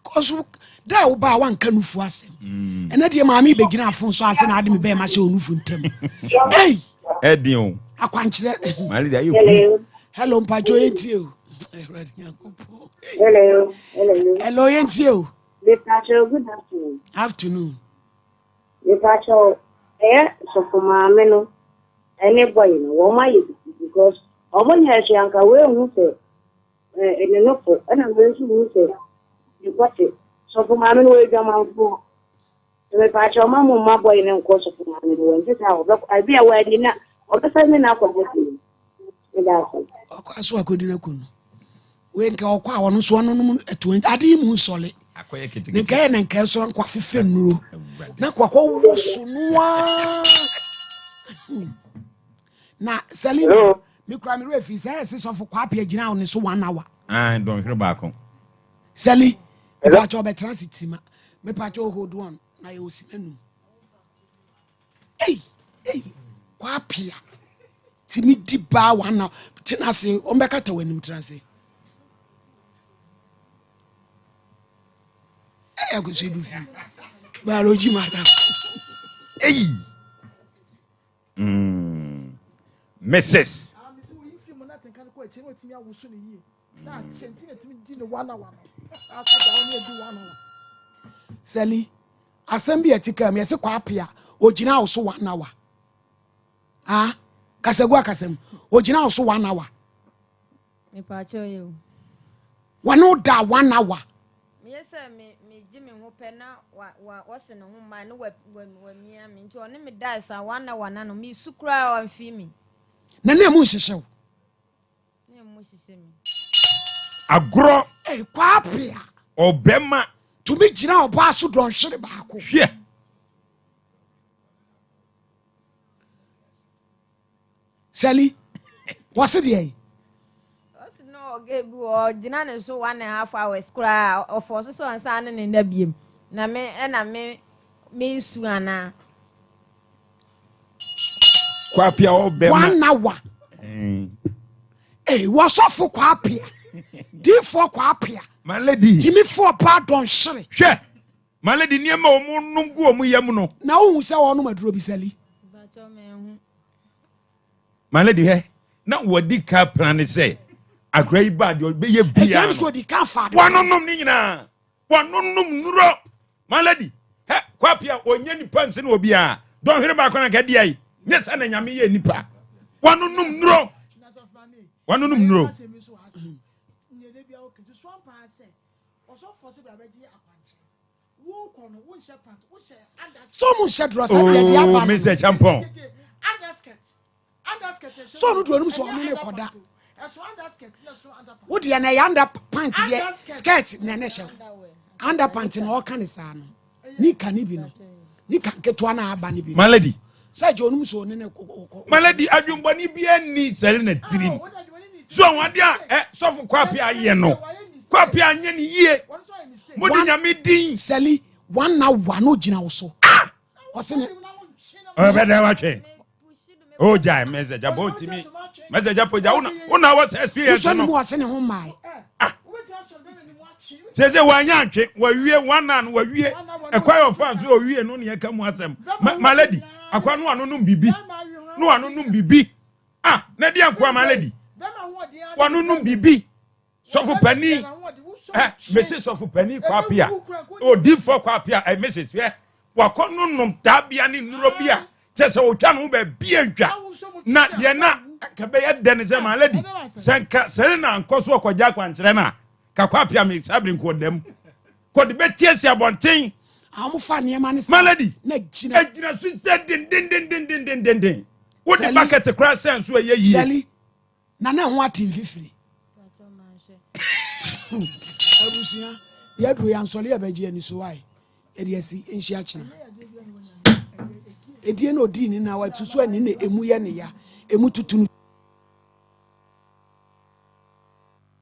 Cause da wo ba wan kanufu asem. Ena de maame be gina afon so ase na ade me be ma se onufu ntem. Hey! Edion. Akwankyere. Mali da you. Hello, Mpacho yenti o. Hello, yenti o. Pacho, good afternoon. Afternoon. Pacho, so for my menu, anybody, no, my because Oman has Yanka, where you say, in the local, and I'm going to say, you got it. So for my menu, we come out for the Pacho, Mamma, my boy, and course of my menu, and this hour, I be aware dinner, or the family now for you. Akwaso akodina kunu. We nka okwa wono so no no 20 ade mu sole. Akoye kiti. Ne kai na nka so nkwa fefe nuro. Na kwakwa wusu noa. Na Selina, me kura me refi say so for kwa pia gina on so 1 hour. Ah, don hwe ba kon. Seli, e ba cho be transit ma. Me pa cho hold on na ye osimanu. Hey, kwa pia. Timi di ba 1 hour. Tina se o mbeka ta wanim transit. I go see Luffy. Biology madam. Hey. Mrs. Sally, assembly etika me se kwa apia ogina wo so 1 hour. Ah, kasagwa kasem. Ogina wo so 1 hour. Me pa cho you. Wano da 1 hour. Yes, me Jimmy Wopena, what's in a woman, no me, I mean, to only me dice, I 1 hour, no, me sucra and fee Nane mu hyehyɛ. Ne mu hyehyɛ me. Agro kwa apia. Obema. Tumi gyina oba so don hwere baako. Hwe. Sally, what's it here? No, give or dinner so 1.5 hours, cry or for so and son in the beam. Na me and I me suana. Kwapia obema 1 hour. Hey, what's off for kwapia? D4 kwapia. My lady. Timi 4 pa don hwere. Hwe. My lady niema omu nungu omu yam no. Na wo hu se wo no maduro bi Sally. Bacho me hu. My lady he. Na wodi ka plan say akra yi ba de be ye bia Ejam so di ka fa de wanonum ni nyina wanonum nuro malady he kwapia onye nipa nse na obi a don hwere ba kona ka dia yi ne sa na nyame ye nipa wanonum nuro so mun shed dress e dia ba Mr. Champon so no do anum so onu ne koda wo de na yanda pant de skirt na ne hye under pant na o kan sa no ni ka ni bi no ni ka keto na aba ni bi malady say je onum so ne malady adwumbani bi ani sare na tirim so wade a sofo kwapi aye no kwapi anye ni yie modi nyame din seli one na one no gina wo so o se ne o be da wa twe o jai message about me message apoja una was experience no so no se ne ho mai sese wanya ntwe wawie wana no wawie ekwa yo fans o wie no ne ka mu asem malady akwa no anonum bibi no anonum bibi na dia akwa malady wanonum bibi sofo pani message sofo pani kwa pia o difo kwa pia message we wakononum tabia ni nuro bia sese o twa no ba bia ntwa na de na ka be yɛ dɛn sɛ malady senka serena nkoso akɔgya kwankyerɛ na ka kwa pia me sabri nkodam kodi betie si abonten amufa niema ne malady na gina so sɛ den wo de bucket crash sense so ye yi seli na na ho atin fifiri abusia ya duro ya nsole ya bagie ni so wai ediasi enhia kina edie no di ni na wa tusu ani na emu ye ne ya emu tutunu